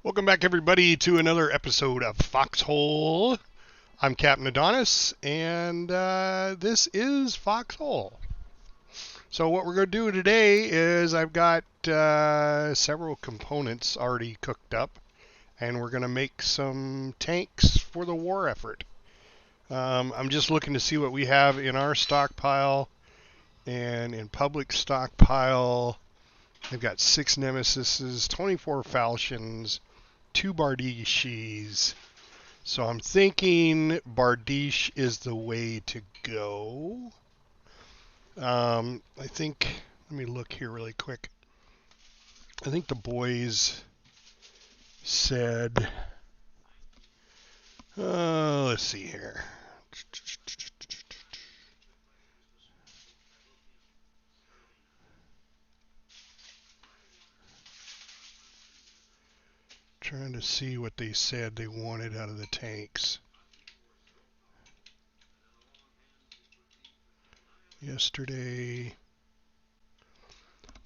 Welcome back, everybody, to another episode of Foxhole. I'm Captain Adonis, and this is Foxhole. So what we're going to do today is I've got several components already cooked up, and we're going to make some tanks for the war effort. I'm just looking to see what we have in our stockpile and in public stockpile. I've got 6 Nemesises, 24 Falchions, 2 Bardishis. So I'm thinking Bardiche is the way to go. I think, let me look here really quick. I think the boys said, let's see here. Trying to see what they said they wanted out of the tanks. Yesterday.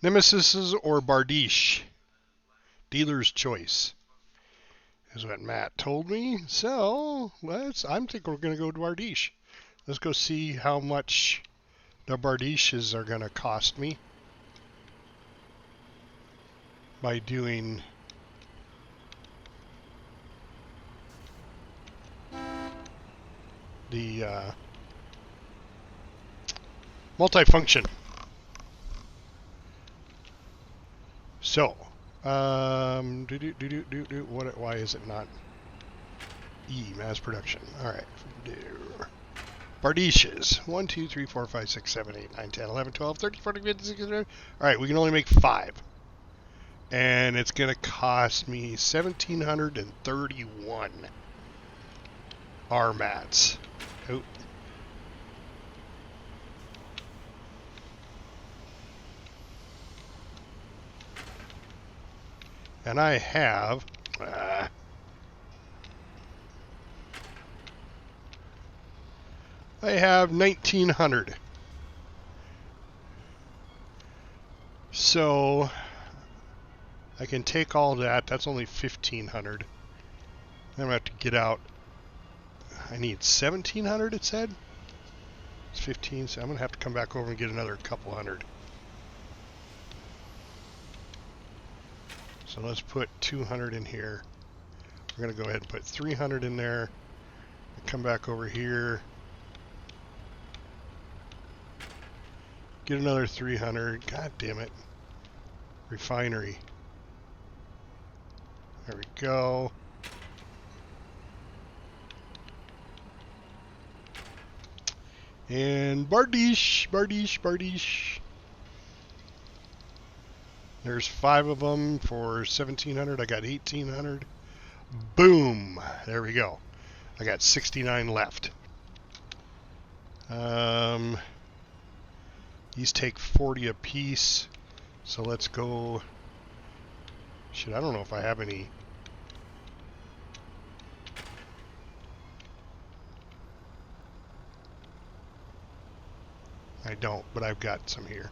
Nemesises or Bardiche? Dealer's choice is what Matt told me. So I think we're going to go to Bardiche. Let's go see how much the Bardiches are going to cost me by doing the multifunction. So, why is it not mass production? All right, Bardiches. 1, 2, 3, 4, 5, 6, 7, 8, 9, 10, 11, 12, 13, 14, 15, 16, 17. All right, we can only make 5. And it's going to cost me 1,731 RMATs. Oh. And I have 1,900. So I can take all that. That's only 1,500. I'm going to have to get out. I need 1,700, it said. It's 15, so I'm going to have to come back over and get another couple hundred. So let's put 200 in here. We're going to go ahead and put 300 in there. Come back over here. Get another 300. God damn it. Refinery. There we go. And Bardiche. There's 5 of them for 1,700. I got 1,800. Boom. There we go. I got 69 left. These take 40 a piece. So let's go. Shit, I don't know if I have any. I don't, but I've got some here.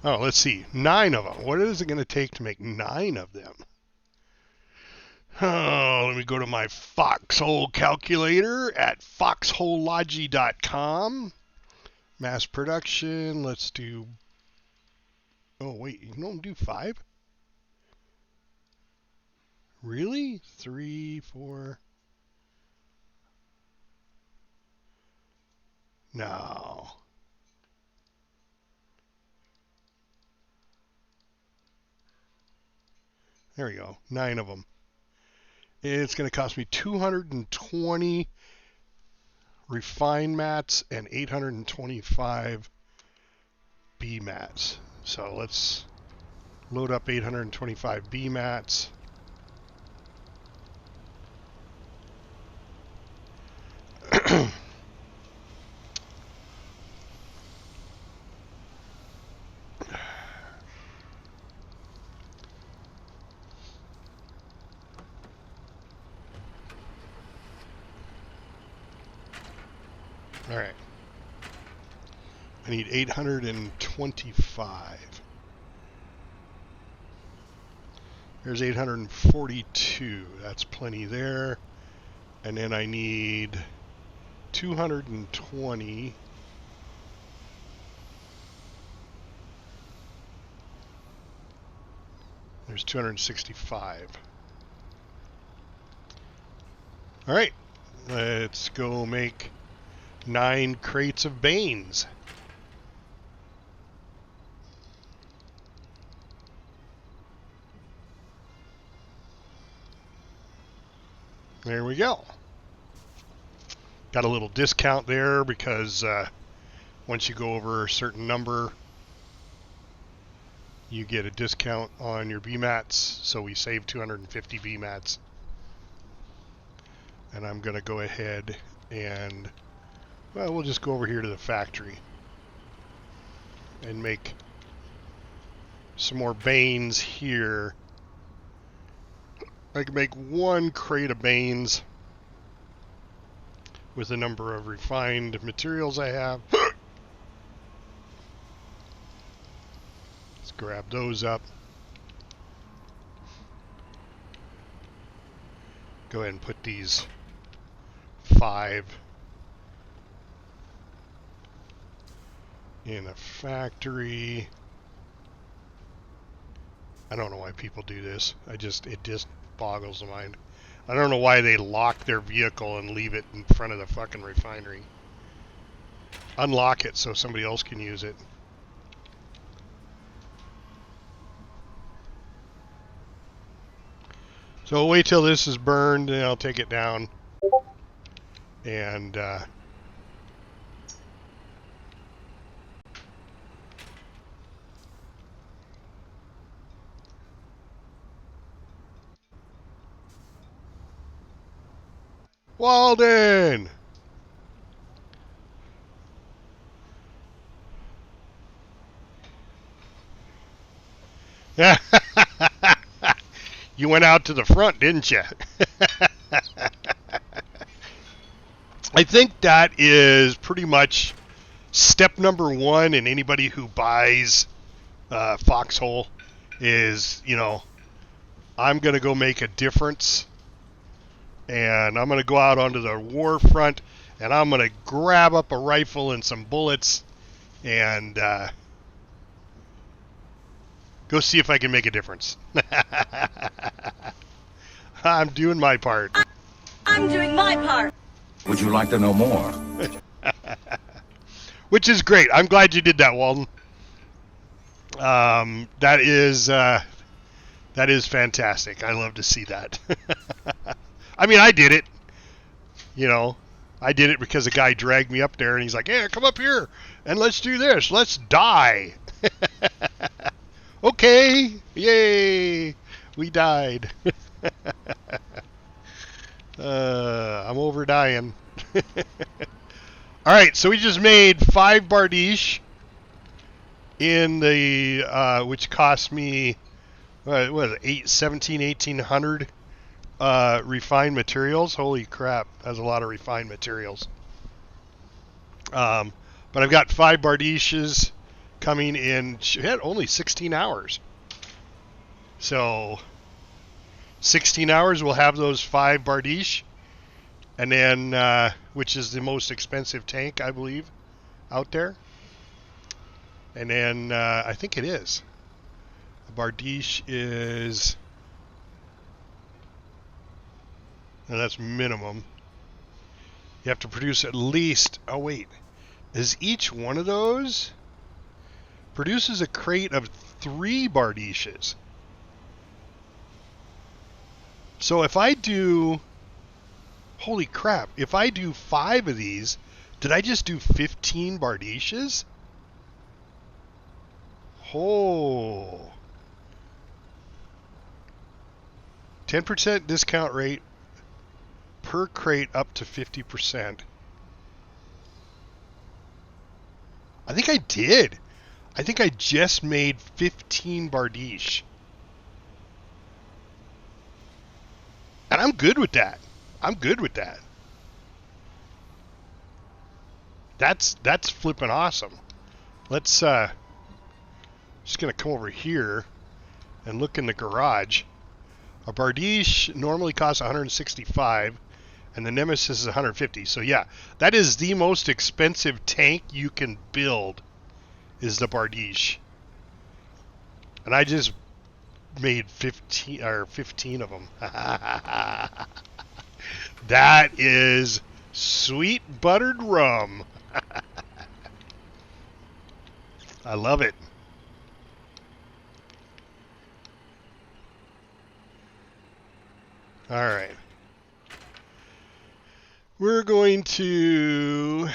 Oh, let's see. 9 of them. What is it going to take to make 9 of them? Oh, let me go to my Foxhole calculator at foxholelogy.com. Mass production. Let's do. Oh, wait. You don't do 5? Really? 3, 4. No. There we go. 9 of them. It's going to cost me 220 refine mats and 825 B mats. So let's load up 825 B mats. All right. I need 825. There's 842. That's plenty there. And then I need 220. There's 265. All right, let's go make 9 crates of Banes. There we go. Got a little discount there because once you go over a certain number, you get a discount on your BMATs. So we saved 250 BMATs. And I'm going to go ahead and, well, we'll just go over here to the factory and make some more Banes here. I can make 1 crate of Banes with the number of refined materials I have. Let's grab those up. Go ahead and put these 5 in a factory. I don't know why people do this. It just boggles the mind. I don't know why they lock their vehicle and leave it in front of the fucking refinery. Unlock it so somebody else can use it. So wait till this is burned and I'll take it down. And Walden! You went out to the front, didn't you? I think that is pretty much step number 1 in anybody who buys Foxhole is, you know, I'm going to go make a difference. And I'm going to go out onto the war front, and I'm going to grab up a rifle and some bullets and go see if I can make a difference. I'm doing my part. I'm doing my part. Would you like to know more? Which is great. I'm glad you did that, Walden. That is fantastic. I love to see that. I mean, I did it. You know, I did it because a guy dragged me up there and he's like, "Yeah, come up here and let's do this. Let's die." Okay, yay, we died. I'm over dying. All right, so we just made 5 Bardiche in the which cost me what was it, 1800 refined materials. Holy crap, that's a lot of refined materials. But I've got 5 Bardiches coming in only 16 hours. So 16 hours we'll have those 5 Bardiche, and then which is the most expensive tank, I believe, out there. And then I think it is. A Bardiche is, and that's minimum. You have to produce at least, oh wait, is each one of those produces a crate of 3 Bardiches. So if I do, holy crap, if I do 5 of these, did I just do 15 Bardiches? Oh. 10% discount rate per crate up to 50%. I think I did. I think I just made 15 Bardiche. And I'm good with that. I'm good with that. That's flipping awesome. Let's just gonna come over here and look in the garage. A Bardiche normally costs 165, and the Nemesis is 150. So yeah, that is the most expensive tank you can build, is the Bardiche. And I just made 15 of them. That is sweet buttered rum. I love it. All right. We're going to...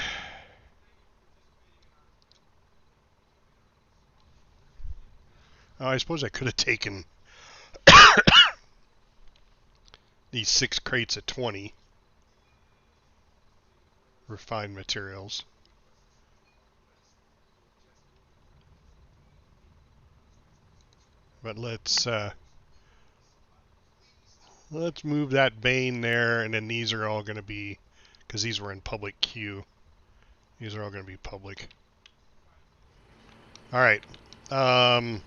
Oh, I suppose I could have taken these 6 crates at 20. Refined materials. But let's move that Bane there, and then these are all going to be, because these were in public queue. These are all going to be public. All right. And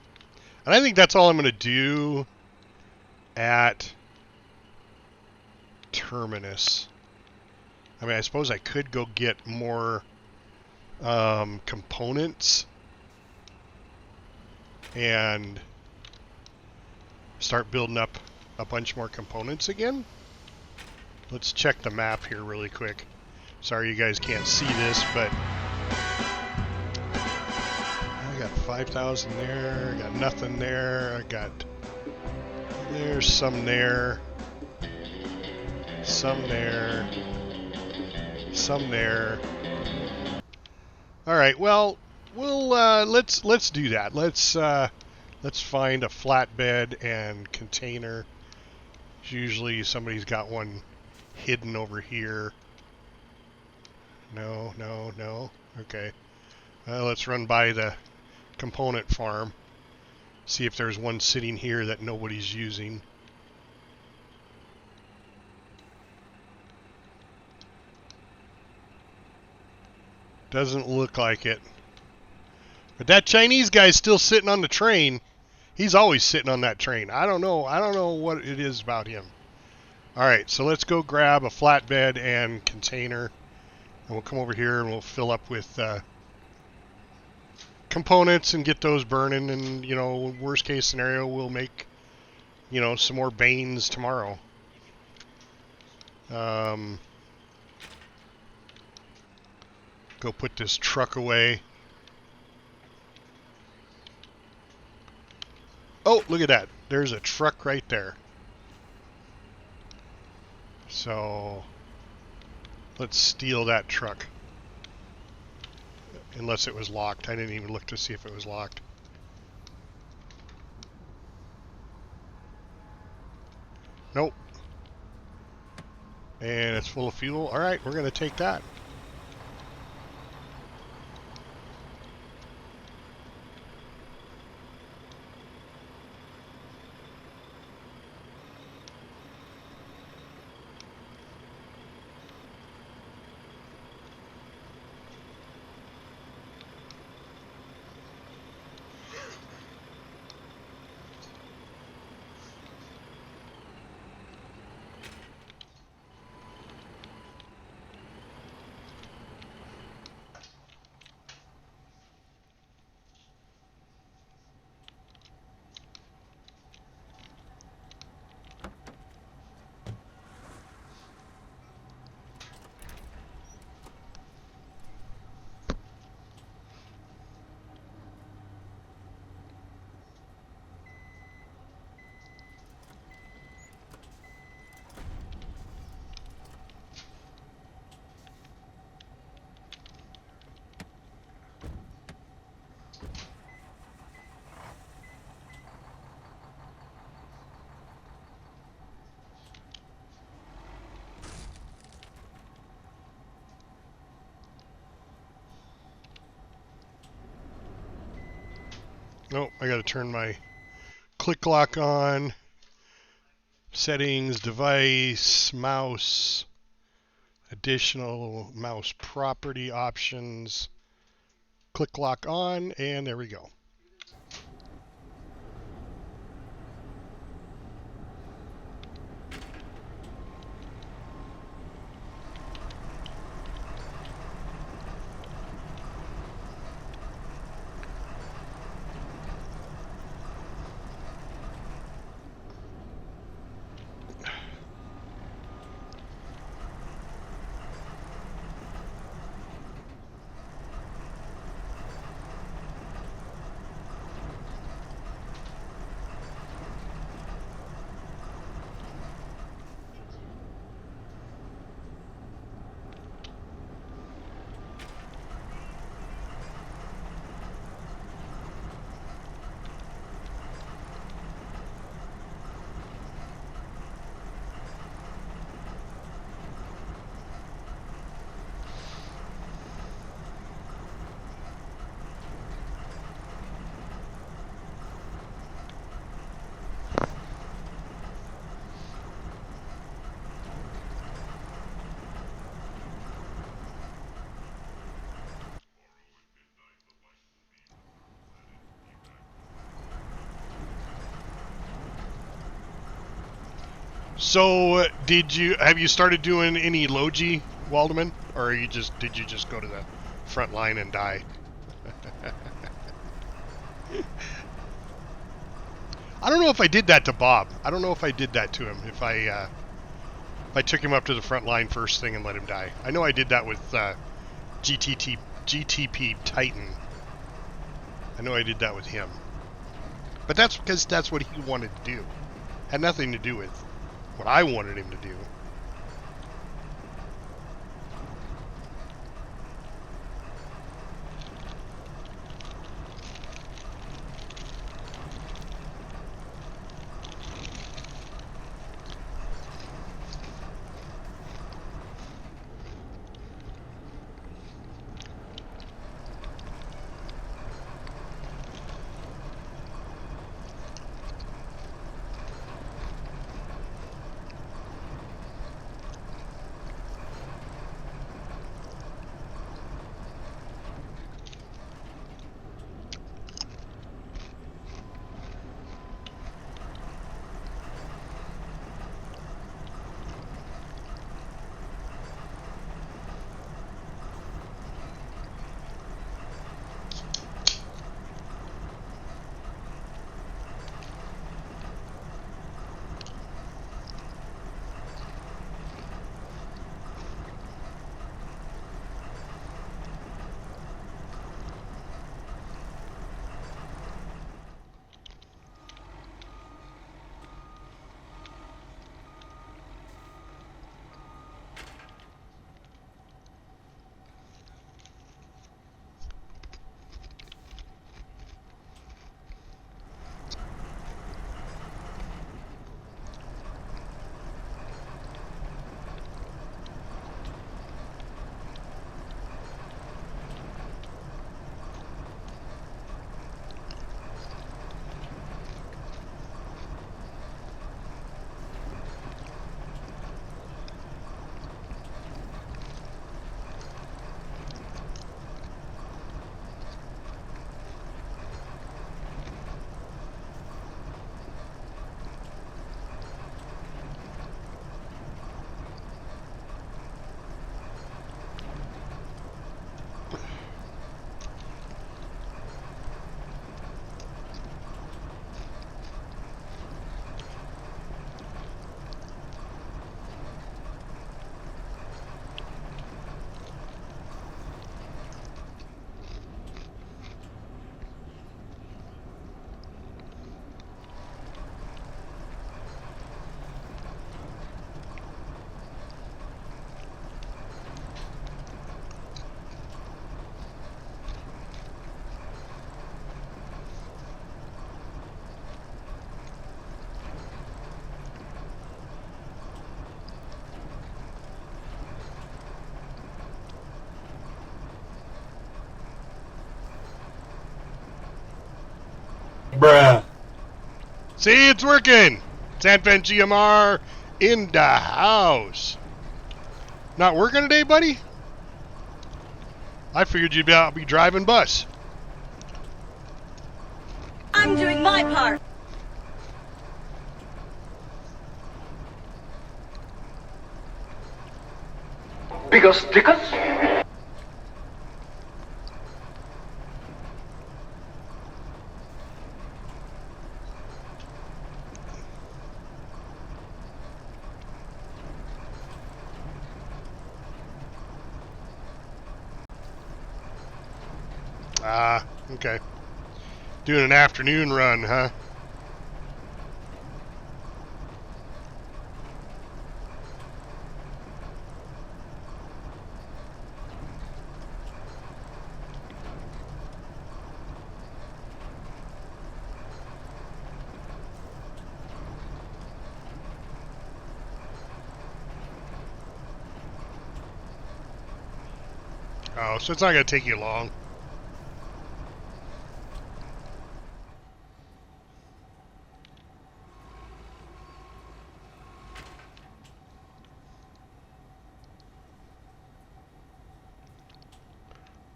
I think that's all I'm going to do at Terminus. I mean, I suppose I could go get more components and start building up a bunch more components again. Let's check the map here really quick. Sorry you guys can't see this, but I got 5,000 there, I got nothing there, I got, there's some there, some there, some there. All right, well, we'll let's do that. Let's find a flatbed and container. Usually somebody's got one hidden over here. No, no, no. Okay. Let's run by the component farm. See if there's one sitting here that nobody's using. Doesn't look like it. But that Chinese guy's still sitting on the train. He's always sitting on that train. I don't know what it is about him. All right, so let's go grab a flatbed and container. And we'll come over here and we'll fill up with components and get those burning. And, you know, worst case scenario, we'll make, you know, some more Banes tomorrow. Go put this truck away. Oh, look at that. There's a truck right there. So let's steal that truck. Unless it was locked. I didn't even look to see if it was locked. Nope. And it's full of fuel. All right, we're going to take that. Nope, I got to turn my click lock on. Settings, device, mouse, additional mouse property options. Click lock on, and there we go. So, have you started doing any Logi, Waldman, or did you just go to the front line and die? I don't know if I did that to Bob. I don't know if I did that to him. If I took him up to the front line first thing and let him die. I know I did that with GTP Titan. I know I did that with him. But that's because that's what he wanted to do. Had nothing to do with what I wanted him to do. Bruh. See, it's working. Sandfen GMR in the house. Not working today, buddy? I figured you'd be driving bus. I'm doing my part. Bigger stickers? Ah, okay. Doing an afternoon run, huh? Oh, so it's not going to take you long.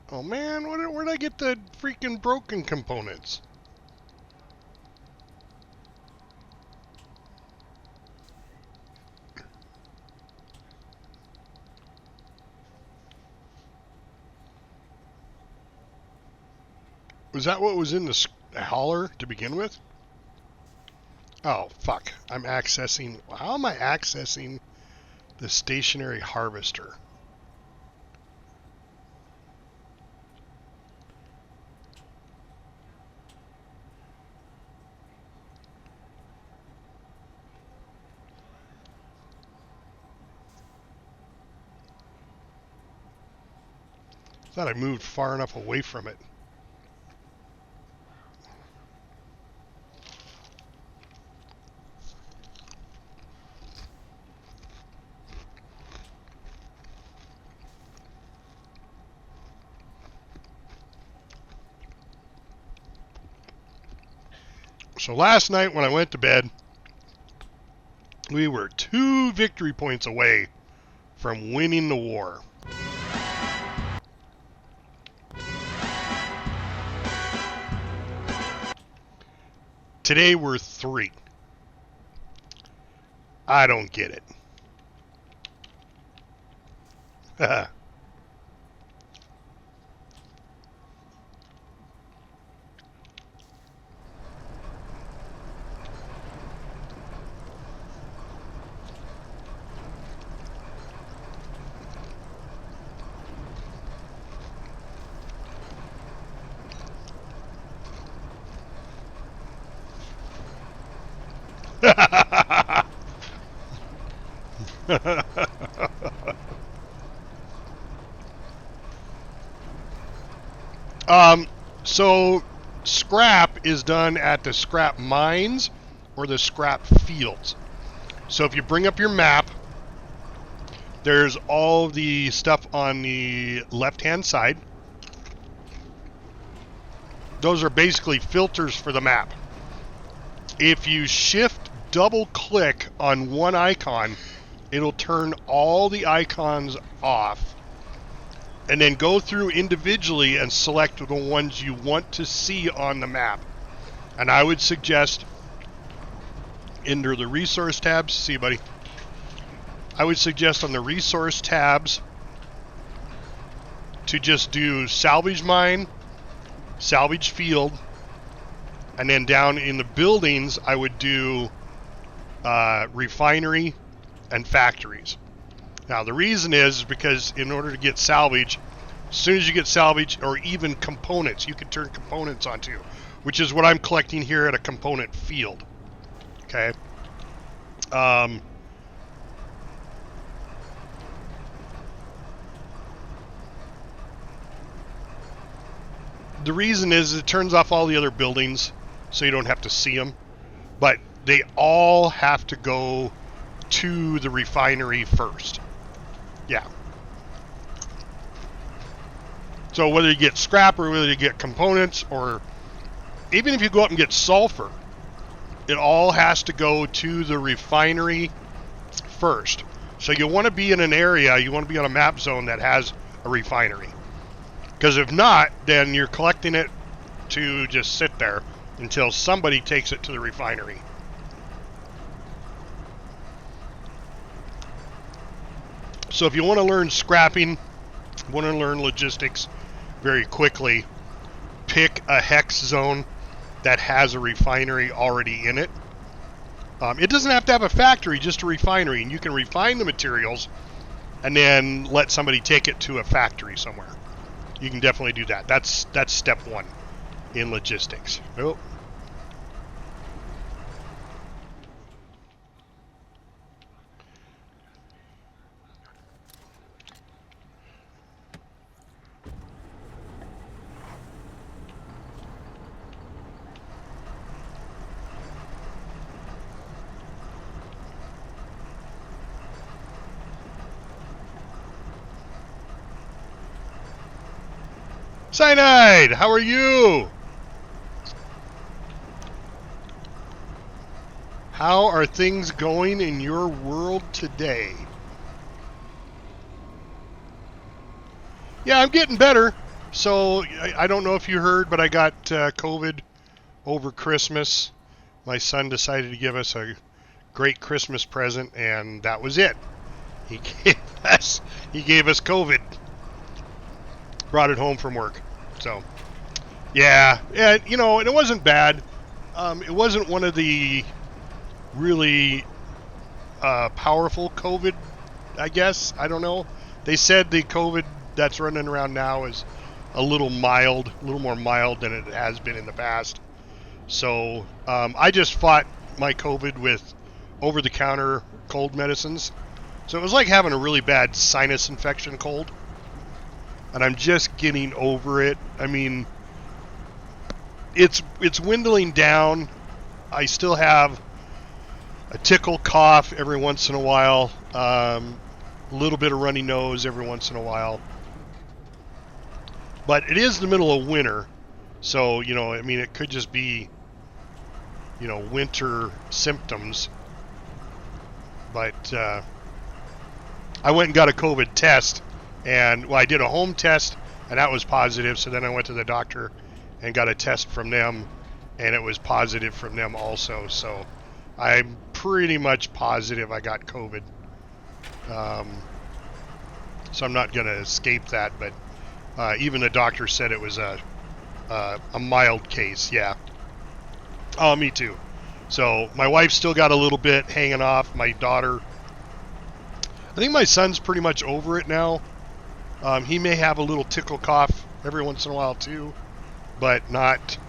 Oh man, where'd I get the freaking broken components? Was that what was in the hauler to begin with? Oh, fuck. I'm accessing... How am I accessing the stationary harvester? Thought I moved far enough away from it. So last night when I went to bed, we were 2 victory points away from winning the war. Today we're 3. I don't get it. So scrap is done at the scrap mines or the scrap fields. So if you bring up your map, there's all the stuff on the left-hand side. Those are basically filters for the map. If you shift double-click on one icon, it'll turn all the icons off. And then go through individually and select the ones you want to see on the map. And I would suggest, under the resource tabs, see you, buddy. I would suggest on the resource tabs to just do salvage mine, salvage field, and then down in the buildings, I would do refinery and factories. Now, the reason is because in order to get salvage, as soon as you get salvage, or even components, you can turn components onto, which is what I'm collecting here at a component field. Okay. The reason is it turns off all the other buildings, so you don't have to see them. But they all have to go to the refinery first. Yeah. So whether you get scrap or whether you get components, or even if you go up and get sulfur, it all has to go to the refinery first. So you want to be in an area, you want to be on a map zone that has a refinery. Because if not, then you're collecting it to just sit there until somebody takes it to the refinery. So if you want to learn scrapping, want to learn logistics very quickly, pick a hex zone that has a refinery already in it. It doesn't have to have a factory, just a refinery, and you can refine the materials and then let somebody take it to a factory somewhere. You can definitely do that. That's step one in logistics. Oh. Cyanide, how are you? How are things going in your world today? Yeah, I'm getting better. So I don't know if you heard, but I got COVID over Christmas. My son decided to give us a great Christmas present, and that was it. He gave us COVID. Brought it home from work. So, yeah, you know, and it wasn't bad. It wasn't one of the really powerful COVID, I guess. I don't know. They said the COVID that's running around now is a little more mild than it has been in the past. So, I just fought my COVID with over-the-counter cold medicines. So it was like having a really bad sinus infection cold. And I'm just getting over it. I mean, it's dwindling down. I still have a tickle cough every once in a while, a little bit of runny nose every once in a while. But it is the middle of winter, so, you know, I mean, it could just be, you know, winter symptoms. But I went and got a COVID test. And, well, I did a home test, and that was positive. So then I went to the doctor and got a test from them, and it was positive from them also. So I'm pretty much positive I got COVID. So I'm not going to escape that. But even the doctor said it was a mild case. Yeah. Oh, me too. So my wife still got a little bit hanging off. My daughter, I think my son's pretty much over it now. He may have a little tickle cough every once in a while too, but not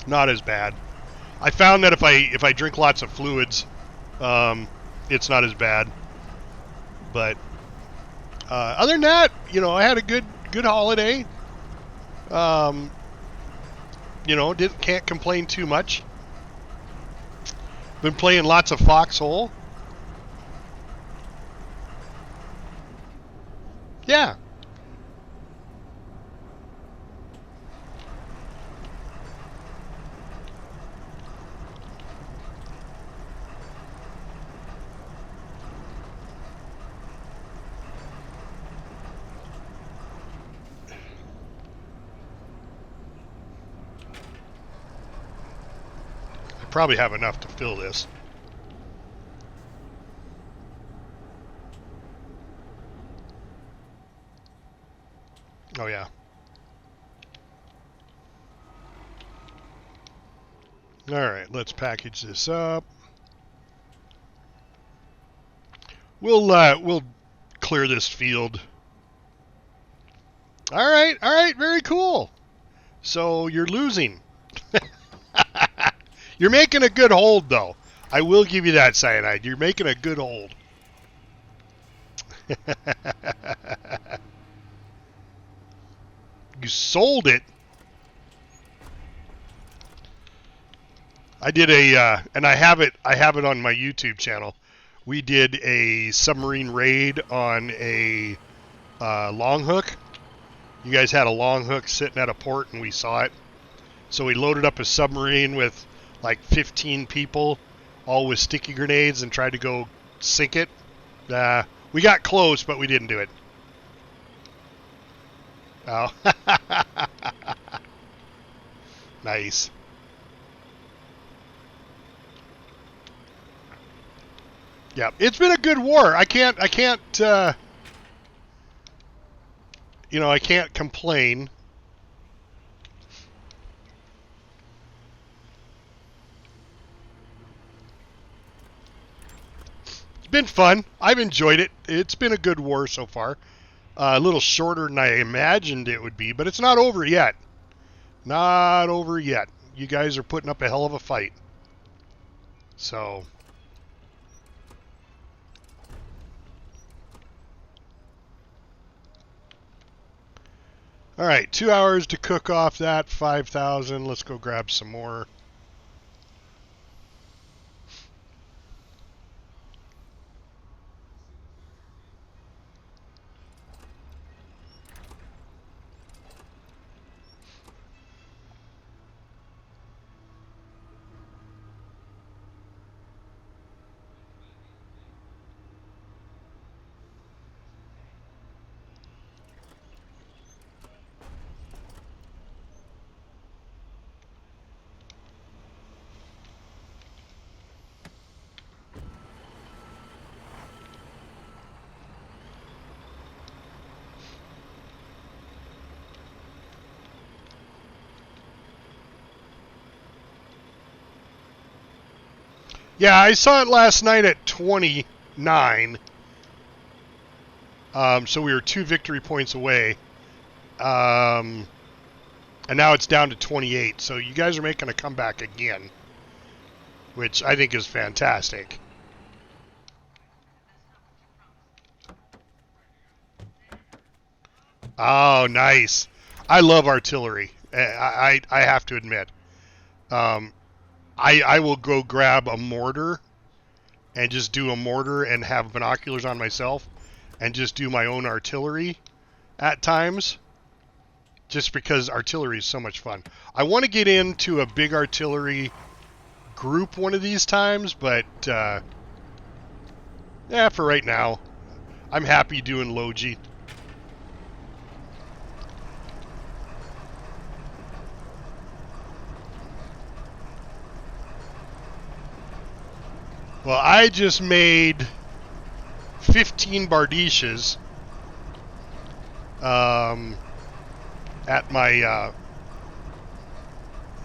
not as bad. I found that if I drink lots of fluids, it's not as bad. But other than that, you know, I had a good holiday. You know, can't complain too much. Been playing lots of Foxhole. Yeah. I probably have enough to fill this. Oh, yeah. All right, let's package this up. We'll clear this field. All right, very cool. So you're losing. You're making a good hold, though. I will give you that, Cyanide. You're making a good hold. You sold it. I did and I have it on my YouTube channel. We did a submarine raid on a long hook. You guys had a long hook sitting at a port, and we saw it. So we loaded up a submarine with like 15 people, all with sticky grenades, and tried to go sink it. We got close, but we didn't do it. Oh. Nice. Yeah, it's been a good war. I can't, I can't complain. It's been fun. I've enjoyed it. It's been a good war so far. A little shorter than I imagined it would be, but it's not over yet. Not over yet. You guys are putting up a hell of a fight. So, all right, 2 hours to cook off that 5,000. Let's go grab some more. Yeah, I saw it last night at 29. So we were 2 victory points away. And now it's down to 28. So you guys are making a comeback again, which I think is fantastic. Oh, nice. I love artillery. I have to admit. I will go grab a mortar and just do a mortar and have binoculars on myself and just do my own artillery at times, just because artillery is so much fun. I want to get into a big artillery group one of these times, but yeah, for right now, I'm happy doing Logi. Well, I just made 15 Bardishes at my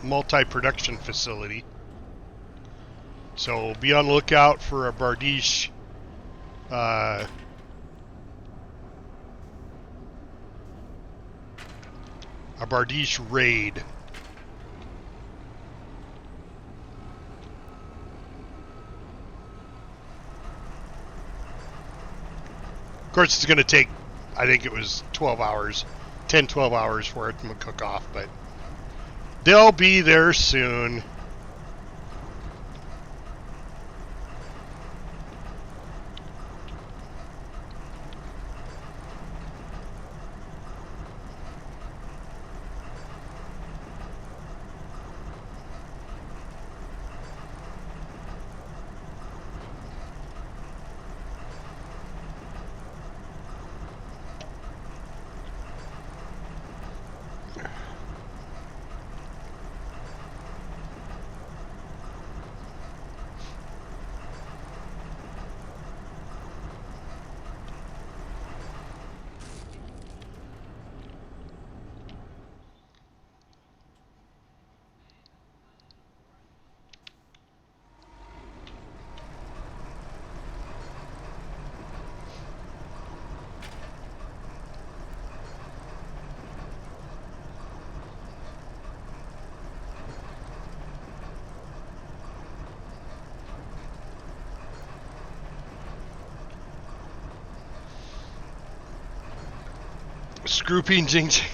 multi-production facility. So be on the lookout for a Bardiche raid. Of course, it's going to take, I think it was 12 hours, 10, 12 hours for it to cook off, but they'll be there soon. Scrooping Jing Jing.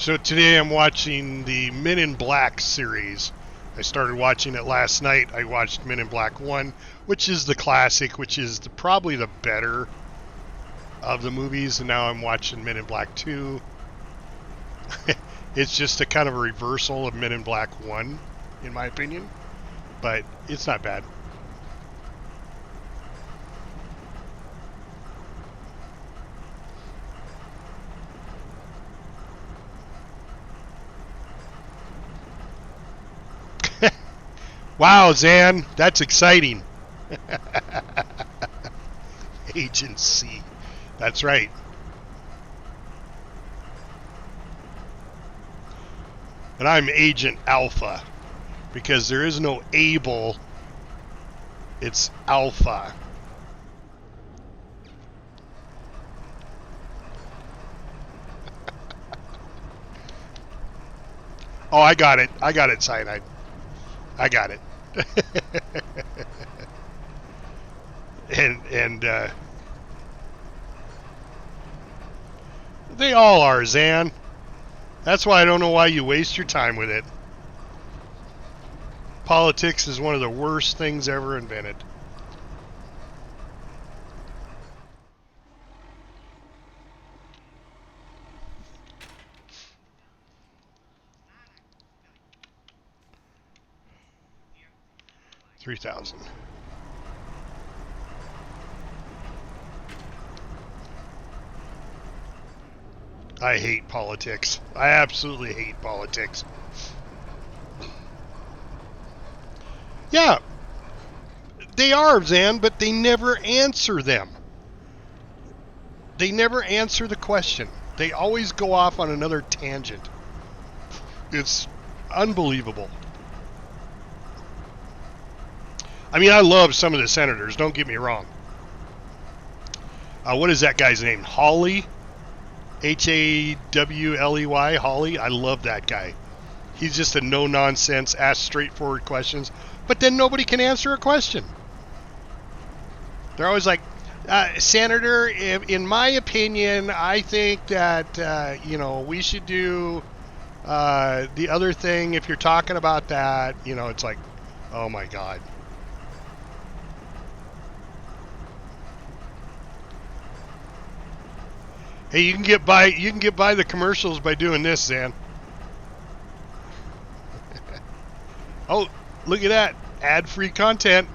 So today I'm watching the Men in Black series. I started watching it last night. I watched Men in Black 1, which is the classic, which is probably the better of the movies, and now I'm watching Men in Black 2. It's just a kind of a reversal of Men in Black 1, in my opinion, but it's not bad. Wow, Zan, that's exciting. Agent C. That's right. And I'm Agent Alpha, because there is no Able, it's Alpha. Oh, I got it. I got it, Cyanide. I got it. and they all are, Zan. That's why I don't know why you waste your time with it. Politics is one of the worst things ever invented. $3,000. I hate politics. I absolutely hate politics. Yeah, they are, Zan, but they never answer them. They never answer the question. They always go off on another tangent. It's unbelievable. I mean, I love some of the senators, don't get me wrong. What is that guy's name? Hawley? Hawley? Hawley? I love that guy. He's just a no-nonsense, ask straightforward questions, but then nobody can answer a question. They're always like, Senator, in my opinion, I think that, we should do the other thing. If you're talking about that, it's like, oh my God. Hey, you can get by the commercials by doing this, Zan. Oh, look at that. Ad-free content.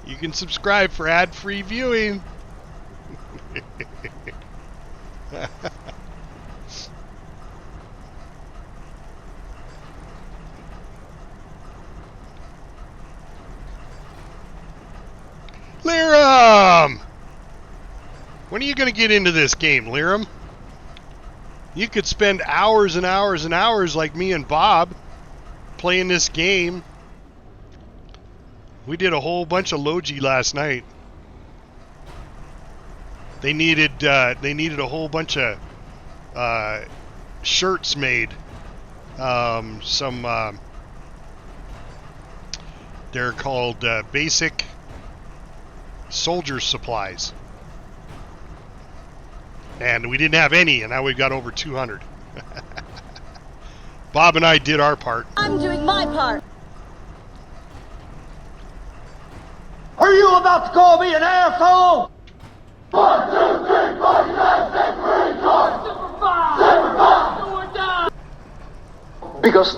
You can subscribe for ad-free viewing. Liram! When are you going to get into this game, Liram? You could spend hours and hours and hours like me and Bob playing this game. We did a whole bunch of Logi last night. They needed a whole bunch of shirts made. They're called basic soldier supplies. And we didn't have any, and now we've got over 200. Bob and I did our part. I'm doing my part. Are you about to call me an asshole? 1, 2, 3, 4, 5, 6, 7, 8, 9, 10. Super 5. Super 5. So we're done. Because.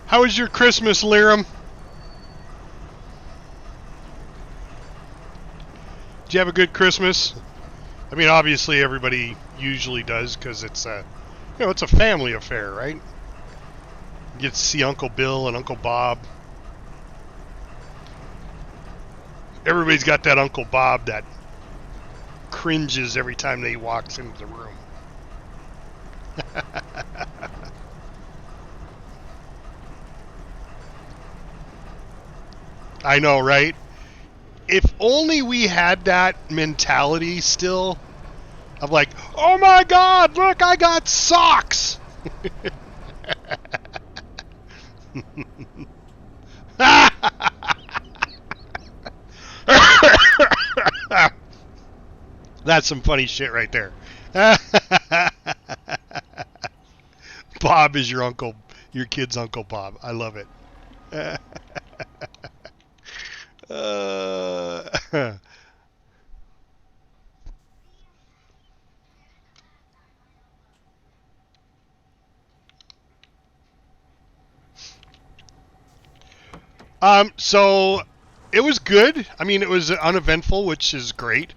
How was your Christmas, Liram? Did you have a good Christmas? I mean, obviously everybody usually does because it's a, it's a family affair, right? You get to see Uncle Bill and Uncle Bob. Everybody's got that Uncle Bob that cringes every time they walks into the room. I know, right? If only we had that mentality still of like, oh my God, look, I got socks. That's some funny shit right there. Bob is your uncle, your kid's Uncle Bob. I love it. uh, so it was good. I mean, it was uneventful, which is great.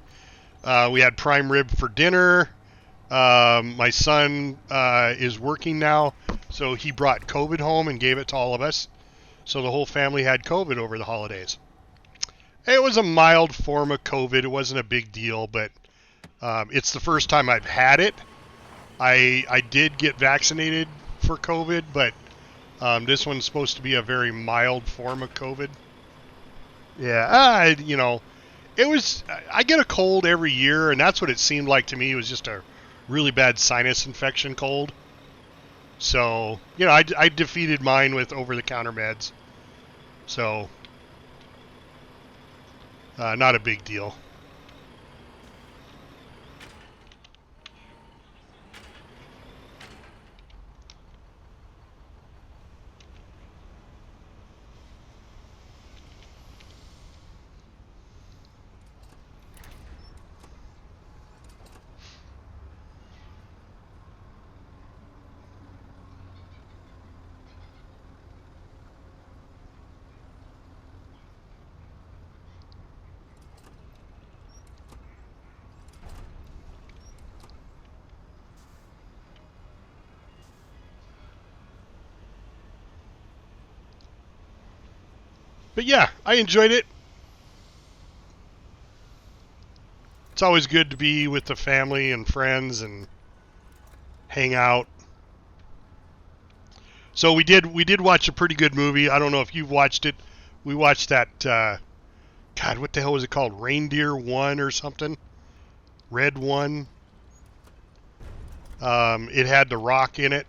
We had prime rib for dinner. My son is working now, so he brought COVID home and gave it to all of us. So the whole family had COVID over the holidays. It was a mild form of COVID. It wasn't a big deal, but it's the first time I've had it. I did get vaccinated for COVID, but this one's supposed to be a very mild form of COVID. Yeah, it was. I get a cold every year, and that's what it seemed like to me. It was just a really bad sinus infection cold. So, I defeated mine with over-the-counter meds. So, not a big deal. But yeah, I enjoyed it. It's always good to be with the family and friends and hang out. So we did watch a pretty good movie. I don't know if you've watched it. We watched that. God, what the hell was it called? Reindeer One or something? Red One. It had The Rock in it,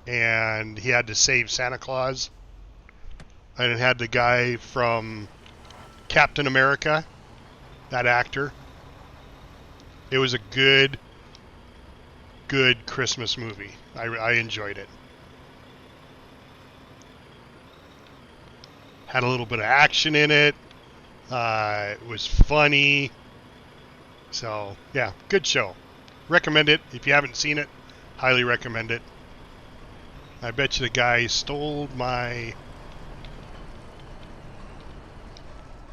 and he had to save Santa Claus. And it had the guy from Captain America, that actor. It was a good Christmas movie. I enjoyed it. Had a little bit of action in it. It was funny. So, yeah, good show. Recommend it. If you haven't seen it, highly recommend it. I bet you the guy stole my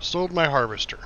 harvester.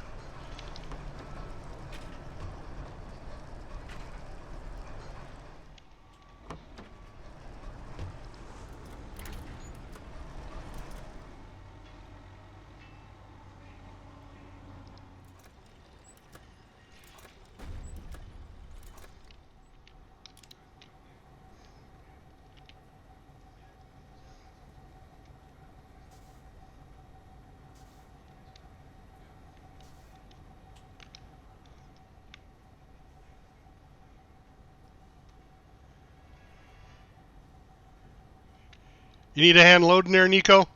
You need a hand loading there, Nico?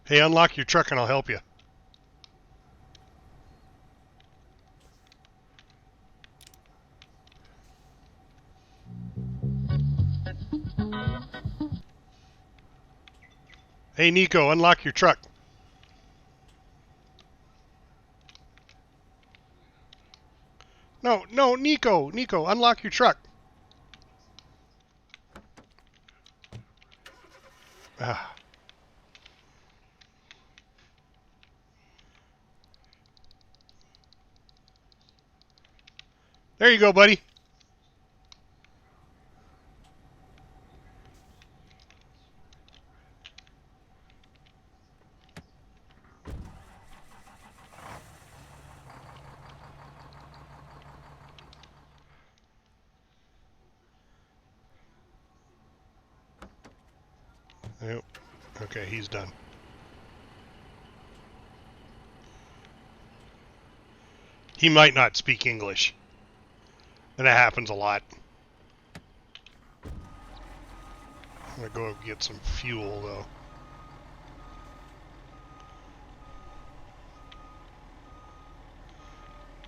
Hey, unlock your truck and I'll help you. Hey, Nico, unlock your truck. No, Nico, unlock your truck. Ah. There you go, buddy. Yep. Okay, he's done. He might not speak English. And that happens a lot. I'm going to go get some fuel, though.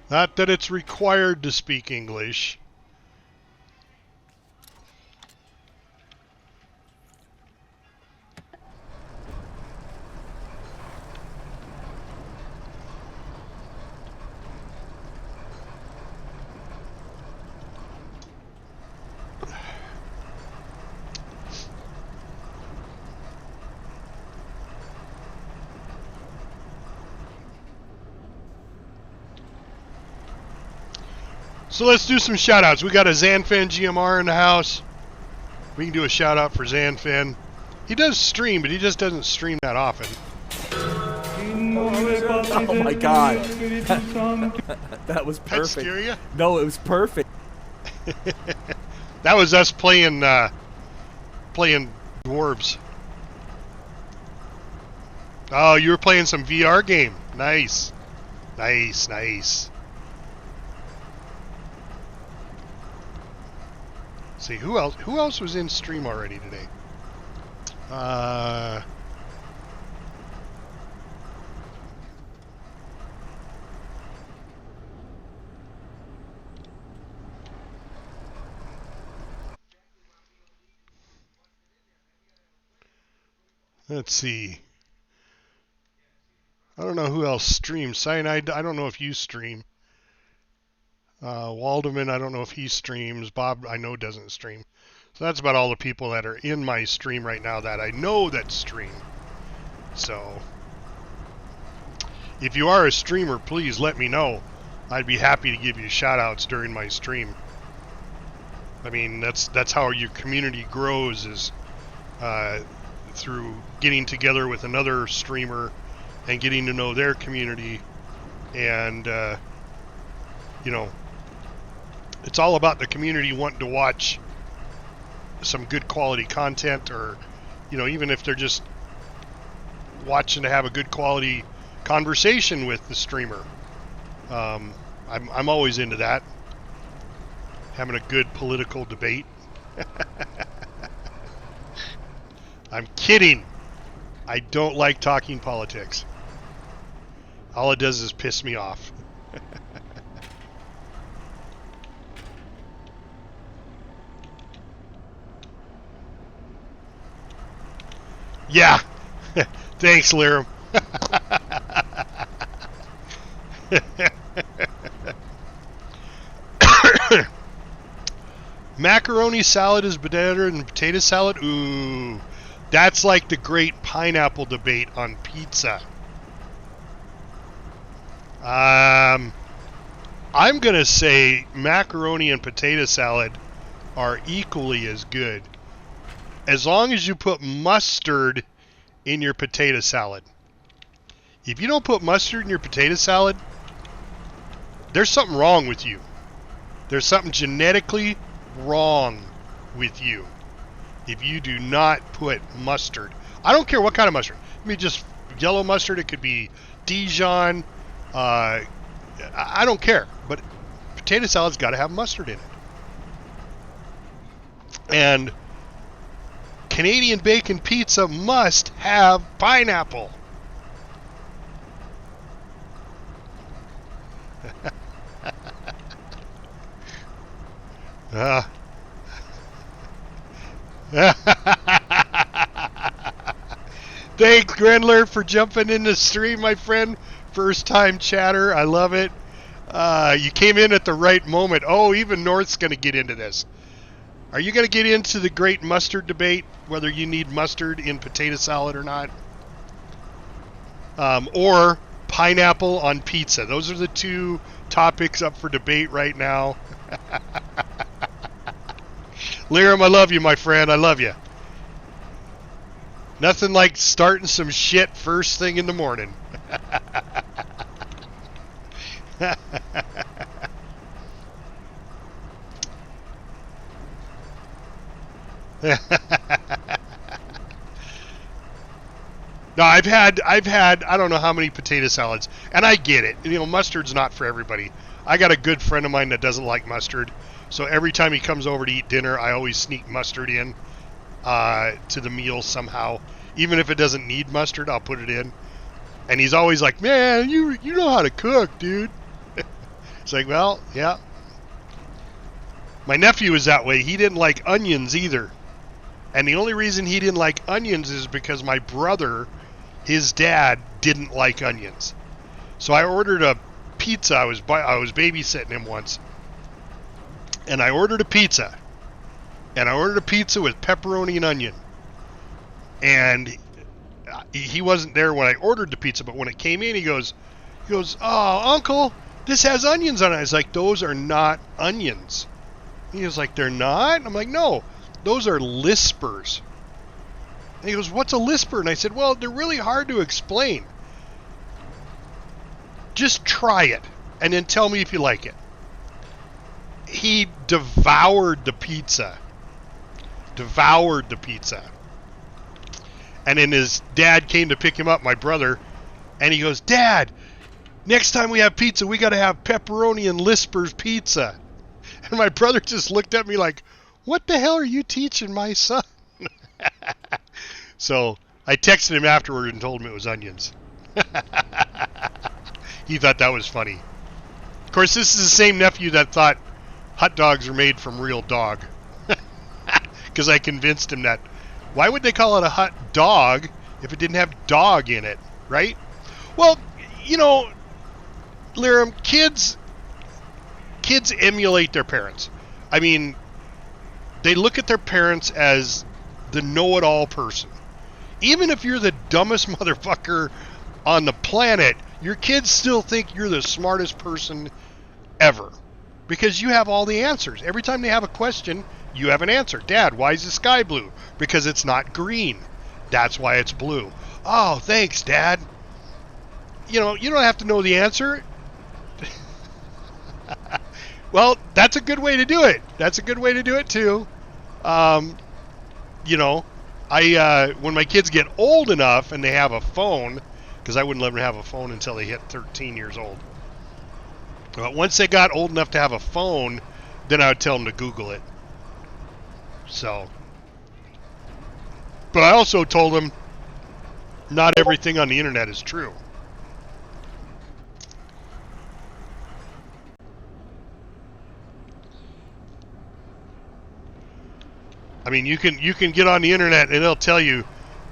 Not that it's required to speak English. So let's do some shout-outs. We got a Zanfin GMR in the house. We can do a shout-out for Zanfin. He does stream, but he just doesn't stream that often. Oh my god. That was Pet perfect. scare ya? No, it was perfect. That was us playing dwarves. Oh, you were playing some VR game. Nice. Nice, nice. See, who else was in stream already today? Let's see. I don't know who else streams. Cyanide, I don't know if you stream. Waldeman, I don't know if he streams. Bob, I know doesn't stream. So that's about all the people that are in my stream right now that I know that stream. So, if you are a streamer, please let me know. I'd be happy to give you shout-outs during my stream. I mean, that's how your community grows, is through getting together with another streamer and getting to know their community. And, you know, it's all about the community wanting to watch some good quality content, or, you know, even if they're just watching to have a good quality conversation with the streamer. I'm always into that. Having a good political debate. I'm kidding. I don't like talking politics. All it does is piss me off. Yeah. Thanks, Liram. Macaroni salad is better than potato salad? Ooh. That's like the great pineapple debate on pizza. I'm going to say macaroni and potato salad are equally as good, as long as you put mustard in your potato salad. If you don't put mustard in your potato salad, there's something wrong with you. There's something genetically wrong with you if you do not put mustard. I don't care what kind of mustard. I mean, just yellow mustard. It could be Dijon. I don't care. But potato salad's got to have mustard in it. And Canadian bacon pizza must have pineapple. Thanks, Grendler, for jumping in the stream, my friend. First time chatter. I love it. You came in at the right moment. Oh, even North's going to get into this. Are you going to get into the great mustard debate, whether you need mustard in potato salad or not? Or pineapple on pizza. Those are the two topics up for debate right now. Liram, I love you, my friend. I love you. Nothing like starting some shit first thing in the morning. No, I've had I don't know how many potato salads, and I get it. You know, mustard's not for everybody. I got a good friend of mine that doesn't like mustard, so every time he comes over to eat dinner, I always sneak mustard in to the meal somehow. Even if it doesn't need mustard, I'll put it in. And he's always like, "Man, you know how to cook, dude." It's like, well, yeah. My nephew is that way. He didn't like onions either. And the only reason he didn't like onions is because my brother, his dad, didn't like onions. So I ordered a pizza. I was babysitting him once. And I ordered a pizza. And I ordered a pizza with pepperoni and onion. And he wasn't there when I ordered the pizza, but when it came in, he goes, "Oh, Uncle, this has onions on it." I was like, "Those are not onions." He was like, "They're not?" I'm like, "No, those are lispers." And he goes, "What's a lisper?" And I said, "Well, they're really hard to explain. Just try it, and then tell me if you like it." He devoured the pizza. And then his dad came to pick him up, my brother, and he goes, "Dad, next time we have pizza, we got to have pepperoni and lispers pizza." And my brother just looked at me like, "What the hell are you teaching my son?" So I texted him afterward and told him it was onions. He thought that was funny. Of course, this is the same nephew that thought hot dogs are made from real dog. Because I convinced him that, why would they call it a hot dog if it didn't have dog in it, right? Well, you know, Liram, kids emulate their parents. I mean, they look at their parents as the know-it-all person. Even if you're the dumbest motherfucker on the planet, your kids still think you're the smartest person ever. Because you have all the answers. Every time they have a question, you have an answer. "Dad, why is the sky blue?" "Because it's not green. That's why it's blue." "Oh, thanks, Dad." You know, you don't have to know the answer. Well, that's a good way to do it. That's a good way to do it, too. You know, when my kids get old enough and they have a phone, because I wouldn't let them have a phone until they hit 13 years old. But once they got old enough to have a phone, then I would tell them to Google it. So, but I also told them not everything on the internet is true. I mean, you can get on the internet and they'll tell you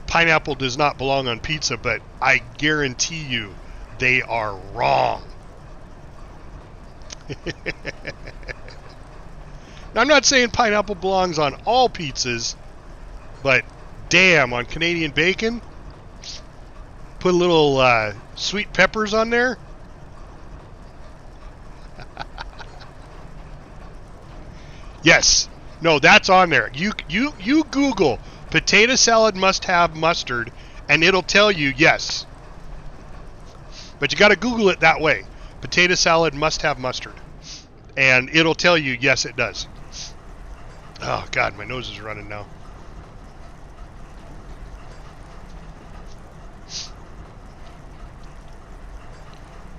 pineapple does not belong on pizza, but I guarantee you they are wrong. Now, I'm not saying pineapple belongs on all pizzas, but damn, on Canadian bacon, put a little sweet peppers on there. Yes. No, that's on there. You Google potato salad must have mustard, and it'll tell you yes. But you got to Google it that way. Potato salad must have mustard. And it'll tell you, yes, it does. Oh, God, my nose is running now.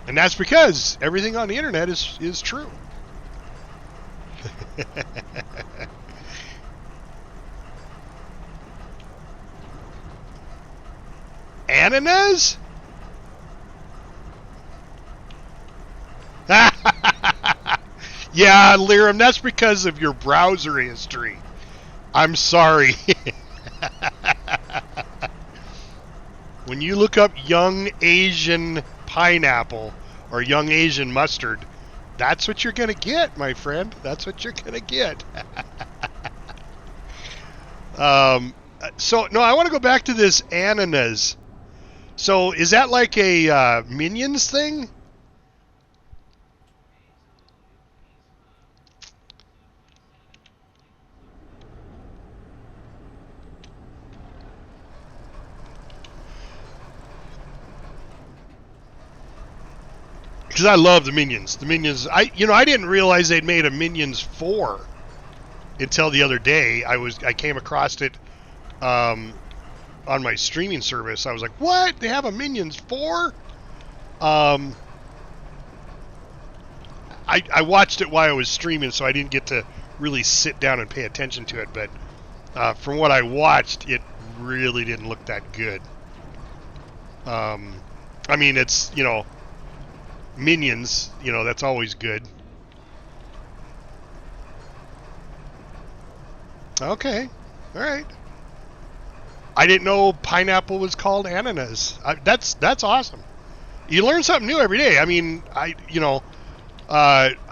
And that's because everything on the internet is true. Ananas? Yeah, Liram, that's because of your browser history. I'm sorry. When you look up young Asian pineapple or young Asian mustard, that's what you're going to get, my friend. That's what you're going to get. So no, I want to go back to this Ananas. So is that like a Minions thing? Because I love the Minions. The Minions, I didn't realize they'd made a Minions 4 until the other day. I came across it on my streaming service. I was like, what? They have a Minions 4? I watched it while I was streaming, so I didn't get to really sit down and pay attention to it. But from what I watched, it really didn't look that good. I mean, it's, Minions, that's always good. Okay, all right. I didn't know pineapple was called ananas. That's awesome. You learn something new every day. I mean, I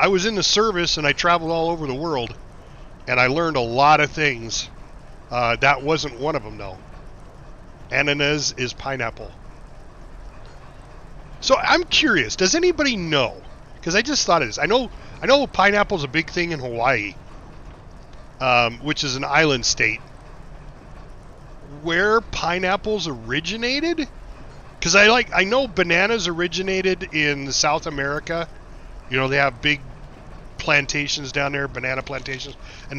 was in the service and I traveled all over the world, and I learned a lot of things. That wasn't one of them, though. Ananas is pineapple. So I'm curious. Does anybody know? Because I just thought of this. I know pineapple's a big thing in Hawaii, which is an island state. Where pineapples originated? Because I know bananas originated in South America. They have big plantations down there, banana plantations, and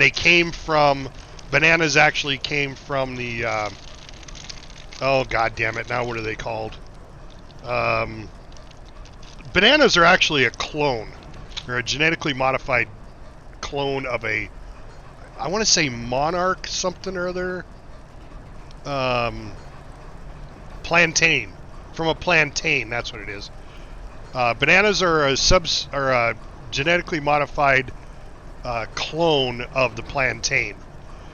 bananas actually came from the oh god damn it, now what are they called? Bananas are actually a clone. They're a genetically modified clone of I want to say monarch something or other. Plantain. From a plantain, that's what it is. Bananas are a genetically modified clone of the plantain.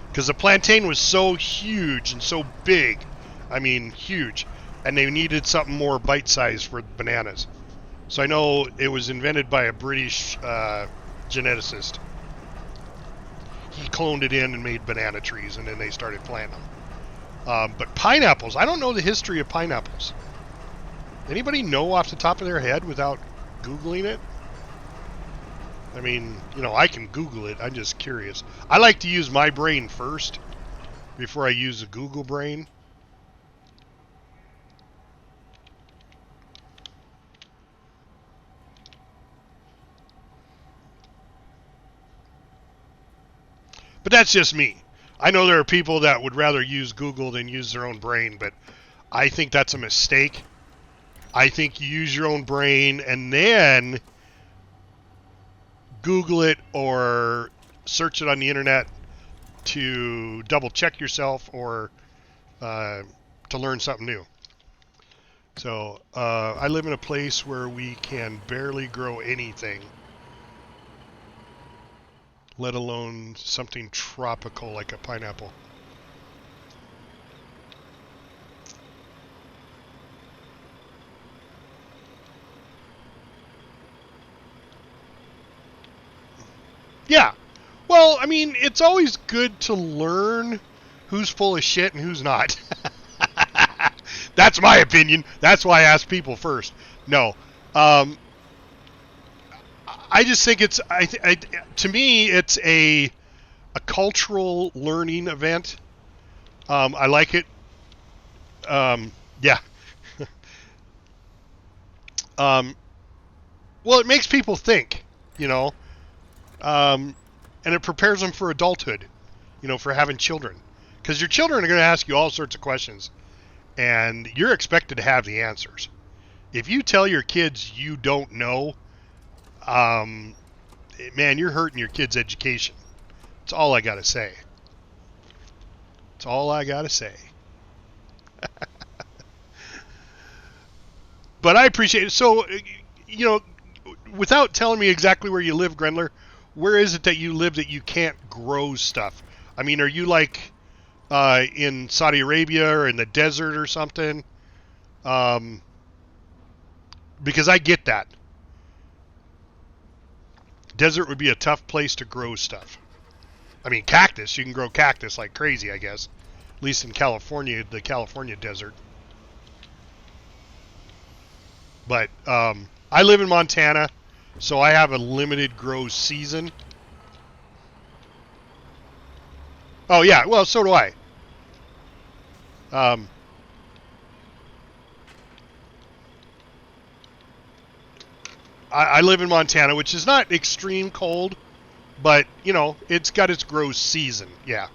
Because the plantain was so huge and so big. I mean, huge. And they needed something more bite-sized for bananas. So I know it was invented by a British geneticist. He cloned it in and made banana trees, and then they started planting them. But pineapples, I don't know the history of pineapples. Anybody know off the top of their head without Googling it? I mean, I can Google it. I'm just curious. I like to use my brain first before I use the Google brain. But that's just me. I know there are people that would rather use Google than use their own brain, but I think that's a mistake. I think you use your own brain and then Google it or search it on the internet to double check yourself or to learn something new. So I live in a place where we can barely grow anything, let alone something tropical like a pineapple. Yeah. Well, I mean, it's always good to learn who's full of shit and who's not. That's my opinion. That's why I ask people first. No. I just think it's to me it's a cultural learning event. I like it. Yeah. Well, it makes people think, and it prepares them for adulthood, for having children, because your children are going to ask you all sorts of questions, and you're expected to have the answers. If you tell your kids you don't know, man, you're hurting your kids' education. That's all I gotta say. That's all I gotta say. But I appreciate it. So, without telling me exactly where you live, Grendler, where is it that you live that you can't grow stuff? I mean, are you like in Saudi Arabia or in the desert or something? Because I get that. Desert would be a tough place to grow stuff. I mean, cactus. You can grow cactus like crazy, I guess. At least in California, the California desert. But I live in Montana, so I have a limited grow season. Oh, yeah. Well, so do I. I live in Montana, which is not extreme cold, but, you know, it's got its grow season. Yeah.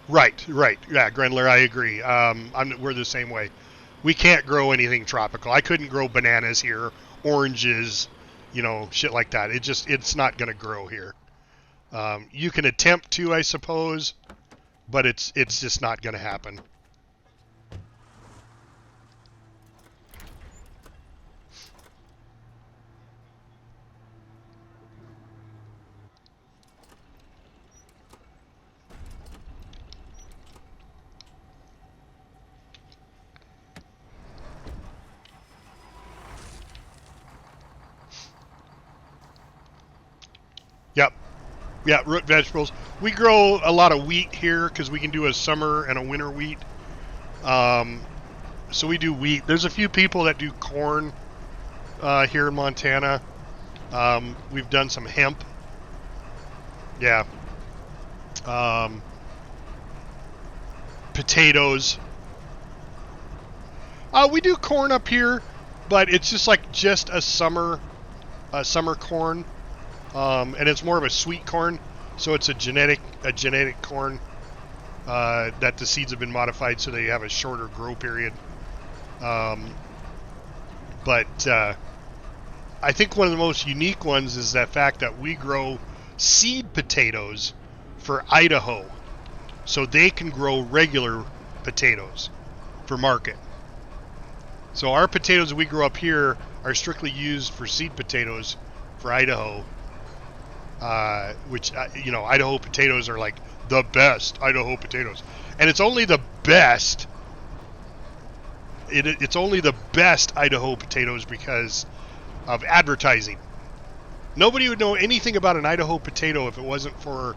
Right. Yeah, Grendler, I agree. We're the same way. We can't grow anything tropical. I couldn't grow bananas here, oranges, you know, shit like that. It's not going to grow here. You can attempt to, I suppose, but it's just not going to happen. Yep. Yeah, root vegetables. We grow a lot of wheat here because we can do a summer and a winter wheat. So we do wheat. There's a few people that do corn here in Montana. We've done some hemp. Yeah. Potatoes. We do corn up here, but it's just a summer corn. And it's more of a sweet corn, so it's a genetic corn that the seeds have been modified so they have a shorter grow period. But I think one of the most unique ones is the fact that we grow seed potatoes for Idaho, so they can grow regular potatoes for market. So our potatoes that we grow up here are strictly used for seed potatoes for Idaho. Which, you know, Idaho potatoes are like the best Idaho potatoes. And it's only the best. It's only the best Idaho potatoes because of advertising. Nobody would know anything about an Idaho potato if it wasn't for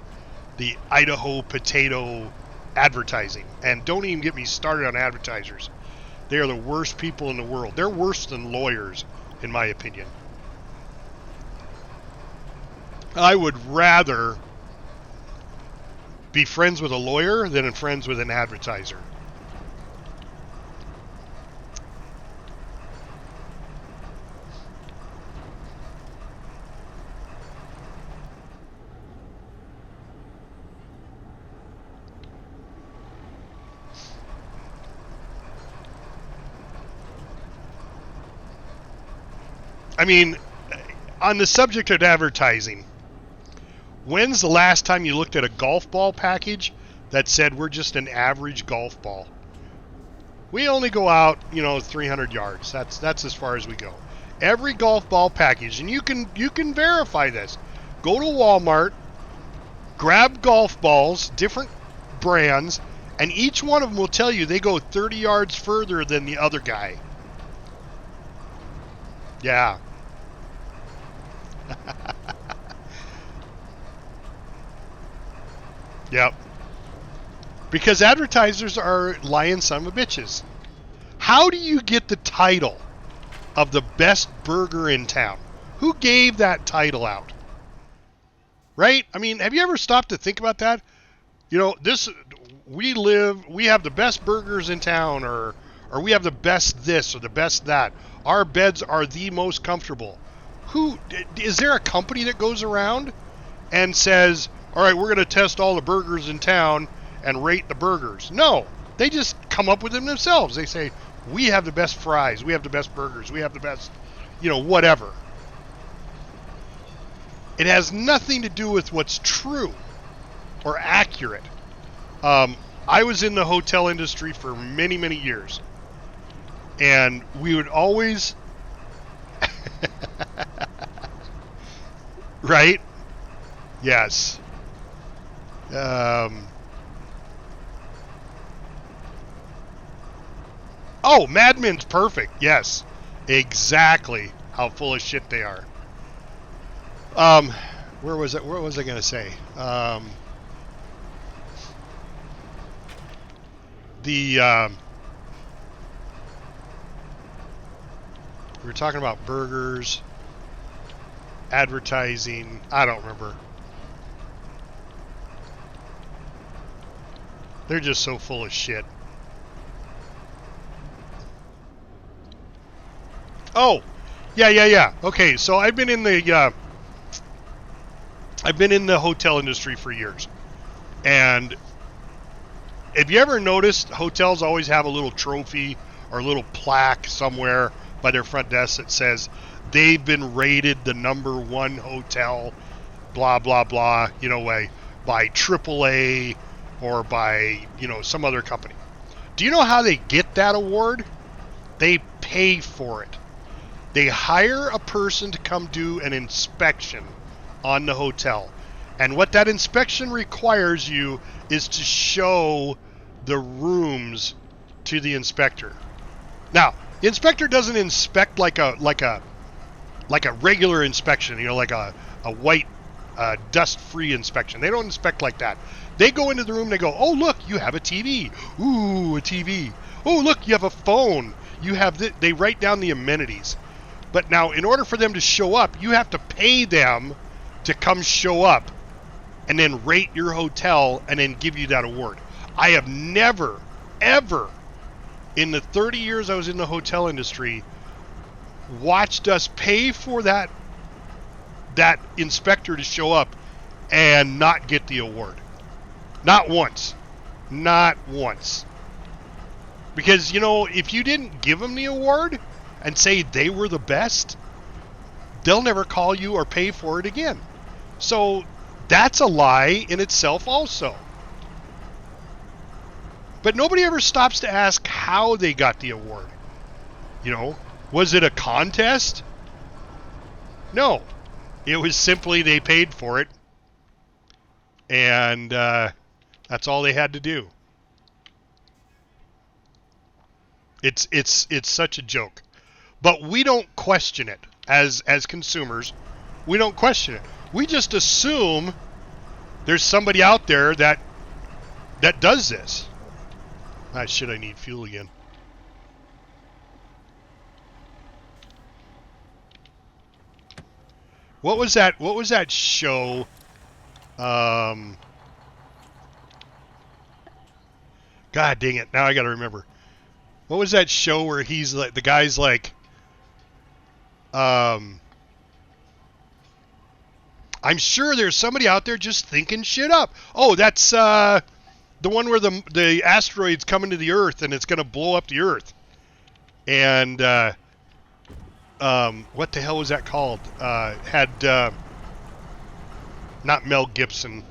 the Idaho potato advertising. And don't even get me started on advertisers. They are the worst people in the world. They're worse than lawyers, in my opinion. I would rather be friends with a lawyer than friends with an advertiser. I mean, on the subject of advertising, when's the last time you looked at a golf ball package that said we're just an average golf ball? We only go out, 300 yards. That's as far as we go. Every golf ball package, and you can verify this. Go to Walmart, grab golf balls, different brands, and each one of them will tell you they go 30 yards further than the other guy. Yeah. Yep. Because advertisers are lying son of a bitches. How do you get the title of the best burger in town? Who gave that title out? Right? I mean, have you ever stopped to think about that? We have the best burgers in town, or we have the best this or the best that. Our beds are the most comfortable. Is there a company that goes around and says, all right, we're going to test all the burgers in town and rate the burgers? No, they just come up with them themselves. They say, we have the best fries, we have the best burgers, we have the best, whatever. It has nothing to do with what's true or accurate. I was in the hotel industry for many, many years, and we would always... Right? Yes. Oh, Mad Men's perfect. Yes. Exactly how full of shit they are. Where was it? What was I going to say? We were talking about burgers, advertising. I don't remember. They're just so full of shit. Oh, yeah. Okay, so I've been in the hotel industry for years, and have you ever noticed hotels always have a little trophy or a little plaque somewhere by their front desk that says they've been rated the #1 hotel, blah blah blah, by AAA or by some other company. Do you know how they get that award? They pay for it. They hire a person to come do an inspection on the hotel. And what that inspection requires you is to show the rooms to the inspector. Now, the inspector doesn't inspect like a regular inspection, like a white dust-free inspection. They don't inspect like that. They go into the room and they go, "Oh, look, you have a TV. Ooh, a TV. Oh, look, you have a phone. You have They write down the amenities. But now, in order for them to show up, you have to pay them to come show up and then rate your hotel and then give you that award. I have never, ever, in the 30 years I was in the hotel industry, watched us pay for that inspector to show up and not get the award. Not once. Not once. Because, if you didn't give them the award and say they were the best, they'll never call you or pay for it again. So that's a lie in itself also. But nobody ever stops to ask how they got the award. Was it a contest? No. It was simply they paid for it. And that's all they had to do. It's such a joke. But we don't question it as consumers. We don't question it. We just assume there's somebody out there that does this. Shit, I need fuel again. What was that show? God dang it. Now I gotta remember. What was that show where he's like, the guy's like, I'm sure there's somebody out there just thinking shit up. Oh, that's the one where the asteroid's coming to the Earth and it's gonna blow up the Earth. And what the hell was that called? Had not Mel Gibson.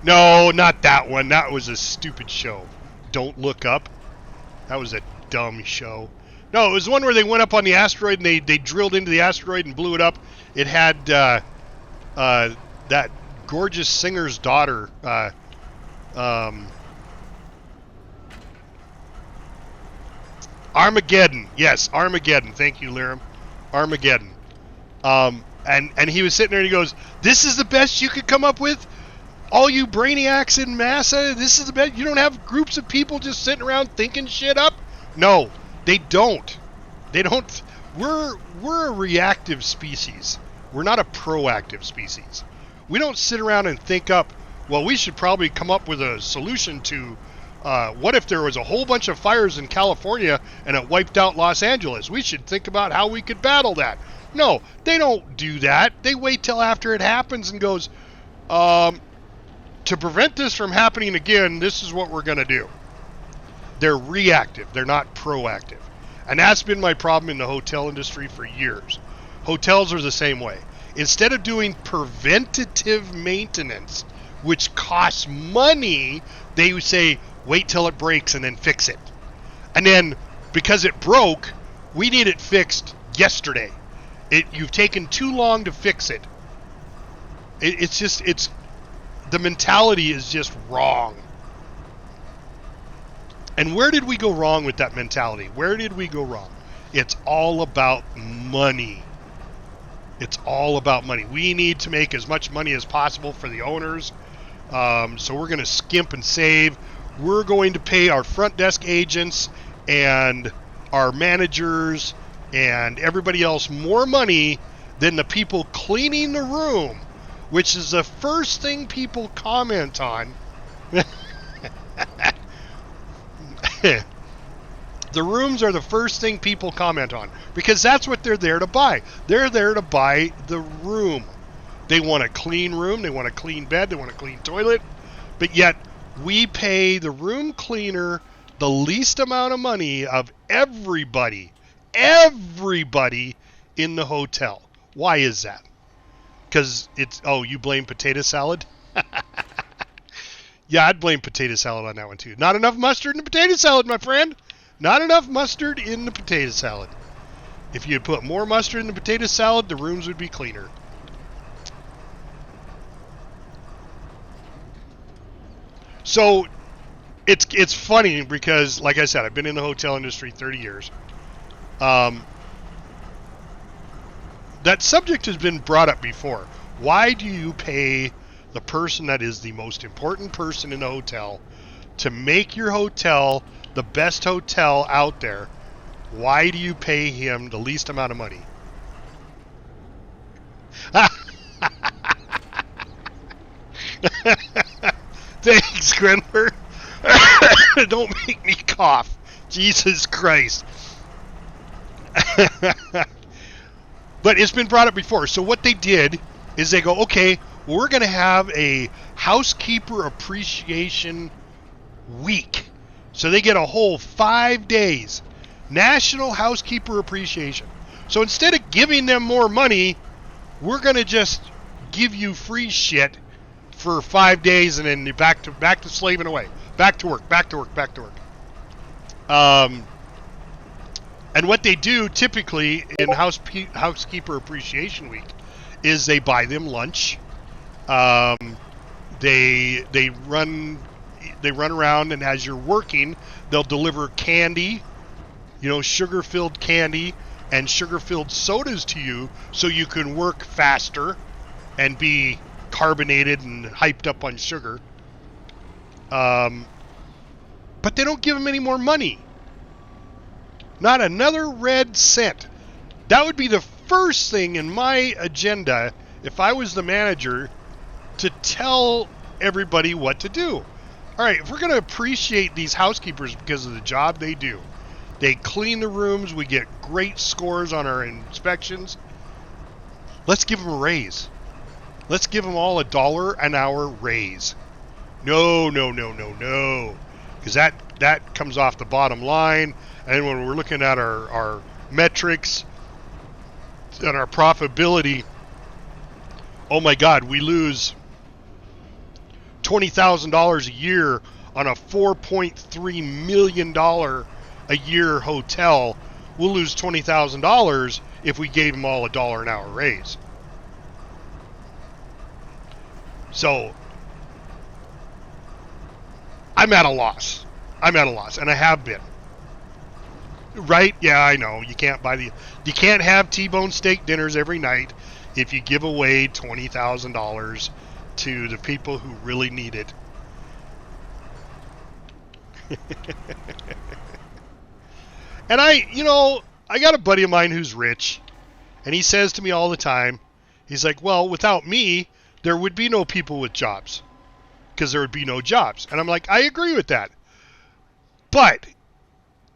No, not that one. That was a stupid show. Don't Look Up. That was a dumb show. No, it was one where they went up on the asteroid and they drilled into the asteroid and blew it up. It had that gorgeous singer's daughter. Armageddon. Yes, Armageddon. Thank you, Liram. Armageddon. And he was sitting there and he goes, "This is the best you could come up with? All you brainiacs in NASA, this is the best? You don't have groups of people just sitting around thinking shit up?" No, they don't. They don't. We're a reactive species. We're not a proactive species. We don't sit around and think up, well, we should probably come up with a solution to what if there was a whole bunch of fires in California and it wiped out Los Angeles? We should think about how we could battle that. No, they don't do that. They wait till after it happens and goes, to prevent this from happening again, this is what we're going to do. They're reactive. They're not proactive. And that's been my problem in the hotel industry for years. Hotels are the same way. Instead of doing preventative maintenance, which costs money, they say, wait till it breaks and then fix it. And then, because it broke, we need it fixed yesterday. You've taken too long to fix it. The mentality is just wrong. And where did we go wrong with that mentality? Where did we go wrong? It's all about money. It's all about money. We need to make as much money as possible for the owners. So we're going to skimp and save. We're going to pay our front desk agents and our managers and everybody else more money than the people cleaning the room, which is the first thing people comment on. The rooms are the first thing people comment on because that's what they're there to buy. They're there to buy the room. They want a clean room, they want a clean bed, they want a clean toilet, but yet we pay the room cleaner the least amount of money of everybody in the hotel. Why is that? Because it's, oh, you blame potato salad? Yeah, I'd blame potato salad on that one too. Not enough mustard in the potato salad, my friend. Not enough mustard in the potato salad. If you had put more mustard in the potato salad, the rooms would be cleaner. So it's funny because, like I said, I've been in the hotel industry 30 years. That subject has been brought up before. Why do you pay the person that is the most important person in the hotel to make your hotel the best hotel out there? Why do you pay him the least amount of money? Thanks, Grenler. Don't make me cough. Jesus Christ. But it's been brought up before. So what they did is they go, okay, we're going to have a housekeeper appreciation week. So they get a whole 5 days. National Housekeeper Appreciation. So instead of giving them more money, we're going to just give you free shit for 5 days and then you're back to slaving away. Back to work. And what they do typically in Housekeeper Appreciation Week is they buy them lunch. They run around, and as you're working, they'll deliver candy, sugar-filled candy and sugar-filled sodas to you so you can work faster and be carbonated and hyped up on sugar. But they don't give them any more money. Not another red cent. That would be the first thing in my agenda if I was the manager, to tell everybody what to do. All right, if we're going to appreciate these housekeepers because of the job they do, they clean the rooms, we get great scores on our inspections, let's give them a raise. Let's give them all $1 an hour raise. No. Because that comes off the bottom line. And when we're looking at our metrics and our profitability, oh my God, we lose $20,000 a year on a $4.3 million a year hotel. We'll lose $20,000 if we gave them all $1 an hour raise. So I'm at a loss, and I have been. Right? Yeah, I know. You can't have T-bone steak dinners every night if you give away $20,000 to the people who really need it. And I got a buddy of mine who's rich, and he says to me all the time, he's like, well, without me, there would be no people with jobs, because there would be no jobs. And I'm like, I agree with that. But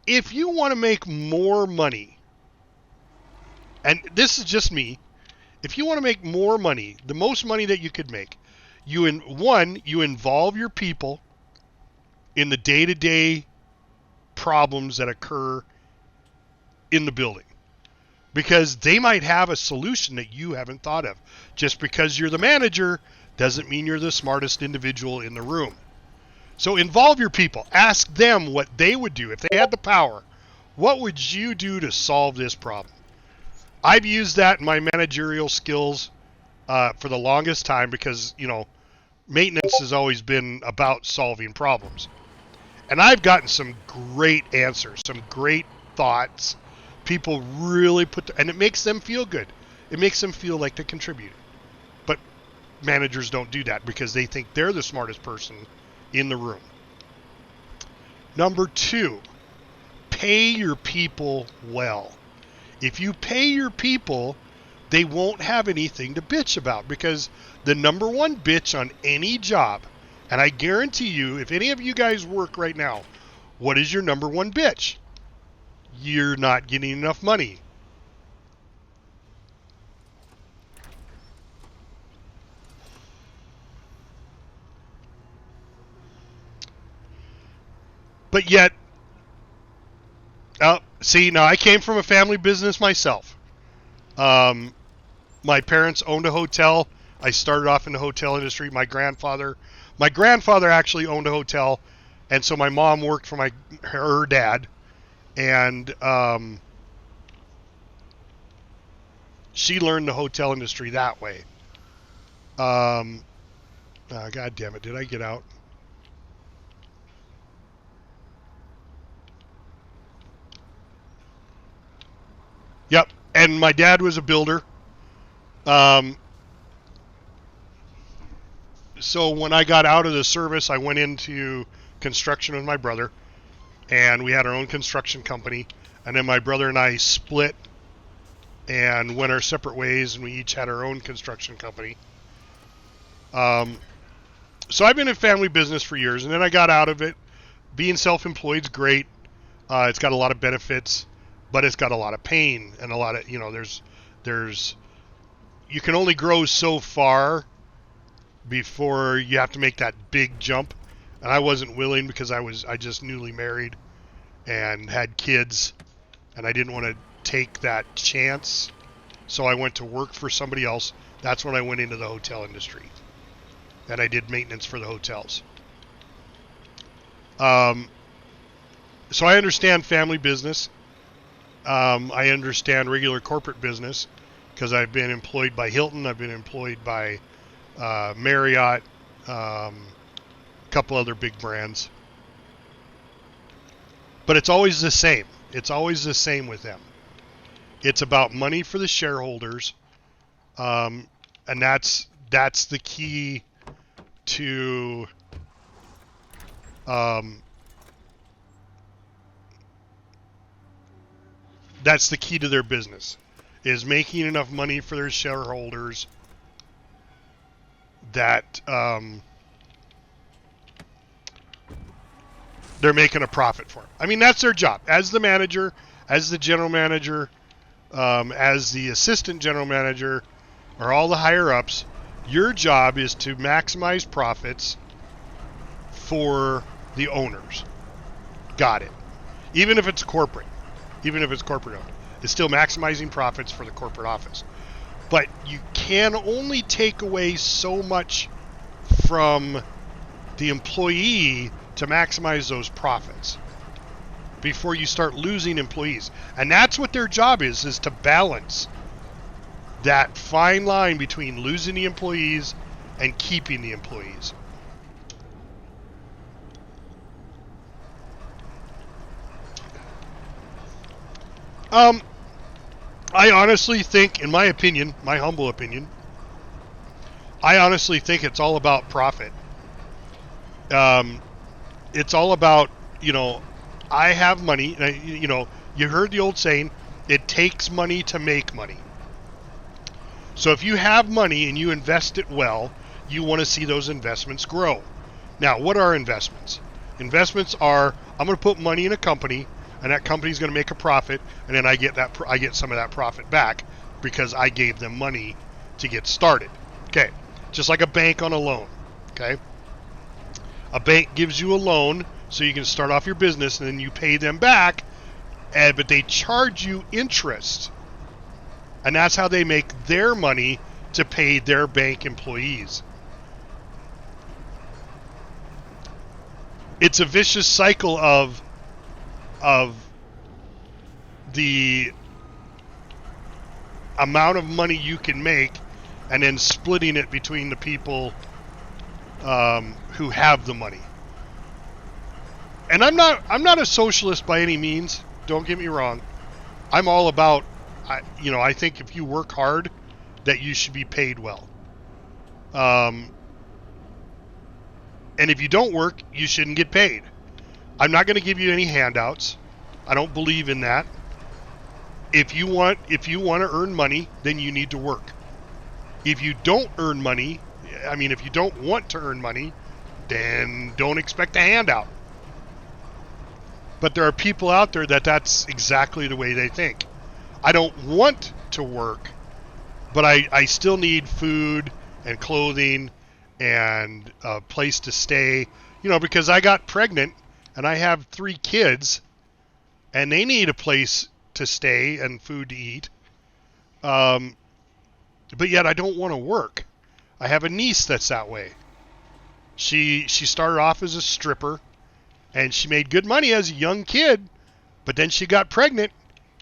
if you want to make more money, and this is just me, if you want to make more money, the most money that you could make, you involve your people in the day-to-day problems that occur in the building. Because they might have a solution that you haven't thought of. Just because you're the manager doesn't mean you're the smartest individual in the room. So involve your people. Ask them what they would do if they had the power. What would you do to solve this problem? I've used that in my managerial skills for the longest time because, maintenance has always been about solving problems. And I've gotten some great answers, some great thoughts, People really and it makes them feel good. It makes them feel like they contributed. But managers don't do that because they think they're the smartest person in the room. Number 2, pay your people well. If you pay your people, they won't have anything to bitch about, because the number one bitch on any job, and I guarantee you, if any of you guys work right now, what is your number one bitch? You're not getting enough money. But yet, see, now I came from a family business myself. My parents owned a hotel. I started off in the hotel industry. My grandfather actually owned a hotel, and so my mom worked for her dad, and she learned the hotel industry that way. God damn it! Did I get out? Yep. And my dad was a builder. So when I got out of the service, I went into construction with my brother, and we had our own construction company. And then my brother and I split and went our separate ways, and we each had our own construction company. So I've been in family business for years, and then I got out of it. Being self-employed is great. It's got a lot of benefits, but it's got a lot of pain and a lot of, there's you can only grow so far before you have to make that big jump. And I wasn't willing, because I just newly married and had kids, and I didn't want to take that chance. So I went to work for somebody else. That's when I went into the hotel industry, and I did maintenance for the hotels. So I understand family business. I understand regular corporate business, because I've been employed by Hilton. I've been employed by Marriott, a couple other big brands. But it's always the same. It's always the same with them. It's about money for the shareholders, and that's the key to that's the key to their business, is making enough money for their shareholders that they're making a profit for them. I mean, that's their job. As the manager, as the general manager, as the assistant general manager, or all the higher ups, your job is to maximize profits for the owners. Got it. Even if it's corporate. Even if it's corporate owned. It's still maximizing profits for the corporate office. But you can only take away so much from the employee to maximize those profits before you start losing employees. And that's what their job is to balance that fine line between losing the employees and keeping the employees. I honestly think, in my opinion, my humble opinion, I honestly think it's all about profit. It's all about, I have money. You heard the old saying, it takes money to make money. So if you have money and you invest it well, you want to see those investments grow. Now, what are investments? Investments are, I'm going to put money in a company, and that company's going to make a profit, and then I get some of that profit back because I gave them money to get started. Okay, just like a bank on a loan. Okay, a bank gives you a loan so you can start off your business, and then you pay them back, but they charge you interest, and that's how they make their money to pay their bank employees. It's a vicious cycle of the amount of money you can make, and then splitting it between the people who have the money. And I'm not a socialist by any means. Don't get me wrong. I'm all about, I think if you work hard, that you should be paid well. And if you don't work, you shouldn't get paid. I'm not going to give you any handouts. I don't believe in that. If you want to earn money, then you need to work. If you don't earn money, if you don't want to earn money, then don't expect a handout. But there are people out there that's exactly the way they think. I don't want to work, but I still need food and clothing and a place to stay, because I got pregnant and I have 3 kids and they need a place to stay and food to eat. But yet I don't want to work. I have a niece that's that way. She started off as a stripper and she made good money as a young kid, but then she got pregnant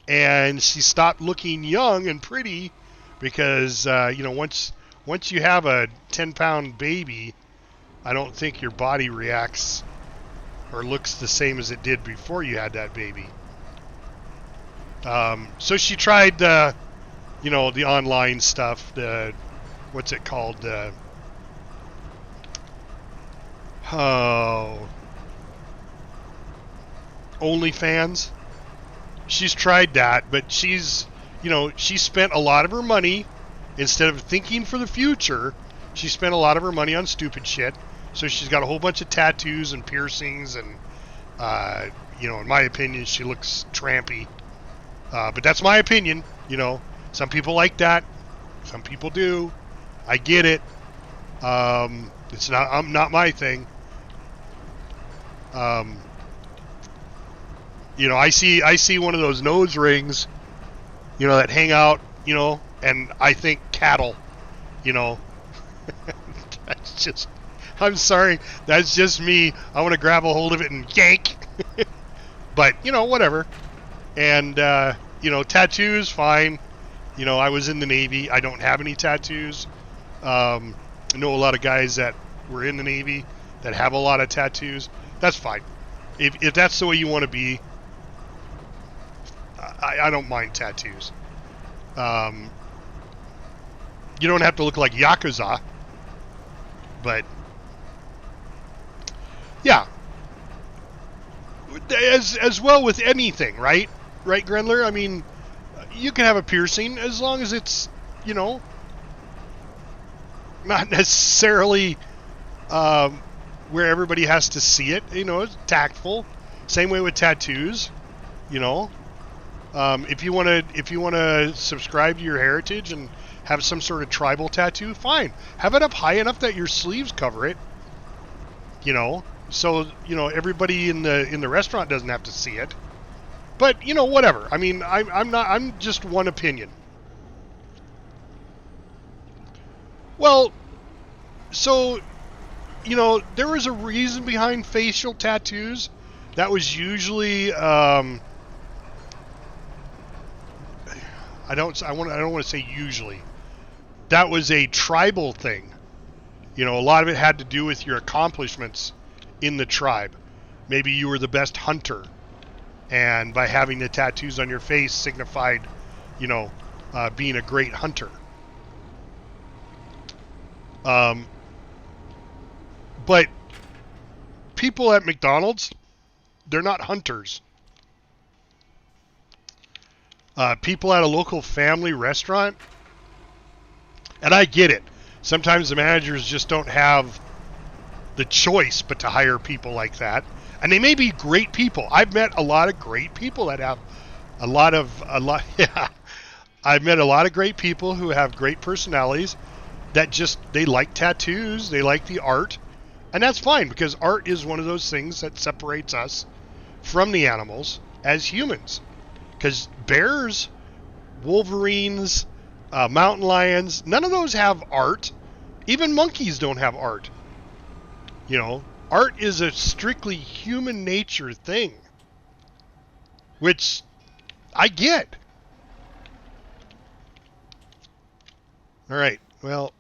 and she stopped looking young and pretty because, once you have a 10-pound baby, I don't think your body reacts or looks the same as it did before you had that baby. So she tried the online stuff, what's it called? OnlyFans. She's tried that, but she spent a lot of her money, instead of thinking for the future, she spent a lot of her money on stupid shit. So she's got a whole bunch of tattoos and piercings and, in my opinion, she looks trampy. But that's my opinion, Some people like that. Some people do. I get it. It's not my thing. I see one of those nose rings, that hang out, and I think cattle, That's just, I'm sorry, that's just me. I want to grab a hold of it and yank. But, whatever. And, tattoos, fine. I was in the Navy. I don't have any tattoos. I know a lot of guys that were in the Navy that have a lot of tattoos. That's fine. If that's the way you want to be, I don't mind tattoos. You don't have to look like Yakuza. But, yeah. As well with anything, right? Right, Grendler? You can have a piercing as long as it's, not necessarily where everybody has to see it. It's tactful. Same way with tattoos. If you want to subscribe to your heritage and have some sort of tribal tattoo, fine. Have it up high enough that your sleeves cover it. So everybody in the restaurant doesn't have to see it. But whatever. I'm just one opinion. Well, so there was a reason behind facial tattoos. That was usually I don't want to say usually. That was a tribal thing. A lot of it had to do with your accomplishments in the tribe. Maybe you were the best hunter, and by having the tattoos on your face signified, being a great hunter. But people at McDonald's, they're not hunters. People at a local family restaurant, and I get it. Sometimes the managers just don't have the choice but to hire people like that. And they may be great people. I've met a lot of great people that have yeah. I've met a lot of great people who have great personalities that they like tattoos, they like the art, and that's fine because art is one of those things that separates us from the animals as humans. Because bears, wolverines, mountain lions, none of those have art. Even monkeys don't have art. Art is a strictly human nature thing, which I get. All right, well,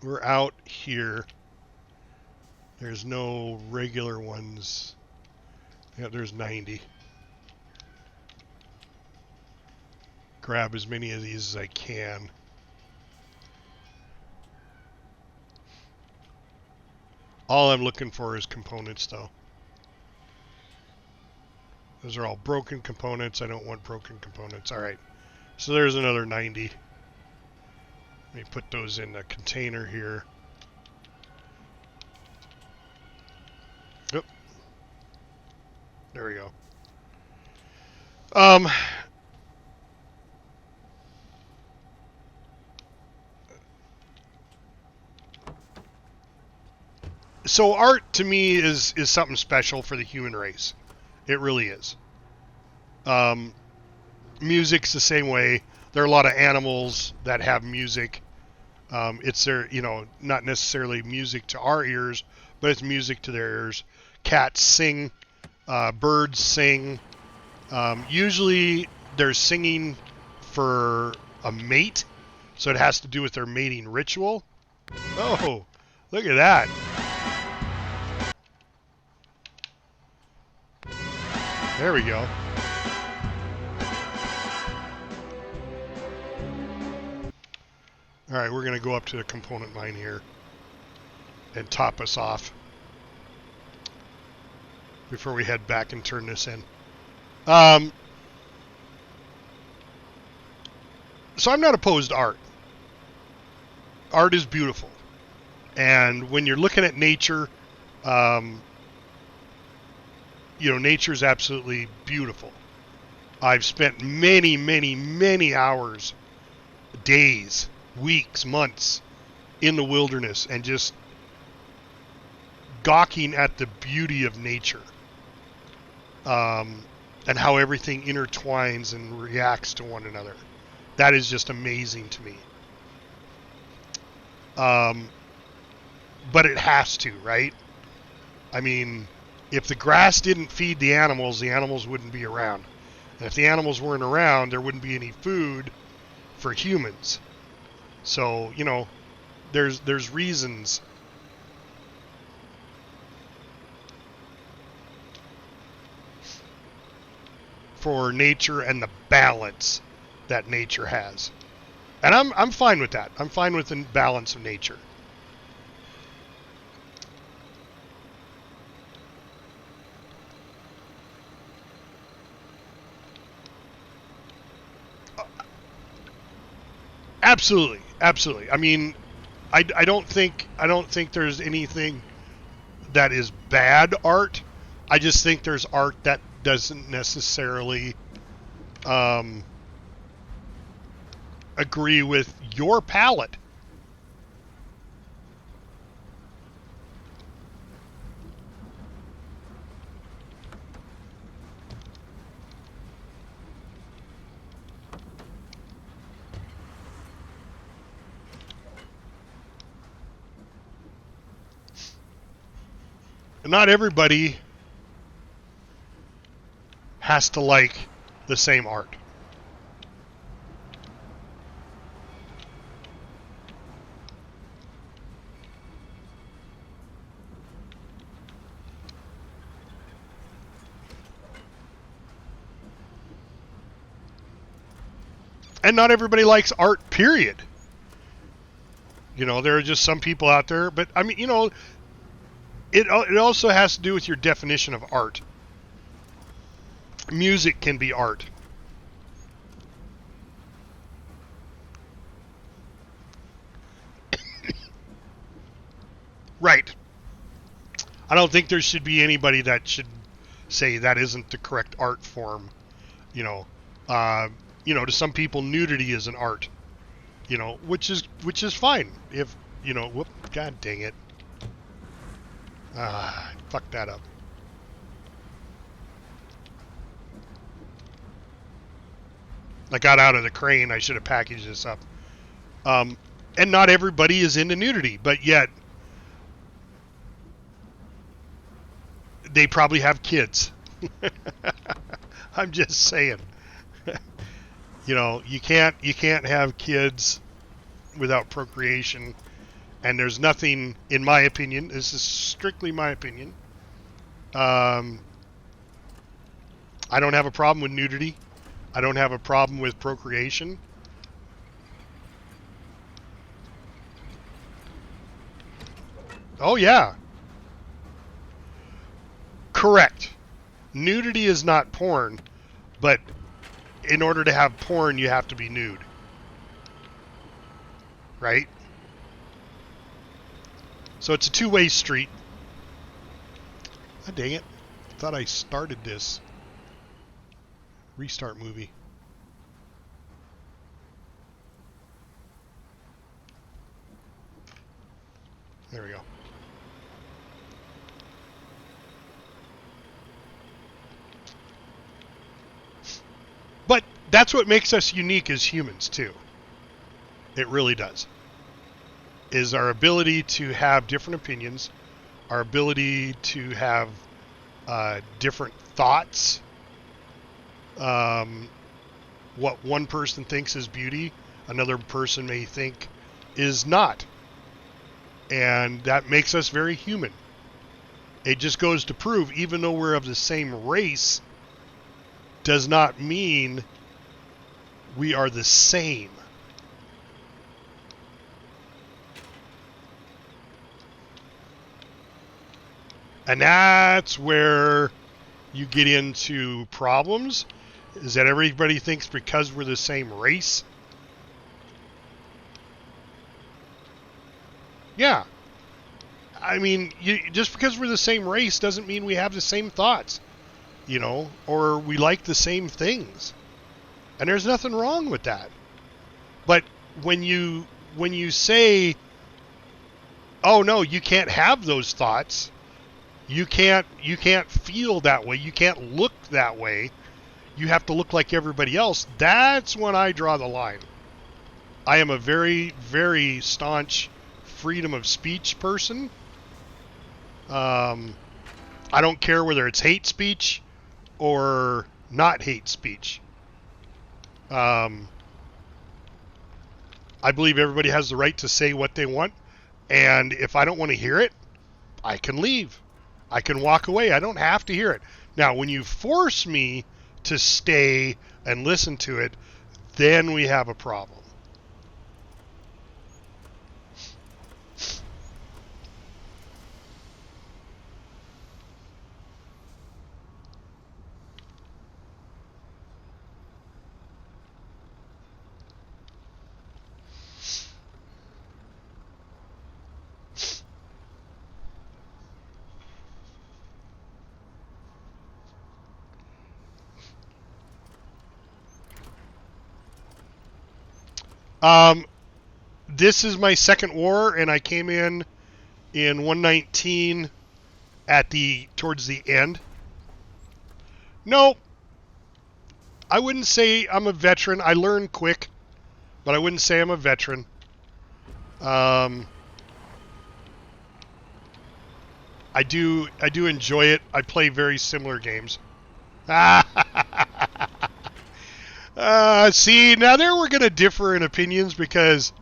we're out here. There's no regular ones. Yeah, there's 90. grab as many of these as I can. All I'm looking for is components, though. Those are all broken components. I don't want broken components. All right. So there's another 90. Let me put those in a container here. Yep. There we go. So art to me is something special for the human race. It really is. Music's the same way. There are a lot of animals that have music. It's their, not necessarily music to our ears, but it's music to their ears. Cats sing, birds sing. Usually they're singing for a mate, so it has to do with their mating ritual. Oh, look at that. There we go. All right, we're going to go up to the component mine here and top us off before we head back and turn this in. So I'm not opposed to art. Art is beautiful. And when you're looking at nature, nature is absolutely beautiful. I've spent many, many, many hours, days, weeks, months in the wilderness and just gawking at the beauty of nature, and how everything intertwines and reacts to one another. That is just amazing to me. But it has to, right? I mean, if the grass didn't feed the animals wouldn't be around. And if the animals weren't around, there wouldn't be any food for humans. So, there's reasons. For nature and the balance that nature has. And I'm fine with that. I'm fine with the balance of nature. Absolutely, absolutely. I mean, I don't think there's anything that is bad art. I just think there's art that doesn't necessarily agree with your palate. Not everybody has to like the same art. And not everybody likes art, period. There are just some people out there, but I mean, it also has to do with your definition of art. Music can be art. Right. I don't think there should be anybody that should say that isn't the correct art form. To some people, nudity is an art. Which is fine. If God dang it. Fuck that up. I got out of the crane. I should have packaged this up. And not everybody is into nudity, but yet they probably have kids. I'm just saying. You can't have kids without procreation. And there's nothing, in my opinion, this is strictly my opinion. I don't have a problem with nudity. I don't have a problem with procreation. Oh, yeah. Correct. Nudity is not porn, but in order to have porn, you have to be nude. Right? So it's a two-way street. Oh, dang it. Thought I started this. Restart movie. There we go. But that's what makes us unique as humans, too. It really does. Is our ability to have different opinions, our ability to have different thoughts. What one person thinks is beauty, another person may think is not. And that makes us very human. It just goes to prove, even though we're of the same race, does not mean we are the same. And that's where you get into problems, is that everybody thinks because we're the same race. Yeah. I mean, just because we're the same race doesn't mean we have the same thoughts, or we like the same things. And there's nothing wrong with that. But when you say, oh no, you can't have those thoughts, you can't feel that way, you can't look that way, you have to look like everybody else, that's when I draw the line. I am a very, very staunch freedom of speech person. I don't care whether it's hate speech or not hate speech. I believe everybody has the right to say what they want, and if I don't want to hear it, I can leave. I can walk away. I don't have to hear it. Now, when you force me to stay and listen to it, then we have a problem. This is my second war, and I came in 119 towards the end. No, I wouldn't say I'm a veteran. I learn quick, but I wouldn't say I'm a veteran. I do enjoy it. I play very similar games. See, now there we're going to differ in opinions because,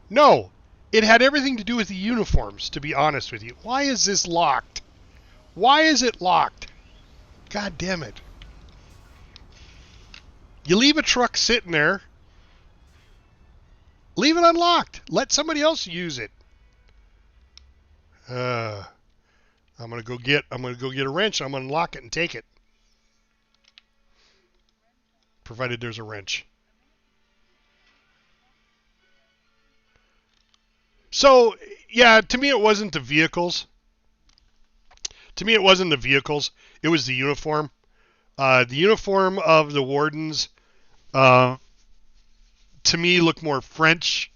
no, it had everything to do with the uniforms, to be honest with you. Why is this locked? Why is it locked? God damn it. You leave a truck sitting there, leave it unlocked. Let somebody else use it. I'm gonna go get a wrench. I'm gonna unlock it and take it. Provided there's a wrench. So, yeah, to me it wasn't the vehicles. It was the uniform. The uniform of the wardens, to me, looked more French/British,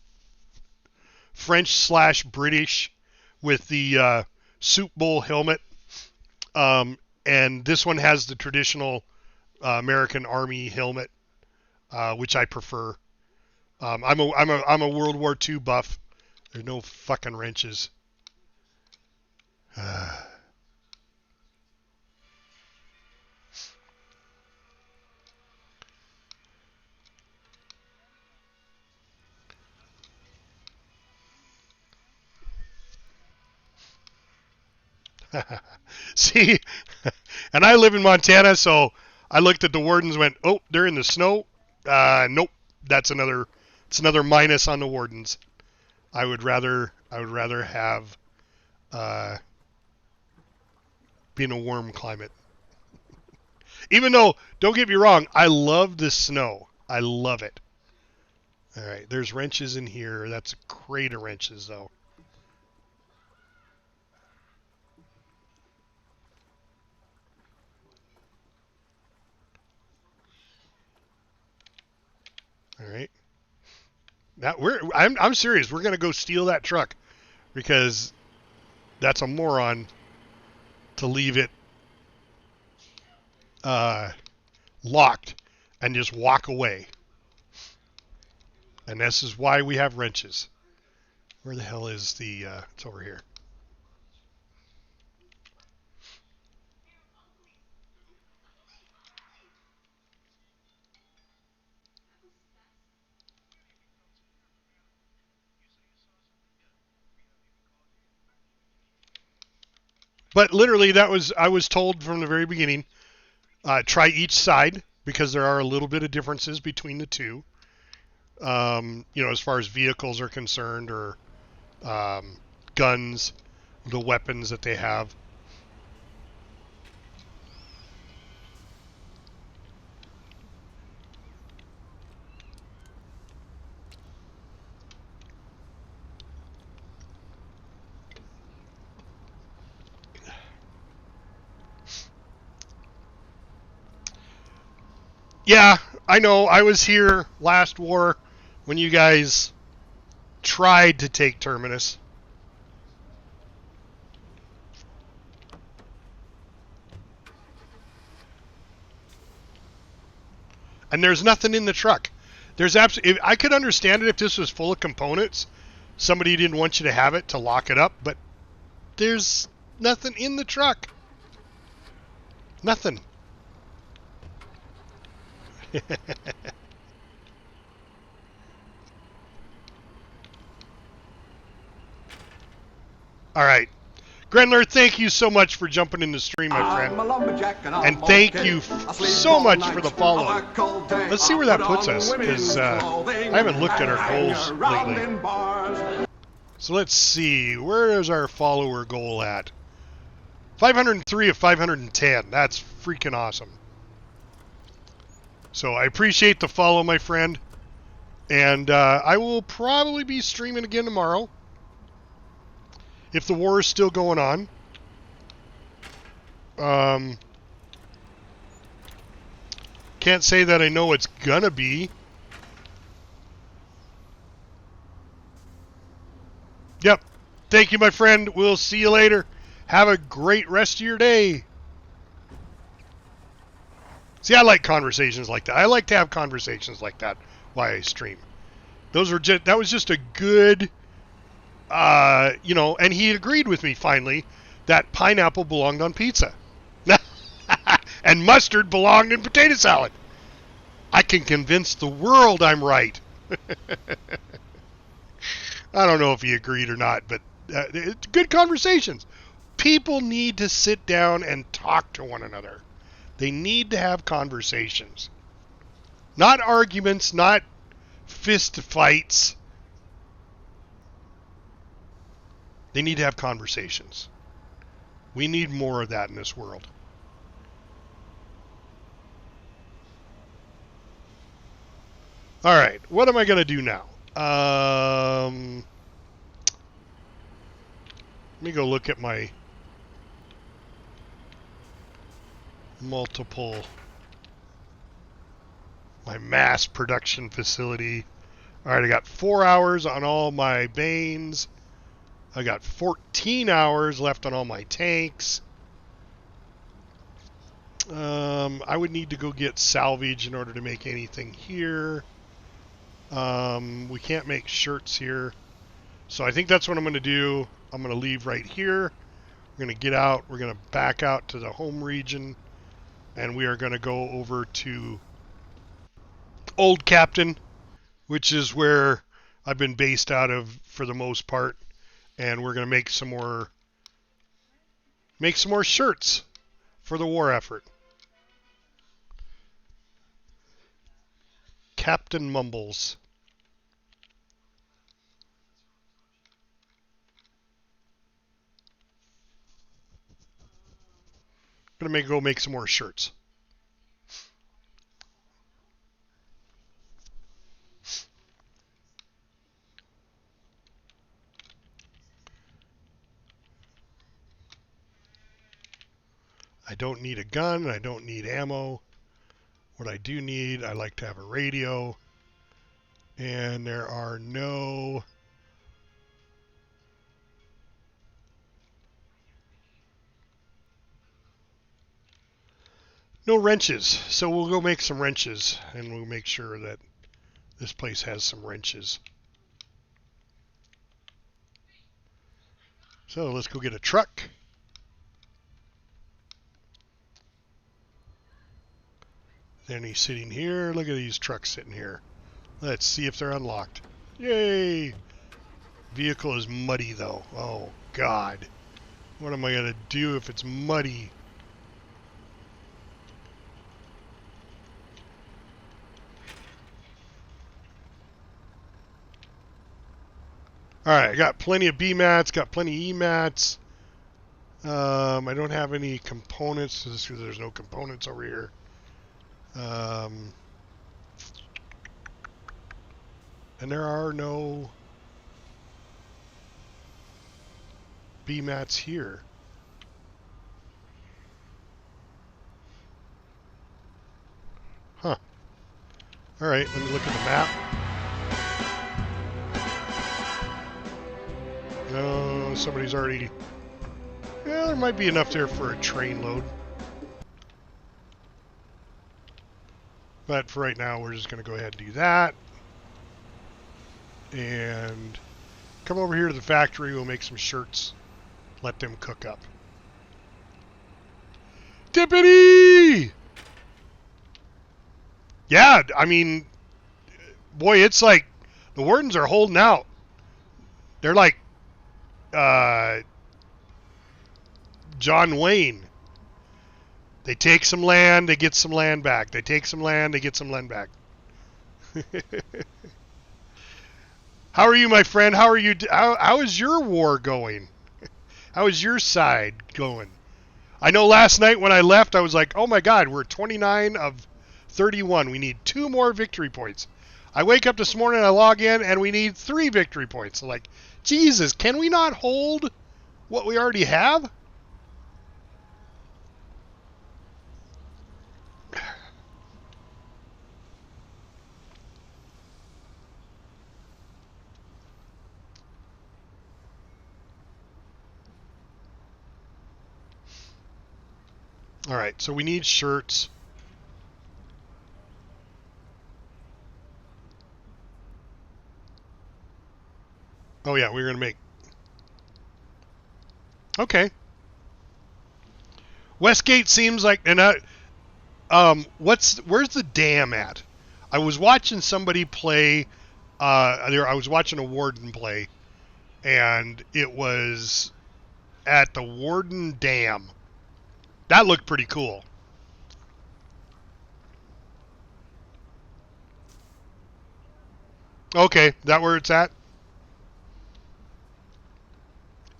with the soup bowl helmet. And this one has the traditional American Army helmet, which I prefer. I'm a World War II buff. There's no fucking wrenches. See, and I live in Montana, so I looked at the wardens, went, oh, they're in the snow. Nope, it's another minus on the wardens. I would rather have be in a warm climate. Even though, don't get me wrong, I love the snow. I love it. All right, there's wrenches in here. That's a crate of wrenches, though. All right. Now I'm serious. We're gonna go steal that truck because that's a moron to leave it locked and just walk away. And this is why we have wrenches. Where the hell is the? It's over here. But literally, I was told from the very beginning, try each side because there are a little bit of differences between the two. As far as vehicles are concerned or guns, the weapons that they have. Yeah, I know. I was here last war when you guys tried to take Terminus. And there's nothing in the truck. There's absolutely. I could understand it if this was full of components. Somebody didn't want you to have it to lock it up, but there's nothing in the truck. Nothing. All right. Grendler, thank you so much for jumping in the stream, my friend. And thank you so much for the follow. Let's see where that puts us, because I haven't looked at our goals lately. So let's see. Where is our follower goal at? 503 of 510. That's freaking awesome. So I appreciate the follow, my friend. And I will probably be streaming again tomorrow, if the war is still going on. Can't say that I know it's gonna be. Yep. Thank you, my friend. We'll see you later. Have a great rest of your day. See, I like conversations like that. I like to have conversations like that while I stream. That was just a good, and he agreed with me finally that pineapple belonged on pizza. And mustard belonged in potato salad. I can convince the world I'm right. I don't know if he agreed or not, but it's good conversations. People need to sit down and talk to one another. They need to have conversations. Not arguments, not fist fights. They need to have conversations. We need more of that in this world. All right, what am I going to do now? Let me go look at my my mass production facility. All right, I got 4 hours on all my Banes. I got 14 hours left on all my tanks. I would need to go get salvage in order to make anything here. We can't make shirts here. So I think that's what I'm going to do. I'm going to leave right here. We're going to get out. We're going to back out to the home region. And we are going to go over to Old Captain, which is where I've been based out of for the most part. And we're going to make some more shirts for the war effort. Captain Mumbles. Gonna go make some more shirts. I don't need a gun. I don't need ammo. What I do need, I like to have a radio. And there are no wrenches. So we'll go make some wrenches, and we'll make sure that this place has some wrenches. So let's go get a truck. Then he's sitting here. Look at these trucks sitting here. Let's see if they're unlocked. Yay! Vehicle is muddy though. Oh God. What am I gonna do if it's muddy? Alright, I got plenty of B mats, got plenty of E mats. I don't have any components. There's no components over here. And there are no B mats here. Huh. Alright, let me look at the map. No, somebody's already... Yeah, there might be enough there for a train load. But for right now, we're just going to go ahead and do that. And come over here to the factory. We'll make some shirts. Let them cook up. Tippity! Yeah, I mean, boy, it's like the Wardens are holding out. They're like John Wayne. They take some land, they get some land back. They take some land, they get some land back. How are you, my friend? How are you? How is your war going? How is your side going? I know last night when I left, I was like, oh my God, we're 29 of 31. We need 2 more victory points. I wake up this morning, I log in, and we need 3 victory points. So like, Jesus, can we not hold what we already have? All right, so we need shirts. Oh yeah, we're gonna make. Okay. Westgate seems like, and where's the dam at? I was watching somebody play. I was watching a Warden play, and it was at the Warden Dam. That looked pretty cool. Okay, that where it's at?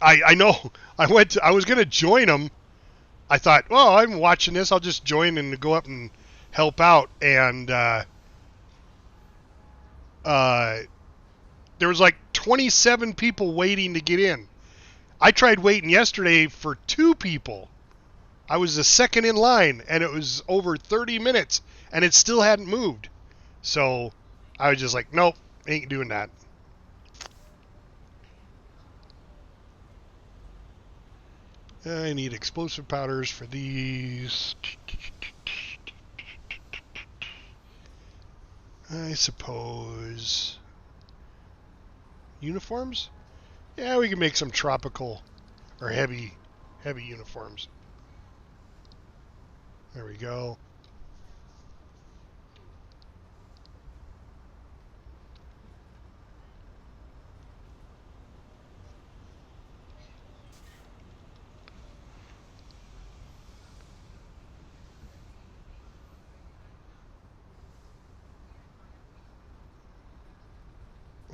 I know. I was gonna join them. I thought, well, I'm watching this. I'll just join and go up and help out. And there was like 27 people waiting to get in. I tried waiting yesterday for 2 people. I was the second in line, and it was over 30 minutes, and it still hadn't moved. So I was just like, nope, ain't doing that. I need explosive powders for these. I suppose. Uniforms? Yeah, we can make some tropical or heavy uniforms. There we go.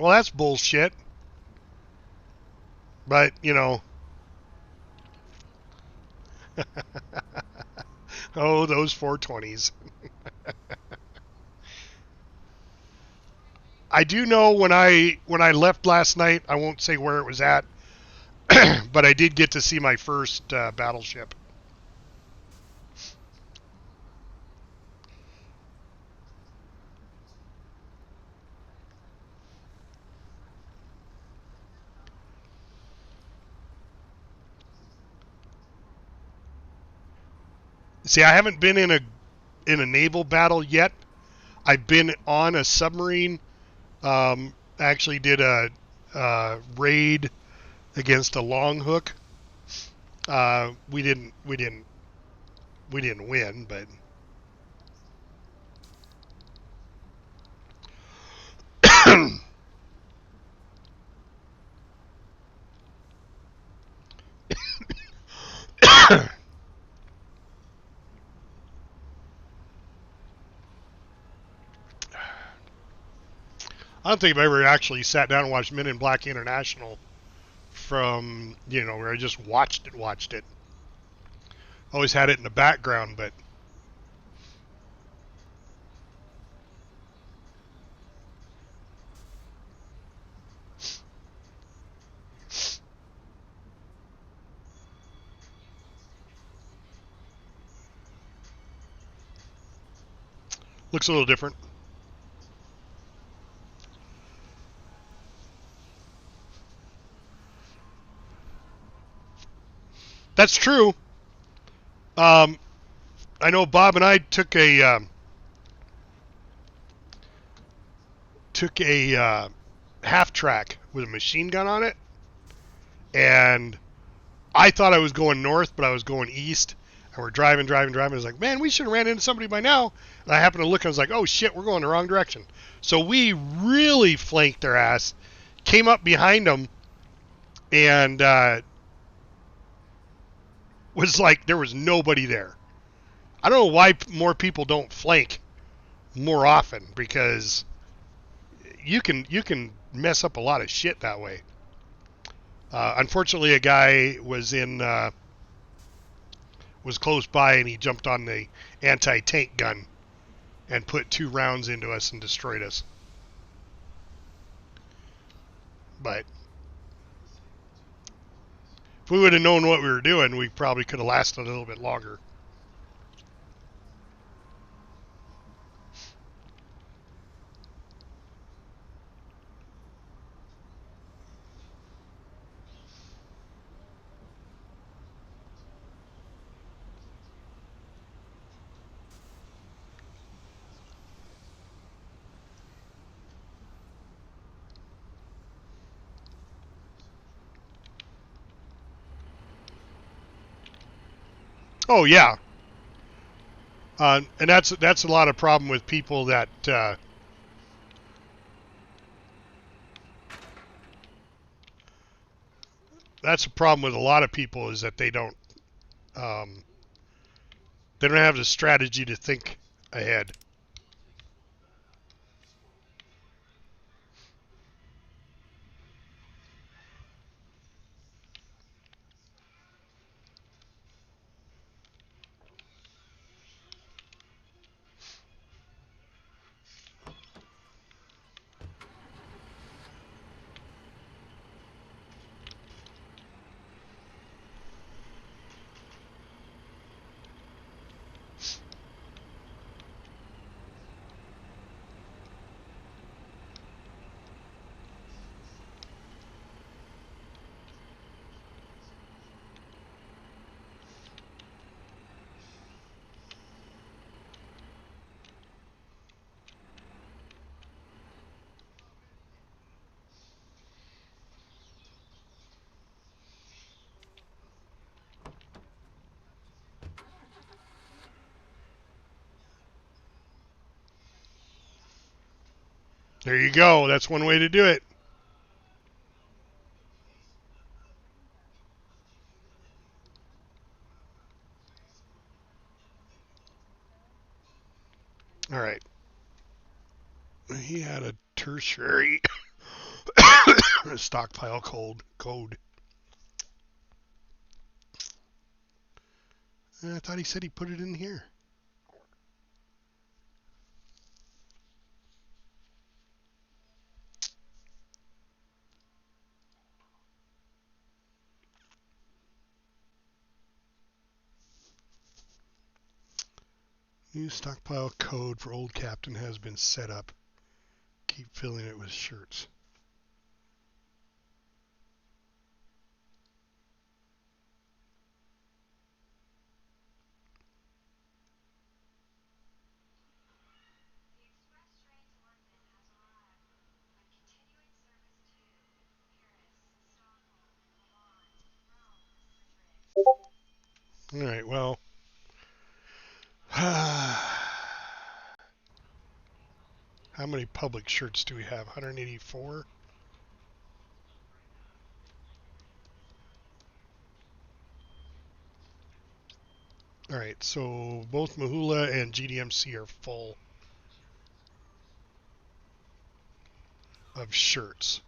Well, that's bullshit. But, oh, those 420s. I do know when I left last night, I won't say where it was at, but I did get to see my first battleship. See, I haven't been in a naval battle yet. I've been on a submarine. Actually, did a raid against a long hook. We didn't win, but I don't think I've ever actually sat down and watched Men in Black International from where I just watched it. Always had it in the background, but looks a little different. That's true. Um, I know Bob and I took a half track with a machine gun on it, and I thought I was going north, but I was going east. And we're driving. I was like, man, we should have ran into somebody by now. And I happened to look, and I was like, oh shit, we're going the wrong direction. So we really flanked their ass, came up behind them, and was like, there was nobody there. I don't know why more people don't flank more often, because you can mess up a lot of shit that way. Unfortunately, a guy was close by, and he jumped on the anti-tank gun and put 2 rounds into us and destroyed us. But if we would have known what we were doing, we probably could have lasted a little bit longer. Oh yeah, and that's a lot of problem with people that that's a problem with a lot of people, is that um, they don't have the strategy to think ahead. There you go. That's one way to do it. All right. He had a tertiary Stockpile code. I thought he said he put it in here. New stockpile code for old captain has been set up. Keep filling it with shirts. All right, well. How many public shirts do we have? 184? Alright, so both Mahula and GDMC are full of shirts.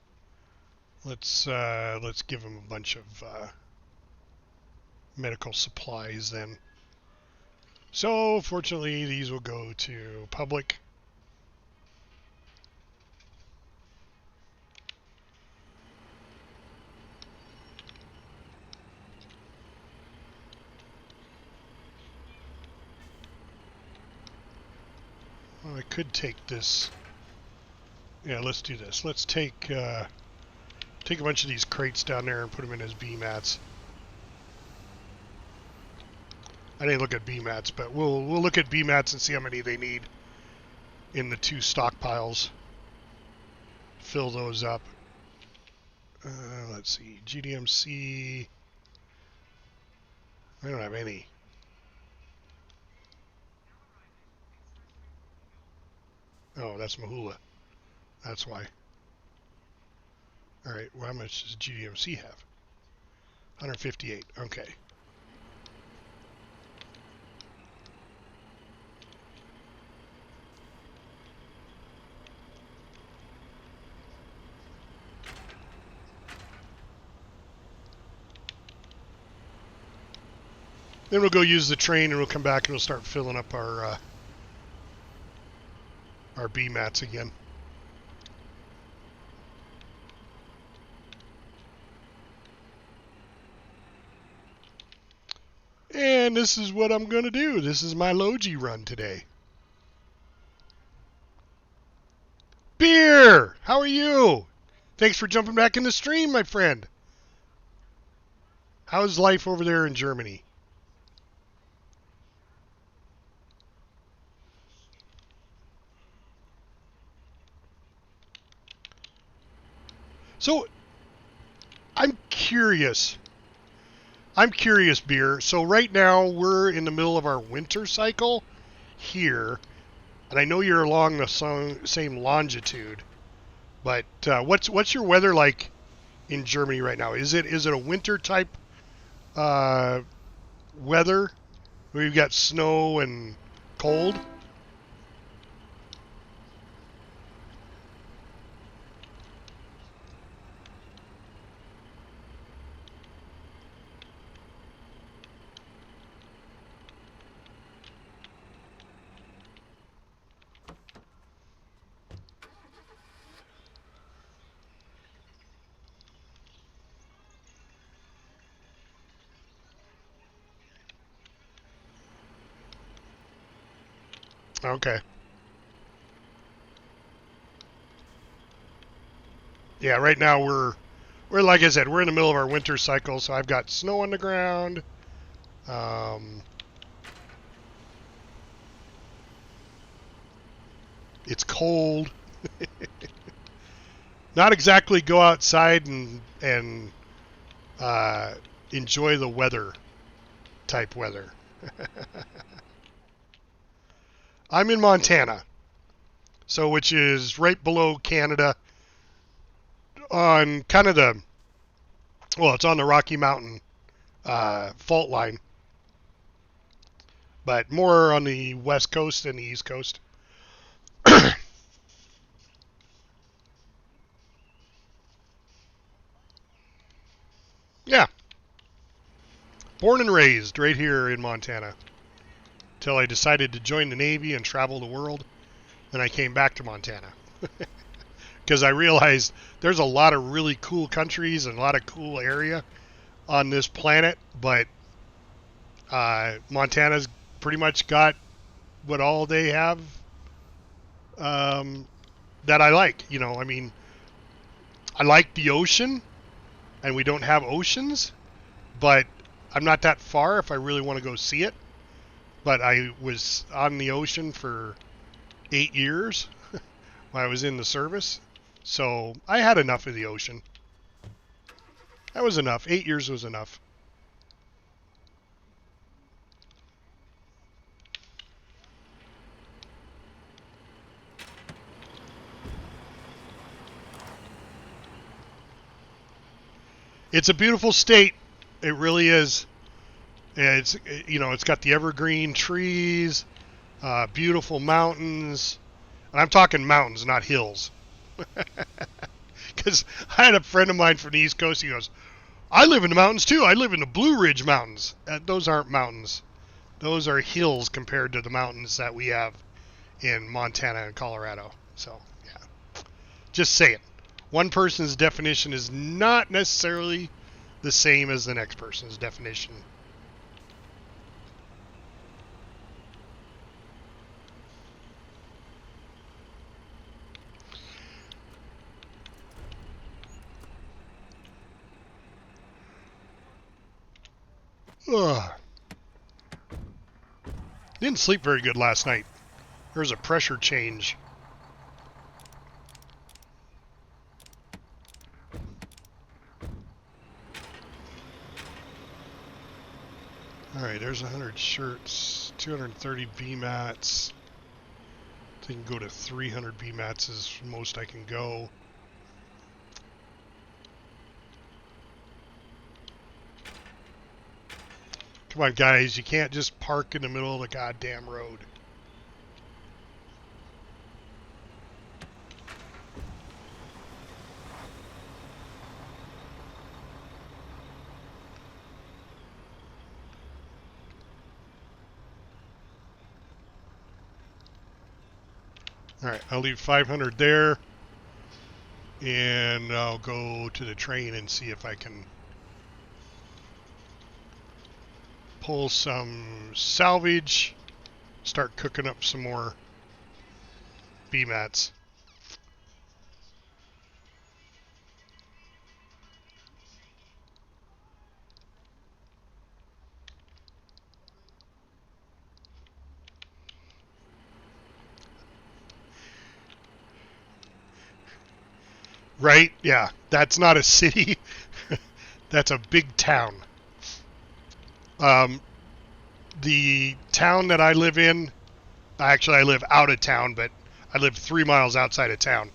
Let's give them a bunch of medical supplies then. So fortunately these will go to public. Well, I could take this. Yeah, let's do this. Let's take a bunch of these crates down there and put them in as B-mats. I didn't look at B-mats, but we'll look at B-mats and see how many they need in the two stockpiles. Fill those up. Let's see. GDMC. I don't have any. Oh, that's Mahula. That's why. Alright, well, how much does GDMC have? 158. Okay. Then we'll go use the train and we'll come back and we'll start filling up our B-mats again. And this is what I'm going to do. This is my Logi run today. Beer! How are you? Thanks for jumping back in the stream, my friend. How's life over there in Germany? So, I'm curious, Beer. So right now we're in the middle of our winter cycle here, and I know you're along the same longitude. But what's your weather like in Germany right now? Is it a winter type weather where you've got snow and cold? Okay. Yeah, right now we're like I said, we're in the middle of our winter cycle, so I've got snow on the ground. It's cold. Not exactly go outside and enjoy the weather type weather. I'm in Montana, so which is right below Canada on kind of it's on the Rocky Mountain fault line, but more on the west coast than the east coast. Yeah. Born and raised right here in Montana. Till I decided to join the Navy and travel the world. Then I came back to Montana. Because I realized there's a lot of really cool countries and a lot of cool area on this planet, but Montana's pretty much got what all they have that I like. You know, I mean, I like the ocean, and we don't have oceans, but I'm not that far if I really want to go see it. But I was on the ocean for 8 years when I was in the service, so I had enough of the ocean. That was enough. 8 years was enough. It's a beautiful state. It really is. It's, you know, it's got the evergreen trees, beautiful mountains, and I'm talking mountains, not hills. Because I had a friend of mine from the East Coast. He goes, "I live in the mountains too. I live in the Blue Ridge Mountains." Those aren't mountains. Those are hills compared to the mountains that we have in Montana and Colorado. So, yeah. Just saying. One person's definition is not necessarily the same as the next person's definition. Ugh. Didn't sleep very good last night. There was a pressure change. Alright, there's 100 shirts, 230 VMATs. I can go to 300 VMATs is most I can go. Come on, guys, you can't just park in the middle of the goddamn road. Alright, I'll leave 500 there. And I'll go to the train and see if I can pull some salvage, start cooking up some more BMATs. Right? Yeah, that's not a city. That's a big town. The town that I live in, actually I live out of town, but I live 3 miles outside of town,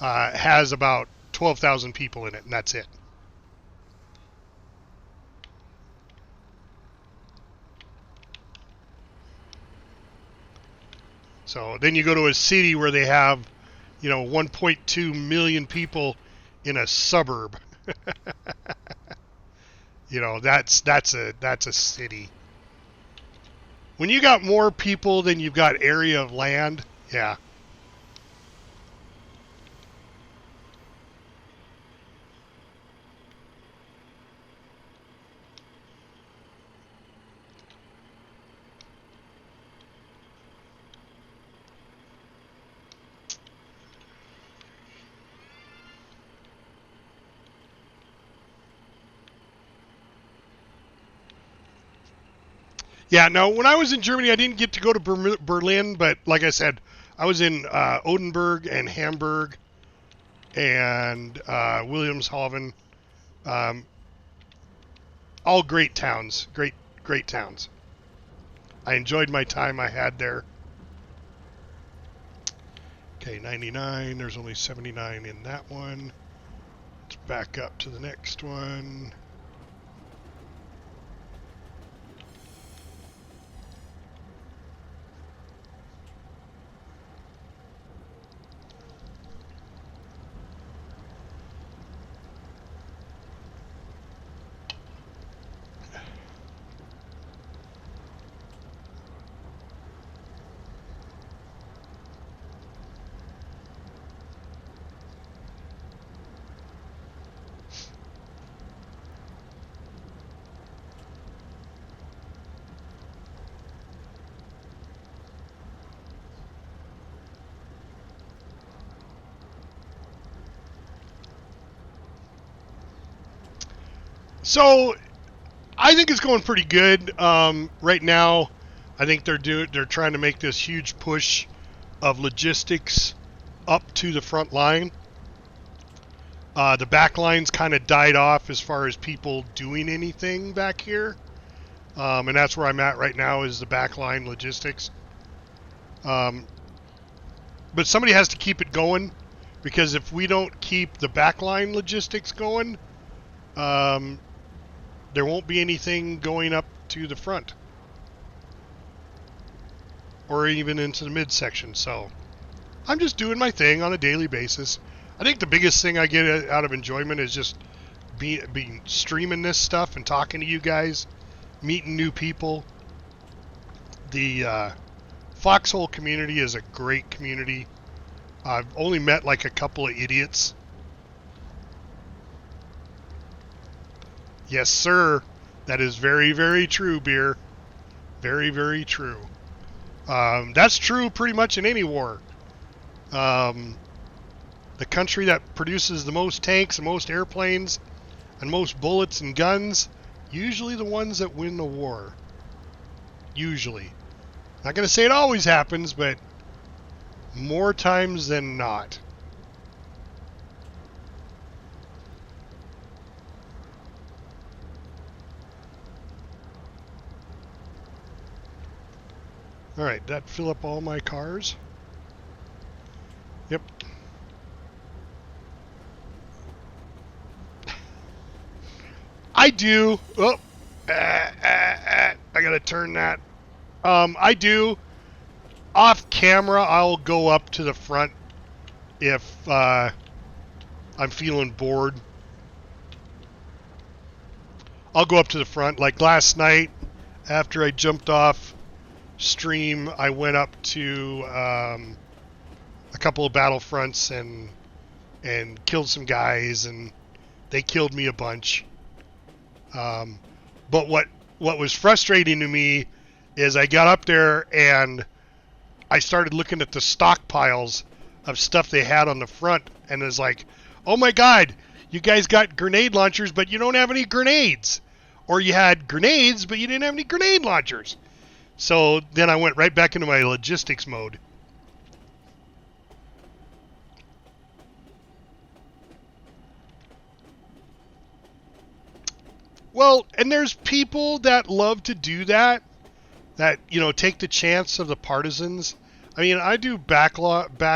has about 12,000 people in it, and that's it. So then you go to a city where they have, 1.2 million people in a suburb. That's a city. When you got more people than you've got area of land, yeah. Yeah, no, when I was in Germany, I didn't get to go to Berlin, but like I said, I was in Odenburg and Hamburg and Wilhelmshaven. All great towns, great towns. I enjoyed my time I had there. Okay, 99, there's only 79 in that one. Let's back up to the next one. So I think it's going pretty good. Right now, I think they're trying to make this huge push of logistics up to the front line. The back line's kind of died off as far as people doing anything back here. And that's where I'm at right now, is the back line logistics. But somebody has to keep it going, because if we don't keep the back line logistics going, there won't be anything going up to the front or even into the midsection. So I'm just doing my thing on a daily basis. I think the biggest thing I get out of enjoyment is just being streaming this stuff and talking to you guys, meeting new people. The Foxhole community is a great community. I've only met like a couple of idiots. Yes, sir. That is very, very true, Beer. Very, very true. That's true pretty much in any war. The country that produces the most tanks and most airplanes and most bullets and guns, usually the ones that win the war. Usually. Not going to say it always happens, but more times than not. Alright, that fill up all my cars? Yep. I do. Oh, I gotta turn that. I do. Off camera, I'll go up to the front if I'm feeling bored. I'll go up to the front. Like last night, after I jumped off stream, I went up to a couple of battlefronts and killed some guys, and they killed me a bunch. But what was frustrating to me is I got up there and I started looking at the stockpiles of stuff they had on the front, and it was like, oh my god, you guys got grenade launchers, but you don't have any grenades. Or you had grenades, but you didn't have any grenade launchers. So then I went right back into my logistics mode. Well, and there's people that love to do that, take the chance of the partisans. I mean, I do backline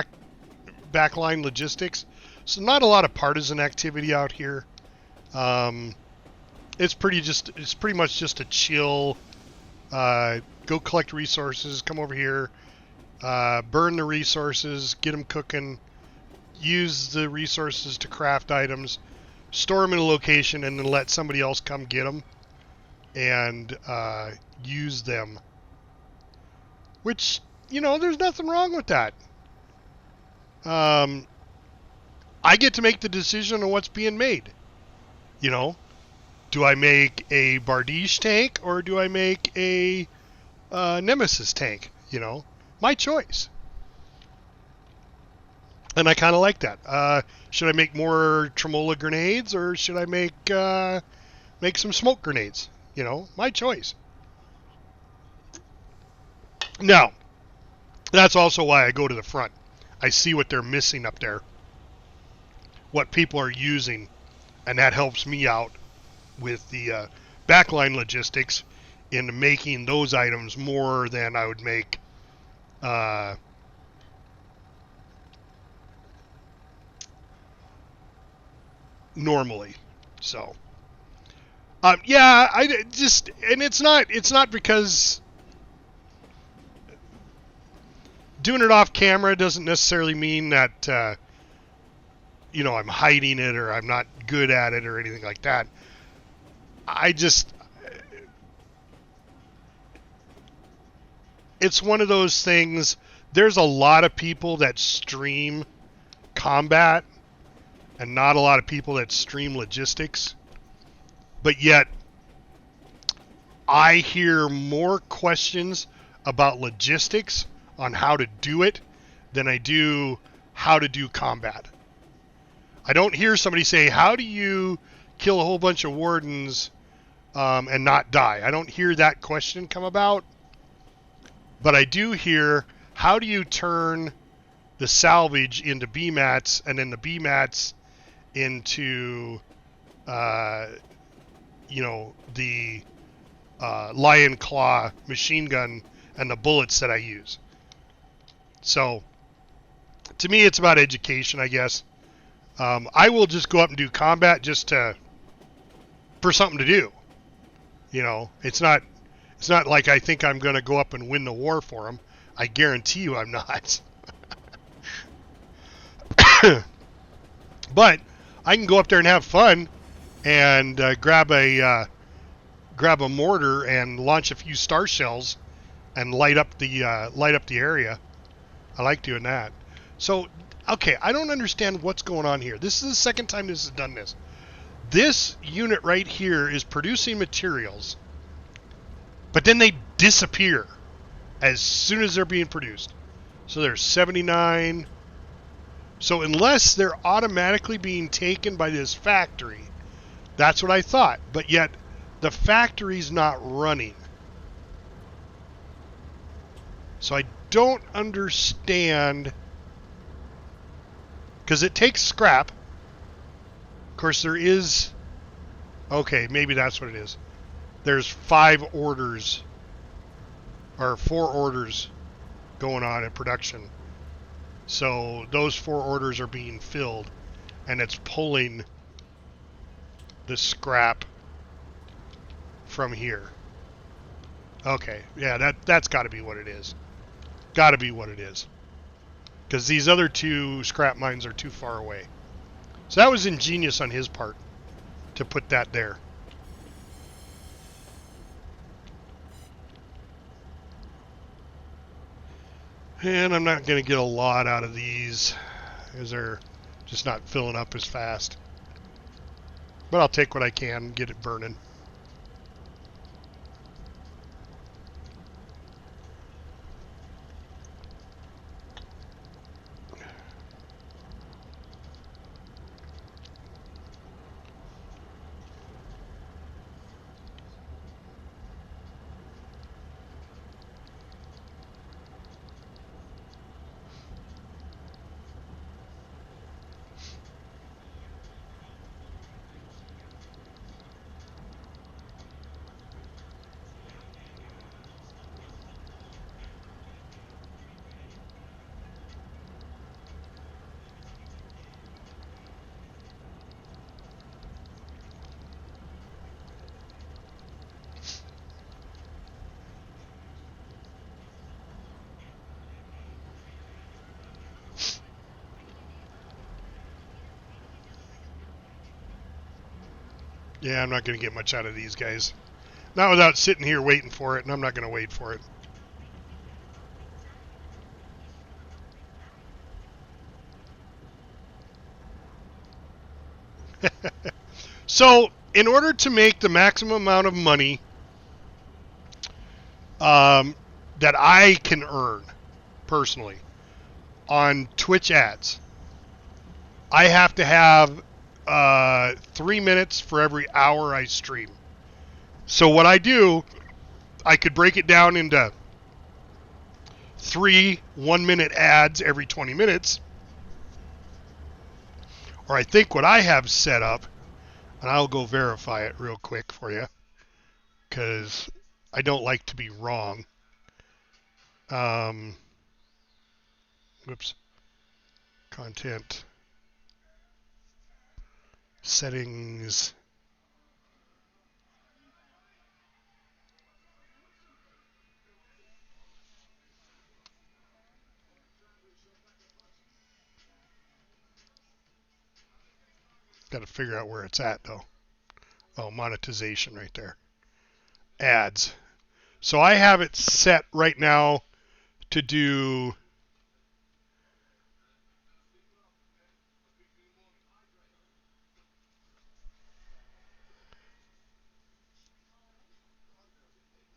logistics, so not a lot of partisan activity out here. It's pretty much just a chill. Go collect resources, come over here, burn the resources, get them cooking, use the resources to craft items, store them in a location, and then let somebody else come get them and use them. Which, there's nothing wrong with that. I get to make the decision on what's being made. Do I make a Bardiche tank or do I make a Nemesis tank? My choice. And I kind of like that. Should I make more Tremola grenades or should I make some smoke grenades? My choice. Now, that's also why I go to the front. I see what they're missing up there, what people are using, and that helps me out with the backline logistics into making those items more than I would make normally. So I just, and it's not because doing it off camera doesn't necessarily mean that I'm hiding it or I'm not good at it or anything like that. It's one of those things. There's a lot of people that stream combat and not a lot of people that stream logistics. But yet, I hear more questions about logistics on how to do it than I do how to do combat. I don't hear somebody say, how do you kill a whole bunch of wardens and not die? I don't hear that question come about, but I do hear, how do you turn the salvage into BMATs and then the BMATs into, the Lion Claw machine gun and the bullets that I use. So, to me, it's about education, I guess. I will just go up and do combat just for something to do. It's not like I think I'm going to go up and win the war for them. I guarantee you I'm not. But I can go up there and have fun and grab a mortar and launch a few star shells and light up the area. I like doing that. So, okay, I don't understand what's going on here. This is the second time this has done this. This unit right here is producing materials, but then they disappear as soon as they're being produced. So there's 79. So unless they're automatically being taken by this factory, that's what I thought. But yet the factory's not running. So I don't understand, because it takes scrap. Of course, there is... Okay, maybe that's what it is. There's 5 orders, or 4 orders going on in production. So those 4 orders are being filled, and it's pulling the scrap from here. Okay, yeah, that's got to be what it is. Got to be what it is. Because these other 2 scrap mines are too far away. So that was ingenious on his part to put that there. And I'm not going to get a lot out of these, as they're just not filling up as fast. But I'll take what I can and get it burning. Yeah, I'm not going to get much out of these guys. Not without sitting here waiting for it, and I'm not going to wait for it. So, in order to make the maximum amount of money that I can earn, personally, on Twitch ads, I have to have 3 minutes for every hour I stream. So what I do, I could break it down into 3 1-minute ads every 20 minutes. Or I think what I have set up, and I'll go verify it real quick for you, because I don't like to be wrong. Whoops. Content. Settings. Got to figure out where it's at, though. Oh, monetization right there. Ads. So I have it set right now to do...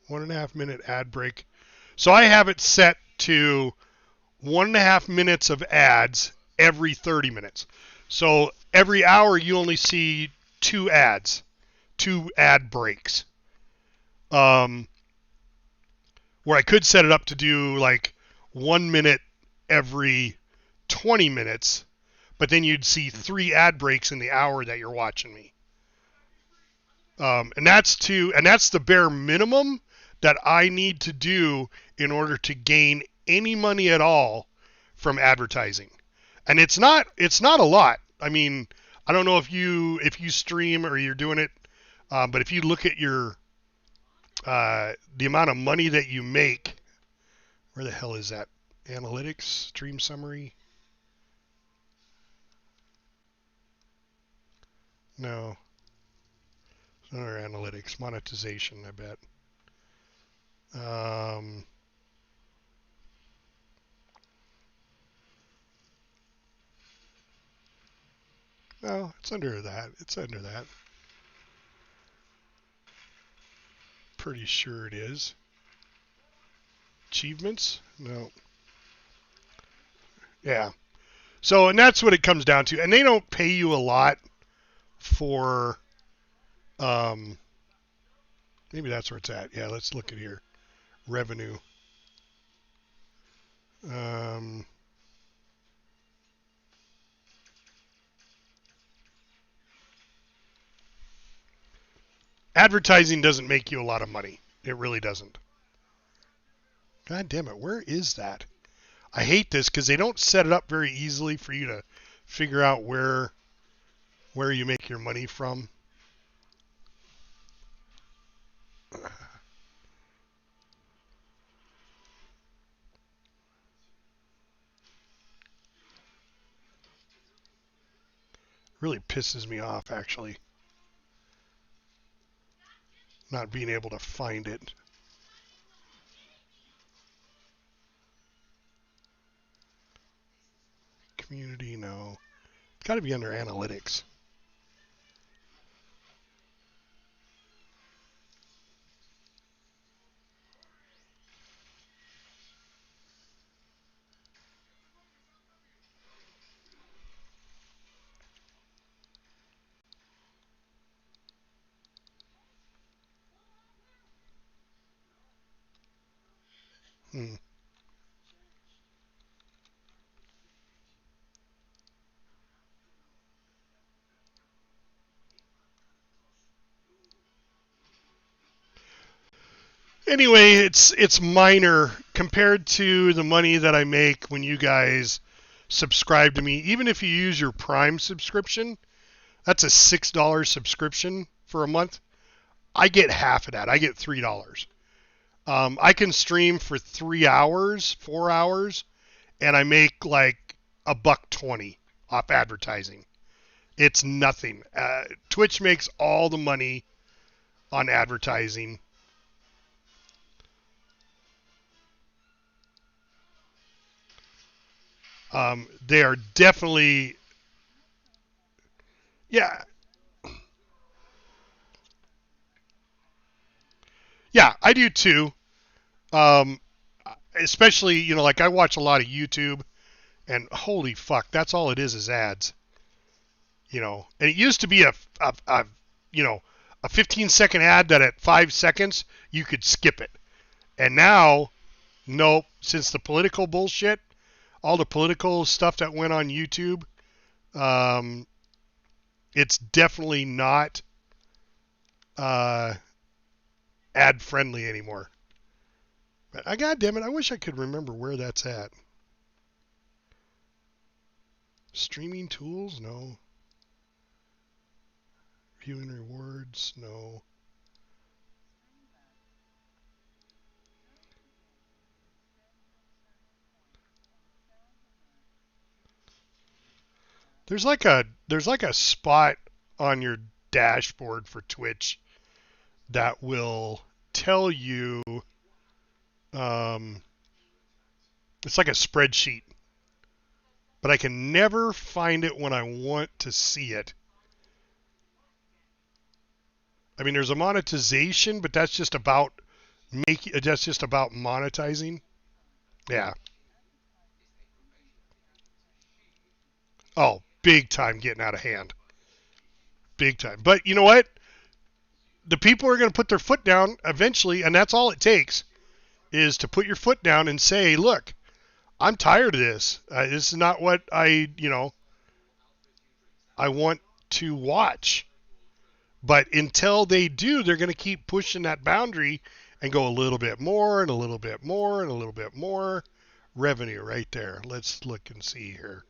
One and a half minute ad break. So I have it set to 1.5 minutes of ads every 30 minutes. So every hour you only see two ads, two ad breaks. Where I could set it up to do like 1 minute every 20 minutes, but then you'd see 3 ad breaks in the hour that you're watching me. And that's the bare minimum that I need to do in order to gain any money at all from advertising. And it's not a lot. I mean, I don't know if you stream or you're doing it, but if you look at your the amount of money that you make, where the hell is that? Analytics, stream summary. No, it's not our analytics, monetization. I bet. No, it's under that. It's under that. Pretty sure it is. Achievements? No. Yeah. So, and that's what it comes down to. And they don't pay you a lot for, maybe that's where it's at. Yeah, let's look at here. Revenue. Advertising doesn't make you a lot of money. It really doesn't. God damn it, where is that? I hate this because they don't set it up very easily for you to figure out where you make your money from. Really pisses me off, actually, not being able to find it. Community, no. It's got to be under analytics. Hmm. Anyway, it's minor compared to the money that I make when you guys subscribe to me. Even if you use your Prime subscription, that's a $6 subscription for a month. I get half of that. I get $3. I can stream for 3 hours, 4 hours, and I make like $1.20 off advertising. It's nothing. Twitch makes all the money on advertising. They are definitely, yeah, yeah, I do too. Especially, like I watch a lot of YouTube, and holy fuck, that's all it is ads. And it used to be a 15-second ad that at 5 seconds you could skip it, and now, nope. Since the political bullshit, all the political stuff that went on YouTube, it's definitely not ad friendly anymore. But goddamn it, I wish I could remember where that's at. Streaming tools, no. Viewing rewards, no. There's like a spot on your dashboard for Twitch that will tell you, it's like a spreadsheet, but I can never find it when I want to see it. I mean, there's a monetization, but that's just about monetizing. Yeah. Oh, big time getting out of hand. big time. But you know what? The people are going to put their foot down eventually, and that's all it takes, is to put your foot down and say, look, I'm tired of this. This is not what I want to watch. But until they do, they're going to keep pushing that boundary and go a little bit more and a little bit more and a little bit more. Revenue right there. Let's look and see here.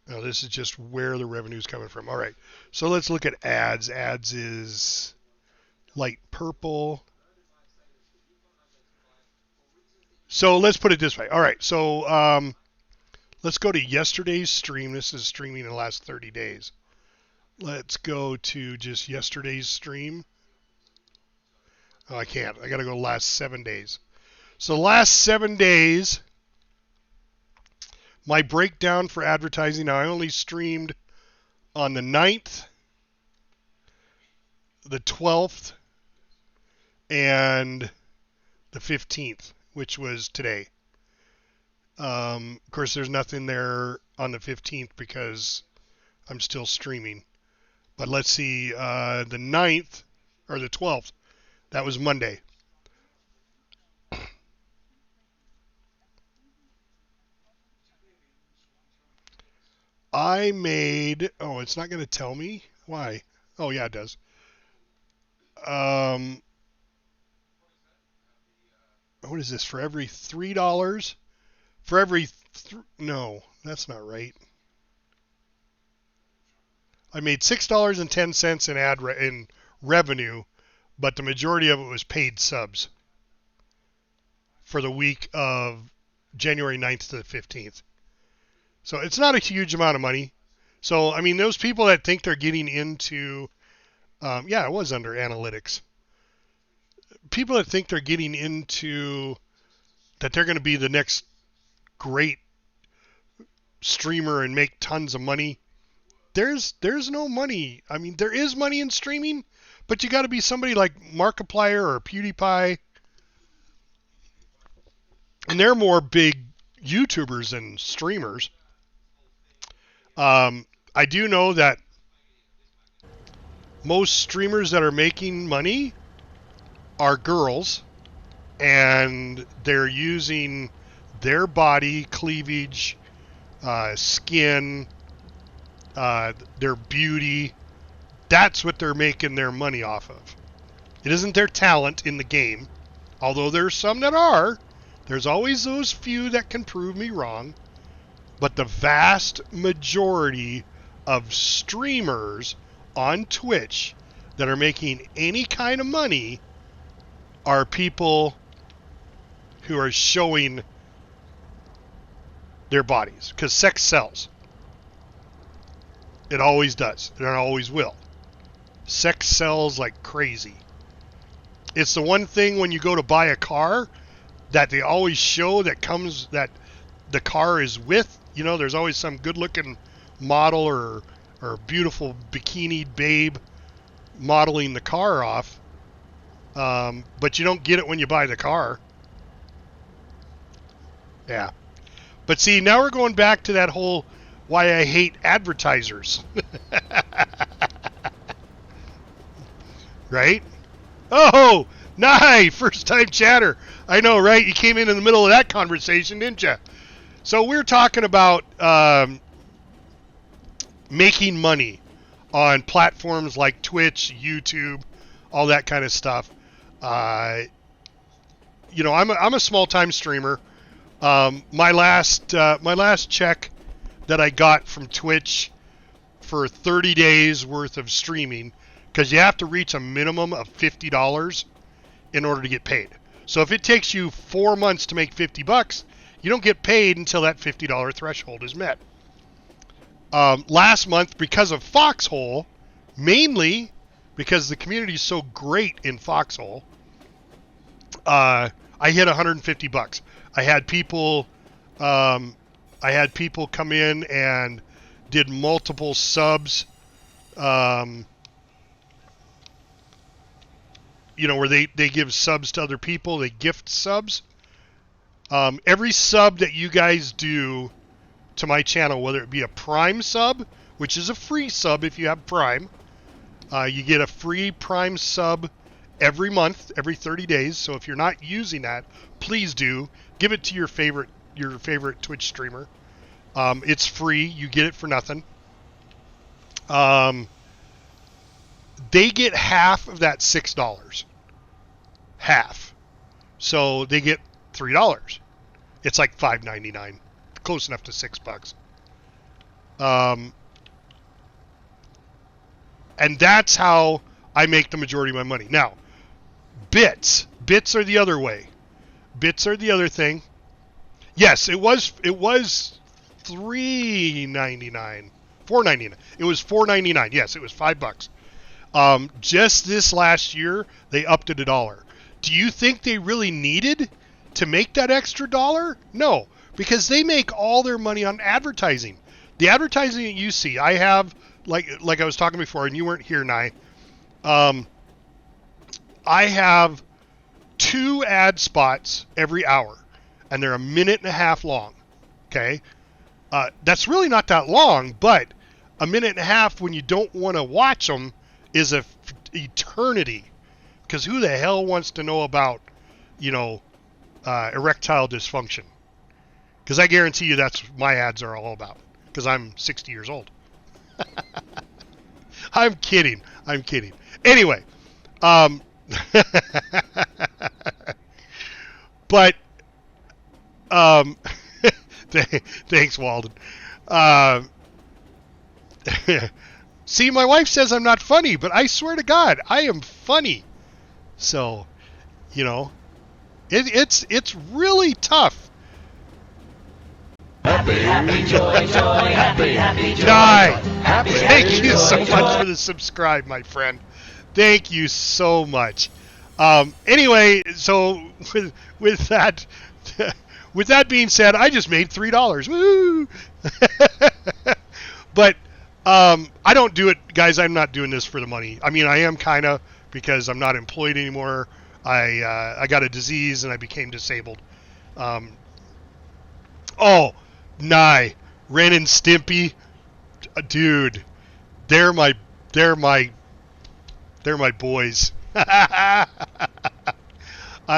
No, this is just where the revenue is coming from. All right. So let's look at ads. Ads is light purple. So let's put it this way. All right. So let's go to yesterday's stream. This is streaming in the last 30 days. Let's go to just yesterday's stream. Oh, I can't. I got to go last 7 days. So last 7 days, my breakdown for advertising, now I only streamed on the 9th, the 12th, and the 15th, which was today. Of course, there's nothing there on the 15th because I'm still streaming. But let's see, the 9th, or the 12th, that was Monday. I made, oh, it's not going to tell me? Why? Oh, yeah, it does. What is this? For every $3? For every, no, that's not right. I made $6.10 in revenue, but the majority of it was paid subs for the week of January 9th to the 15th. So it's not a huge amount of money. So, I mean, those people that think they're getting into, yeah, it was under analytics. People that think they're getting into, that they're going to be the next great streamer and make tons of money, there's no money. I mean, there is money in streaming, but you got to be somebody like Markiplier or PewDiePie, and they're more big YouTubers than streamers. I do know that most streamers that are making money are girls, and they're using their body, cleavage, skin, their beauty. That's what they're making their money off of. It isn't their talent in the game, although there's some that are. There's always those few that can prove me wrong. But the vast majority of streamers on Twitch that are making any kind of money are people who are showing their bodies. Because sex sells. It always does. And it always will. Sex sells like crazy. It's the one thing when you go to buy a car that they always show that comes that the car is with. You know, there's always some good-looking model or beautiful bikini babe modeling the car off. But you don't get it when you buy the car. Yeah. But see, now we're going back to that whole why I hate advertisers. Right? Oh, Nye, first-time chatter. I know, right? You came in the middle of that conversation, didn't you? So we're talking about making money on platforms like Twitch, YouTube, all that kind of stuff. You know, I'm a small-time streamer. My last check that I got from Twitch for 30 days worth of streaming, because you have to reach a minimum of $50 in order to get paid. So if it takes you 4 months to make $50, you don't get paid until that $50 threshold is met. Last month, because of Foxhole, mainly because the community is so great in Foxhole, I hit $150. I had people come in and did multiple subs. where they give subs to other people, they gift subs. Every sub that you guys do to my channel, whether it be a Prime sub, which is a free sub if you have Prime, you get a free Prime sub every month, every 30 days. So if you're not using that, please do. Give it to your favorite Twitch streamer. It's free. You get it for nothing. They get half of that $6. Half. So they get $3. It's like $5.99. Close enough to $6. And that's how I make the majority of my money. Now, bits are the other way. Bits are the other thing. Yes, it was $3.99, $4.99. It was $4.99. Yes, it was $5. Just this last year, they upped it $1. Do you think they really needed to make that extra $1? No, because they make all their money on advertising. The advertising that you see, I have, like I was talking before, and you weren't here, Nye. I have 2 ad spots every hour, and they're 1.5 minutes long. Okay, that's really not that long, but 1.5 minutes when you don't want to watch them is a eternity. Because who the hell wants to know about, erectile dysfunction? Because I guarantee you that's what my ads are all about. Because I'm 60 years old. I'm kidding. Anyway, but thanks, Walden. See, my wife says I'm not funny, but I swear to God, I am funny. So, it's really tough. Happy, joy, happy, joy. Thank you so much for the subscribe, my friend. Thank you so much. Anyway, so with that being said, I just made $3. Woo! But I don't do it, guys. I'm not doing this for the money. I mean, I am kind of, because I'm not employed anymore. I got a disease and I became disabled. Nye, Ren and Stimpy, dude, they're my boys. I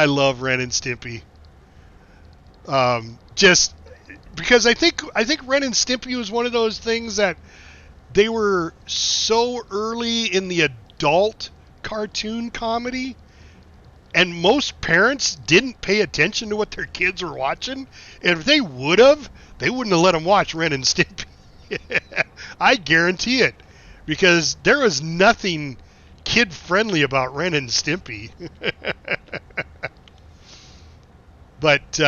love Ren and Stimpy. Just because I think Ren and Stimpy was one of those things that they were so early in the adult cartoon comedy, and most parents didn't pay attention to what their kids were watching. And if they would have, they wouldn't have let them watch Ren and Stimpy. I guarantee it, because there was nothing kid-friendly about Ren and Stimpy. But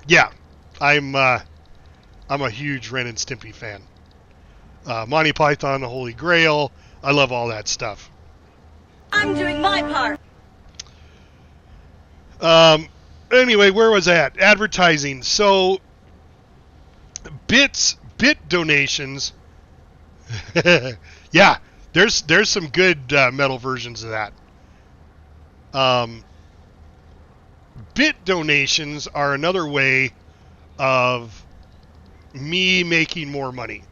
yeah, I'm a huge Ren and Stimpy fan. Monty Python, the Holy Grail. I love all that stuff. I'm doing my part. Anyway, where was I at? Advertising. So, bit donations. Yeah, there's some good metal versions of that. Bit donations are another way of me making more money.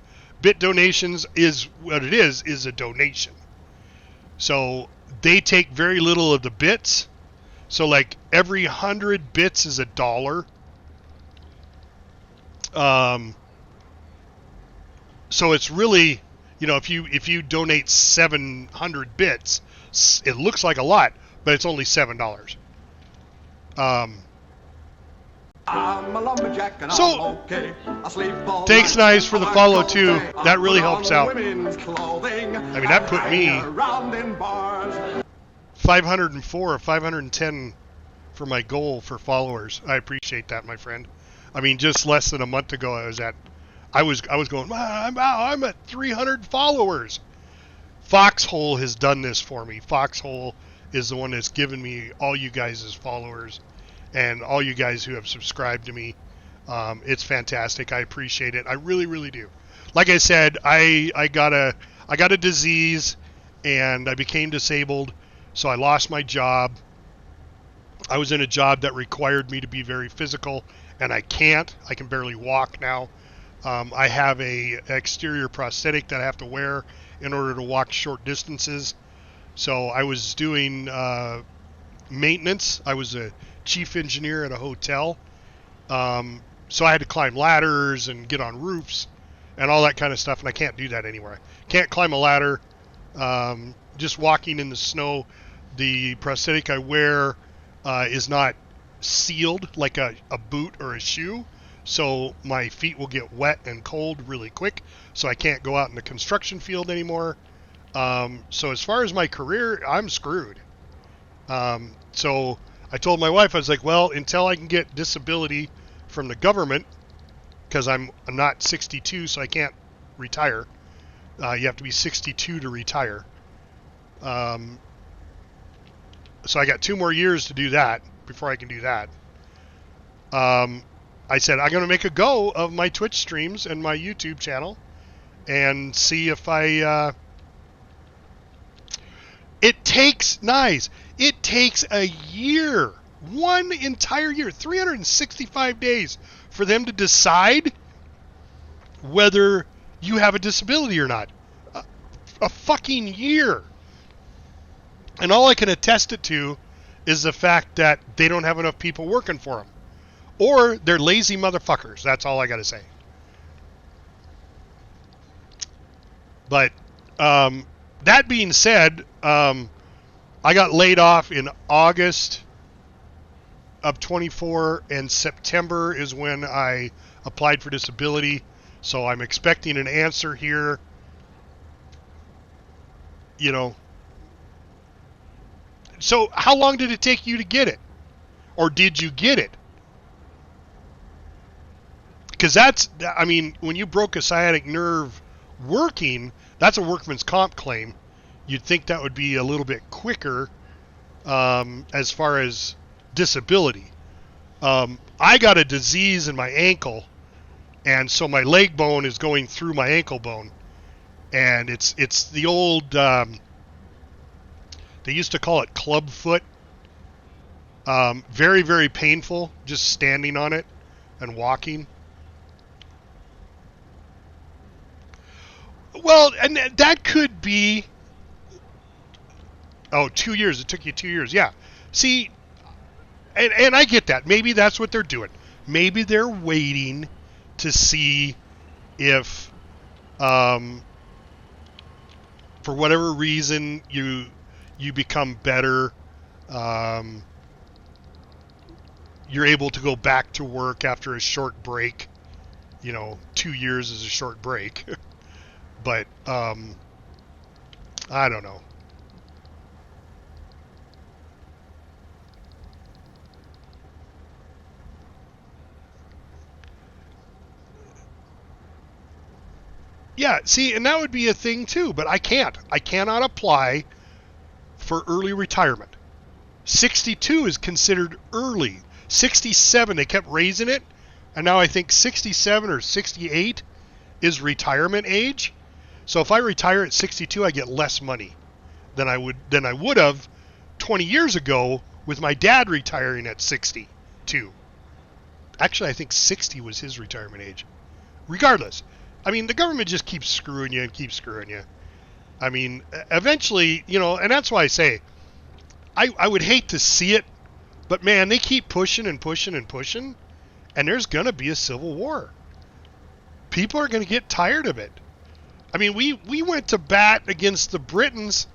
Bit donations is what it is a donation. So they take very little of the bits. So like every 100 bits is $1. So it's really, if you donate 700 bits, it looks like a lot, but it's only $7. I'm a lumberjack and So, I'm okay. I sleep all thanks, night. Nice, for the follow, too. That really helps out. I mean, that put me 504 or 510 for my goal for followers. I appreciate that, my friend. I mean, just less than a month ago, I was going, I'm at 300 followers. Foxhole has done this for me. Foxhole is the one that's given me all you guys as followers and all you guys who have subscribed to me. It's fantastic. I appreciate it. I really, really do. Like I said, I got a disease, and I became disabled, so I lost my job. I was in a job that required me to be very physical, and I can't. I can barely walk now. I have a exterior prosthetic that I have to wear in order to walk short distances. So I was doing maintenance. I was a chief engineer at a hotel. So I had to climb ladders and get on roofs and all that kind of stuff, and I can't do that anymore. I can't climb a ladder. Just walking in the snow, the prosthetic I wear is not sealed like a boot or a shoe, so my feet will get wet and cold really quick, so I can't go out in the construction field anymore. So as far as my career, I'm screwed. So I told my wife, I was like, well, until I can get disability from the government, because I'm not 62, so I can't retire. You have to be 62 to retire. So I got 2 more years to do that before I can do that. I said, I'm going to make a go of my Twitch streams and my YouTube channel and see if I... It takes a year, 1 entire year, 365 days for them to decide whether you have a disability or not. A fucking year. And all I can attest it to is the fact that they don't have enough people working for them. Or they're lazy motherfuckers. That's all I got to say. But that being said, I got laid off in August of 24, and September is when I applied for disability. So I'm expecting an answer here. You know. So how long did it take you to get it? Or did you get it? Because that's, I mean, when you broke a sciatic nerve working, that's a workman's comp claim. You'd think that would be a little bit quicker as far as disability. I got a disease in my ankle, and so my leg bone is going through my ankle bone. And it's the old, they used to call it club foot. Very, very painful just standing on it and walking. Well, and that could be... Oh, 2 years. It took you 2 years. Yeah. See, and I get that. Maybe that's what they're doing. Maybe they're waiting to see if, for whatever reason, you become better. You're able to go back to work after a short break. 2 years is a short break. But, I don't know. Yeah, see, and that would be a thing too, but I can't. I cannot apply for early retirement. 62 is considered early. 67, they kept raising it, and now I think 67 or 68 is retirement age. So if I retire at 62, I get less money than I would have 20 years ago with my dad retiring at 62. Actually, I think 60 was his retirement age. Regardless, I mean, the government just keeps screwing you and keeps screwing you. I mean, eventually, and that's why I say, I would hate to see it, but man, they keep pushing and pushing and pushing, and there's going to be a civil war. People are going to get tired of it. I mean, we went to bat against the Britons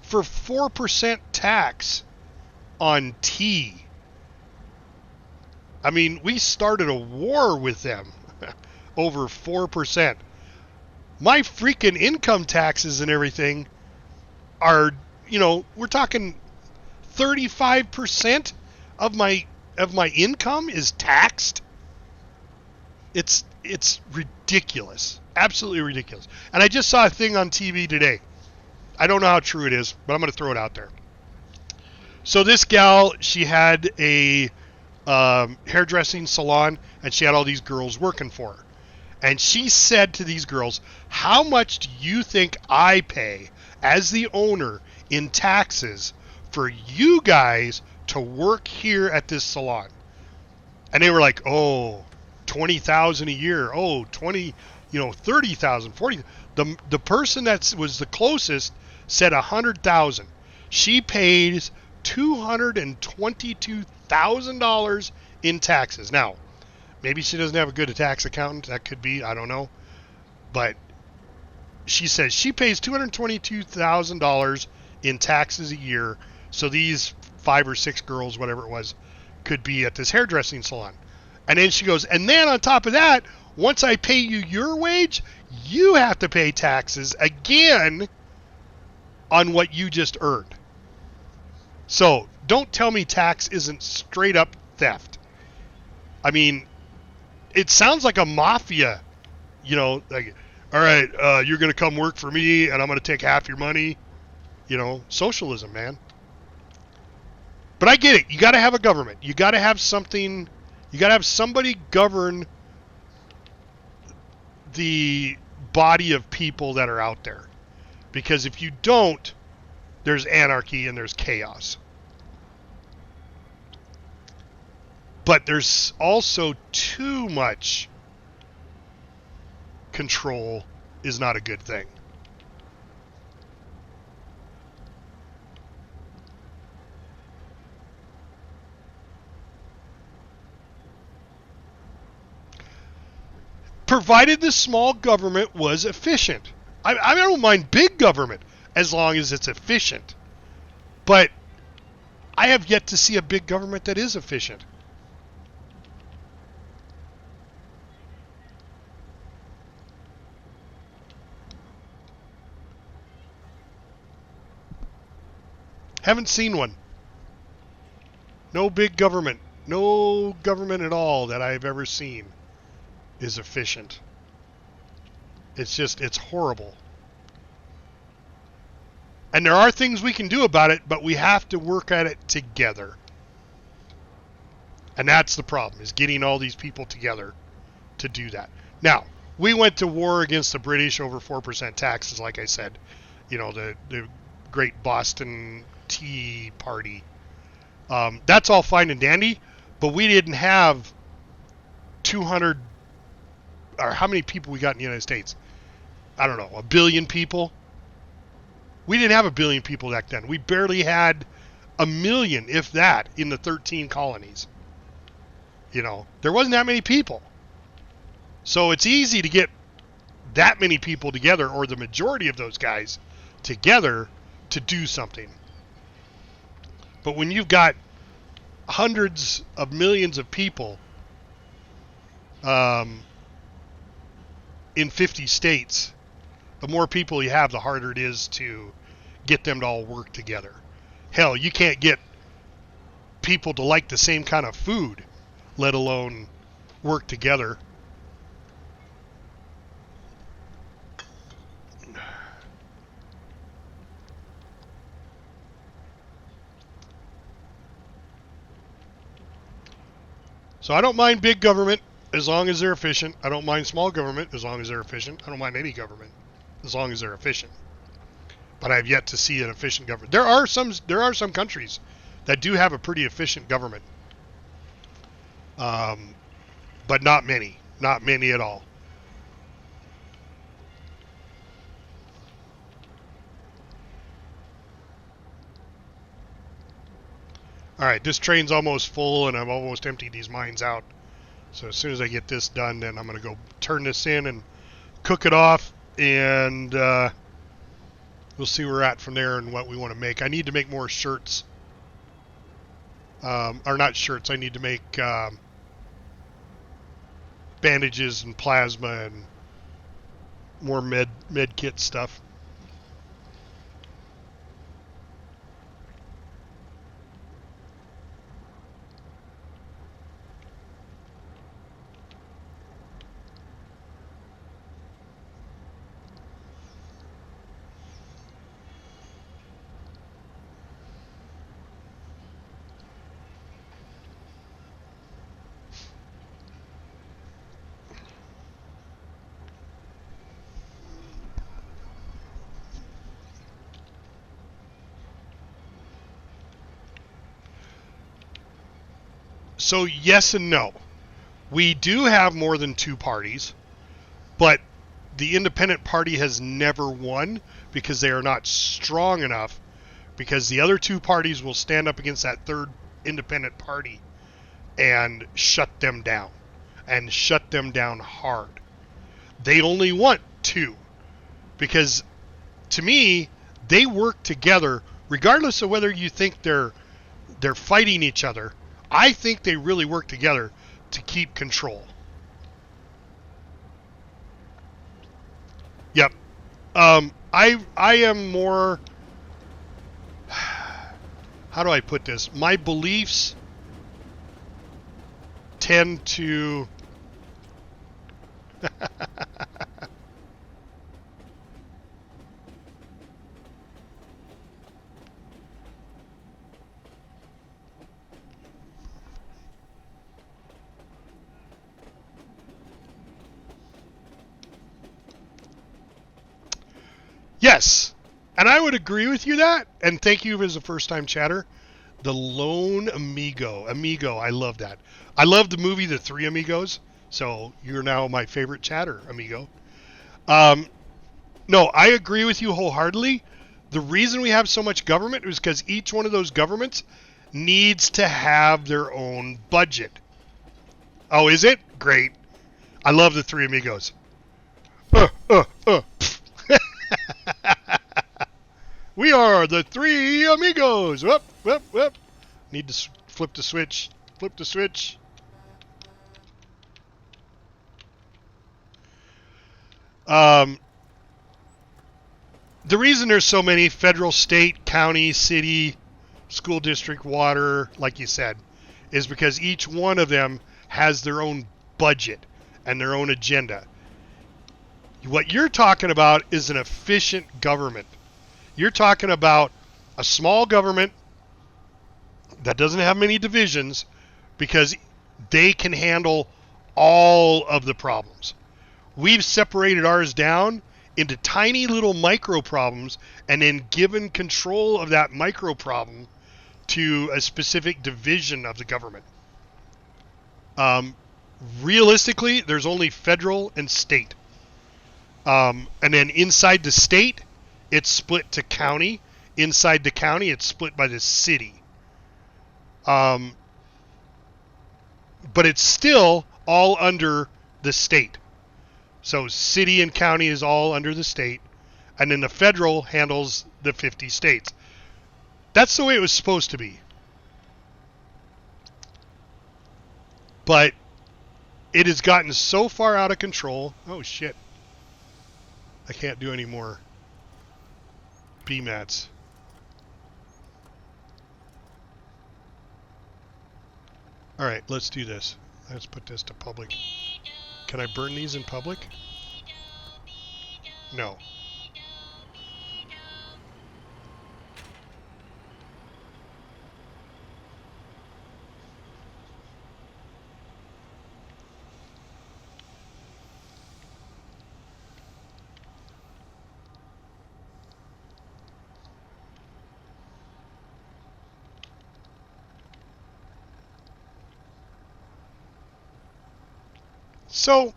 for 4% tax on tea. I mean, we started a war with them over 4%. My freaking income taxes and everything are, we're talking 35% of my income is taxed. It's ridiculous. Absolutely ridiculous. And I just saw a thing on TV today. I don't know how true it is, but I'm going to throw it out there. So this gal, she had a hairdressing salon, and she had all these girls working for her. And she said to these girls, how much do you think I pay as the owner in taxes for you guys to work here at this salon. And they were like, oh, 20,000 a year. Oh, 20, 30,000, 40. The person that was the closest said 100,000. She pays $222,000 in taxes. Now, maybe she doesn't have a good tax accountant. That could be, I don't know. But she says she pays $222,000 in taxes a year. So these 5 or 6 girls, whatever it was, could be at this hairdressing salon. And then she goes, and then on top of that, once I pay you your wage, you have to pay taxes again on what you just earned. So don't tell me tax isn't straight up theft. I mean, it sounds like a mafia, like, all right, you're going to come work for me and I'm going to take half your money. Socialism, man. But I get it. You got to have a government. You got to have something. You got to have somebody govern the body of people that are out there. Because if you don't, there's anarchy and there's chaos. But there's also too much control is not a good thing. Provided the small government was efficient. I don't mind big government as long as it's efficient. But I have yet to see a big government that is efficient. Haven't seen one. No big government. No government at all that I've ever seen is efficient. It's horrible. And there are things we can do about it, but we have to work at it together. And that's the problem, is getting all these people together to do that. Now, we went to war against the British over 4% taxes, like I said. The great Boston Tea Party. That's all fine and dandy, but we didn't have 200, or how many people we got in the United States? I don't know, 1 billion people? We didn't have 1 billion people back then. We barely had 1 million, if that, in the 13 colonies. There wasn't that many people. So it's easy to get that many people together, or the majority of those guys together, to do something. But when you've got hundreds of millions of people in 50 states, the more people you have, the harder it is to get them to all work together. Hell, you can't get people to like the same kind of food, let alone work together. So I don't mind big government as long as they're efficient. I don't mind small government as long as they're efficient. I don't mind any government as long as they're efficient. But I've yet to see an efficient government. There are some countries that do have a pretty efficient government. But not many. Not many at all. Alright, this train's almost full and I've almost emptied these mines out. So as soon as I get this done, then I'm going to go turn this in and cook it off, and we'll see where we're at from there and what we want to make. I need to make more shirts. Or not shirts, I need to make bandages and plasma and more med kit stuff. So yes and no. We do have more than two parties, but the independent party has never won because they are not strong enough, because the other two parties will stand up against that third independent party and shut them down, and shut them down hard. They only want two, because to me, they work together regardless of whether you think they're fighting each other. I think they really work together to keep control. Yep. I am more, how do I put this? My beliefs tend to Yes, and I would agree with you that, and thank you as a first-time chatter. The Lone Amigo. I love that. I love the movie The Three Amigos, so you're now my favorite chatter, amigo. No, I agree with you wholeheartedly. The reason we have so much government is because each one of those governments needs to have their own budget. Oh, is it? Great. I love The Three Amigos. We are the Three Amigos. Whoop, whoop, whoop. Need to flip the switch. Flip the switch. The reason there's so many federal, state, county, city, school district, water, like you said, is because each one of them has their own budget and their own agenda. What you're talking about is an efficient government. You're talking about a small government that doesn't have many divisions because they can handle all of the problems. We've separated ours down into tiny little micro problems and then given control of that micro problem to a specific division of the government. Realistically, there's only federal and state. And then inside the state, it's split to county. Inside the county, it's split by the city. But it's still all under the state. So city and county is all under the state. And then the federal handles the 50 states. That's the way it was supposed to be. But it has gotten so far out of control. Oh, shit. I can't do any more BMATs. Alright, let's do this. Let's put this to public. Can I burn these in public? No. So,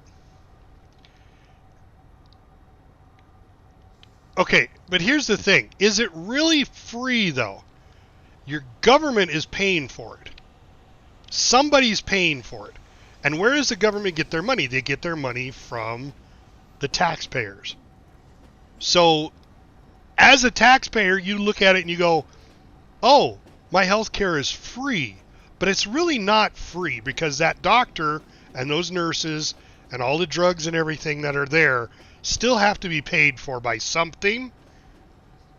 okay, but here's the thing. Is it really free, though? Your government is paying for it. Somebody's paying for it. And where does the government get their money? They get their money from the taxpayers. So, as a taxpayer, you look at it and you go, oh, my health care is free. But it's really not free because that doctor and those nurses and all the drugs and everything that are there still have to be paid for by something.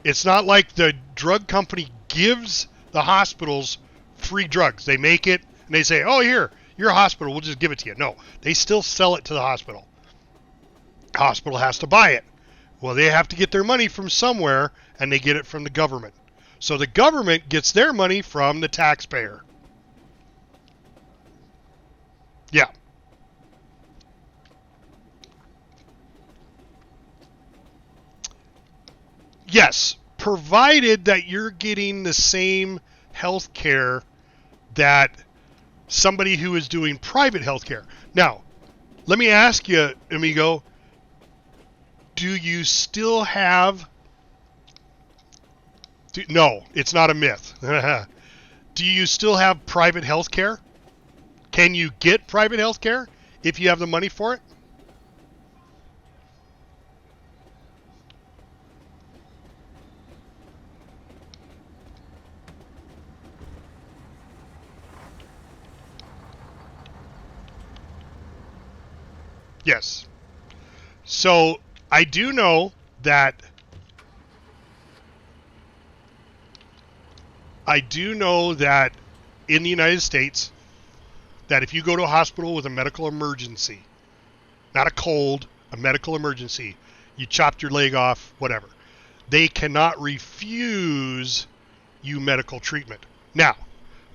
It's not like the drug company gives the hospitals free drugs. They make it and they say, oh, here, you're a hospital, we'll just give it to you. No, they still sell it to the hospital. The hospital has to buy it. Well, they have to get their money from somewhere, and they get it from the government. So the government gets their money from the taxpayer. Yeah. Yes, provided that you're getting the same health care that somebody who is doing private healthcare. Now, let me ask you, amigo, do you still have... No, it's not a myth. Do you still have private healthcare? Can you get private healthcare if you have the money for it? Yes. So I do know that in the United States, that if you go to a hospital with a medical emergency, not a cold, a medical emergency, you chopped your leg off, whatever, they cannot refuse you medical treatment. Now,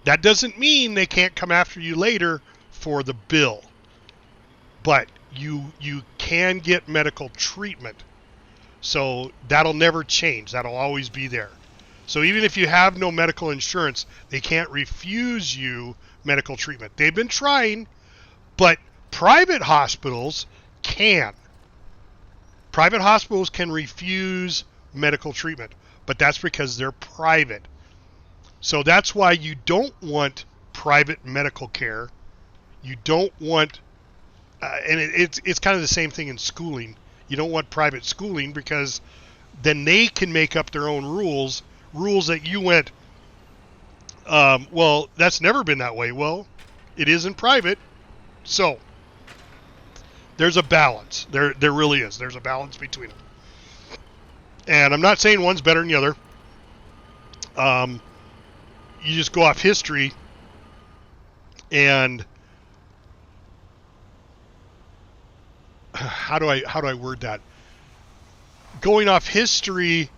that doesn't mean they can't come after you later for the bill, but you can get medical treatment. So that'll never change. That'll always be there. So even if you have no medical insurance, they can't refuse you medical treatment. They've been trying, but private hospitals can. Private hospitals can refuse medical treatment, but that's because they're private. So that's why you don't want private medical care. You don't want, and it's kind of the same thing in schooling. You don't want private schooling because then they can make up their own rules that you went, well, that's never been that way. Well, it is in private. So there's a balance. There really is. There's a balance between them. And I'm not saying one's better than the other. You just go off history, and how do I word that? Going off history,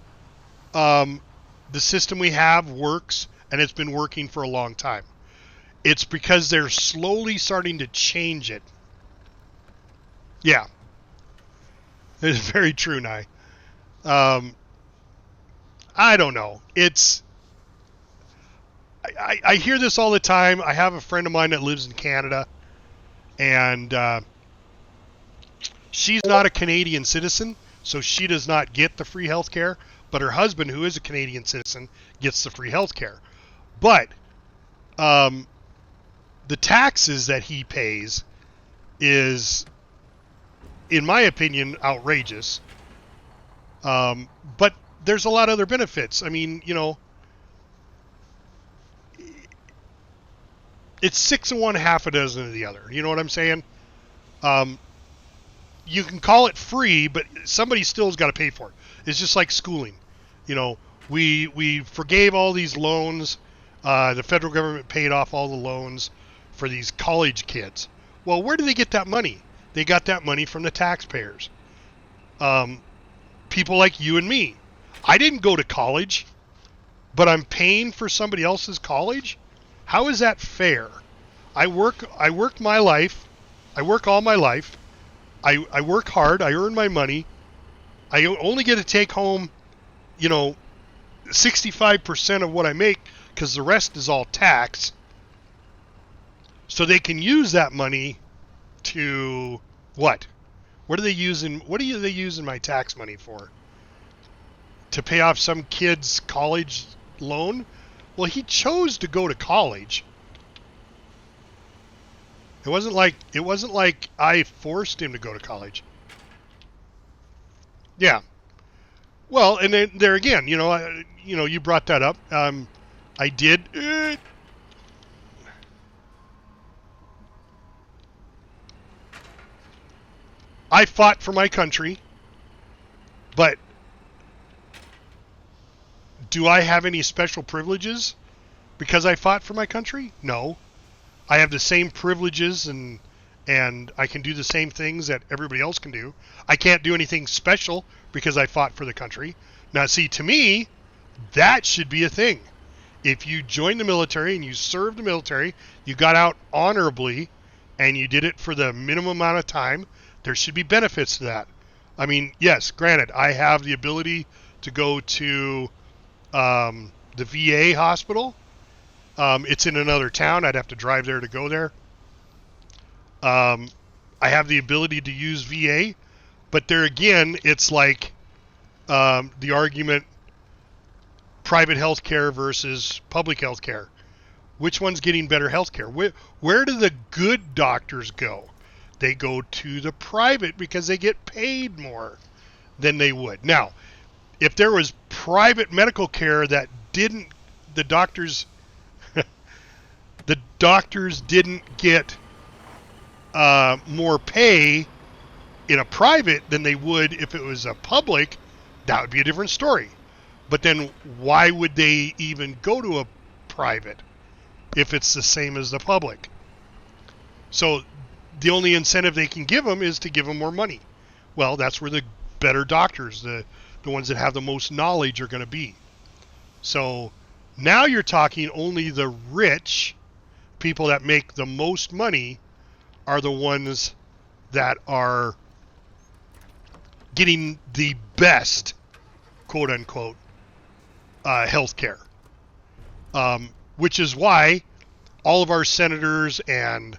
the system we have works, and it's been working for a long time. It's because they're slowly starting to change it. Yeah. It's very true, Nye. I don't know. I hear this all the time. I have a friend of mine that lives in Canada, and she's not a Canadian citizen, so she does not get the free health care, but her husband, who is a Canadian citizen, gets the free health care. But the taxes that he pays is, in my opinion, outrageous. But there's a lot of other benefits. I mean, you know, it's 6 of one, half a dozen of the other. You know what I'm saying? You can call it free, but somebody still's got to pay for it. It's just like schooling. You know, we forgave all these loans. The federal government paid off all the loans for these college kids. Well, where do they get that money? They got that money from the taxpayers. People like you and me. I didn't go to college, but I'm paying for somebody else's college? How is that fair? I work my life. I work all my life. I work hard. I earn my money. I only get to take home, 65% of what I make, because the rest is all tax. So they can use that money to what? What are they using my tax money for? To pay off some kid's college loan? Well, he chose to go to college. It wasn't like I forced him to go to college. Yeah. Well, and then there again, you brought that up. I did. I fought for my country, but do I have any special privileges because I fought for my country? No. I have the same privileges and I can do the same things that everybody else can do. I can't do anything special because I fought for the country. Now, see, to me, that should be a thing. If you join the military and you serve the military, you got out honorably, and you did it for the minimum amount of time, there should be benefits to that. I mean, yes, granted, I have the ability to go to the VA hospital, It's in another town. I'd have to drive there to go there. I have the ability to use VA, but there again, it's like the argument private health care versus public health care. Which one's getting better health care? Where do the good doctors go? They go to the private because they get paid more than they would. Now, if there was private medical care that didn't, the doctors didn't get more pay in a private than they would if it was a public, that would be a different story. But then why would they even go to a private if it's the same as the public? So the only incentive they can give them is to give them more money. Well, that's where the better doctors, the ones that have the most knowledge, are going to be. So now you're talking only the rich people that make the most money are the ones that are getting the best, quote unquote, health care. Which is why all of our senators and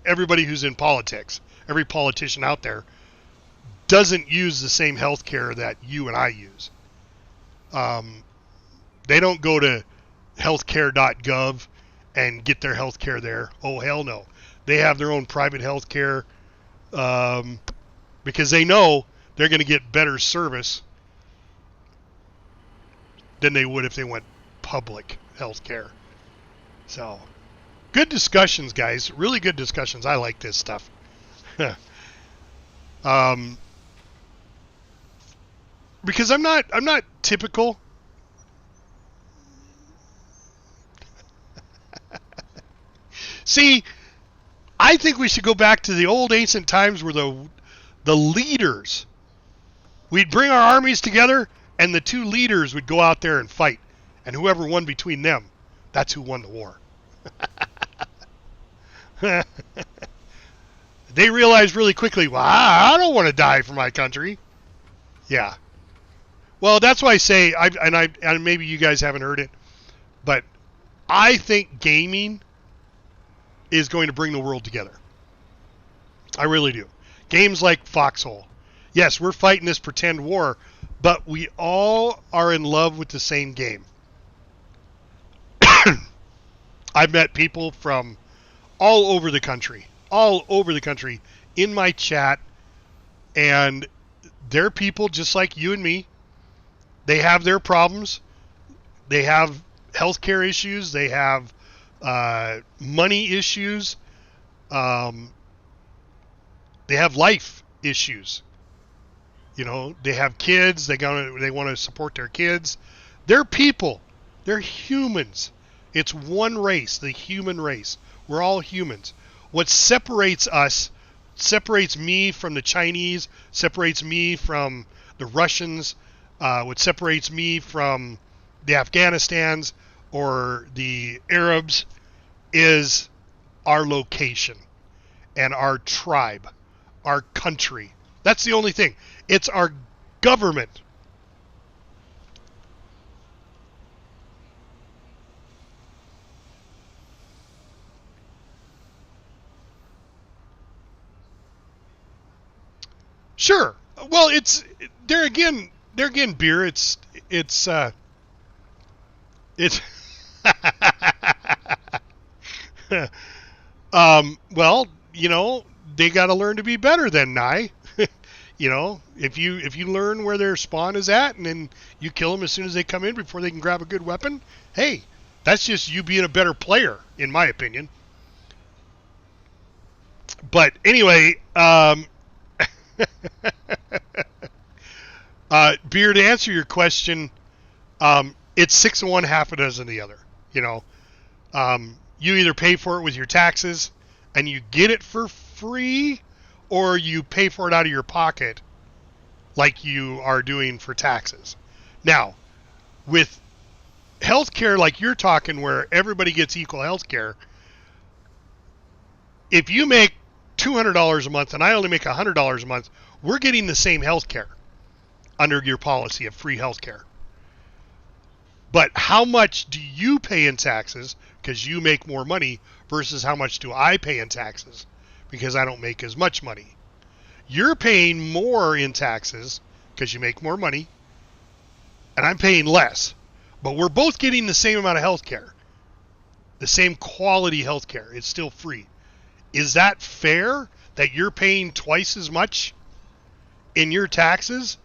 everybody who's in politics, every politician out there, doesn't use the same health care that you and I use. They don't go to healthcare.gov and get their health care there. Oh, hell no. They have their own private health care because they know they're going to get better service than they would if they went public health care. So, good discussions, guys. Really good discussions. I like this stuff. Because I'm not typical. See, I think we should go back to the old ancient times where the leaders, we'd bring our armies together and the two leaders would go out there and fight. And whoever won between them, that's who won the war. They realized really quickly, well, I don't want to die for my country. Yeah. Well, that's why I say, and maybe you guys haven't heard it, but I think gaming is going to bring the world together. I really do. Games like Foxhole. Yes, we're fighting this pretend war, but we all are in love with the same game. I've met people from all over the country in my chat, and they're people just like you and me. They have their problems. They have healthcare issues. They have money issues. They have life issues. You know, they have kids. They want to support their kids. They're people. They're humans. It's one race, the human race. We're all humans. What separates us, separates me from the Chinese, separates me from the Russians, what separates me from the Afghanistans or the Arabs is our location and our tribe, our country. That's the only thing. It's our government. Sure. Well, there again, beer. It's well, you know, they got to learn to be better than I. You know, if you learn where their spawn is at, and then you kill them as soon as they come in before they can grab a good weapon, hey, that's just you being a better player, in my opinion. But anyway, Beer, to answer your question, it's 6 of one, half a dozen of the other. You know, you either pay for it with your taxes and you get it for free, or you pay for it out of your pocket like you are doing for taxes. Now, with healthcare like you're talking, where everybody gets equal healthcare, if you make $200 a month and I only make $100 a month, we're getting the same healthcare under your policy of free healthcare. But how much do you pay in taxes because you make more money versus how much do I pay in taxes because I don't make as much money? You're paying more in taxes because you make more money, and I'm paying less. But we're both getting the same amount of health care, the same quality health care. It's still free. Is that fair that you're paying twice as much in your taxes?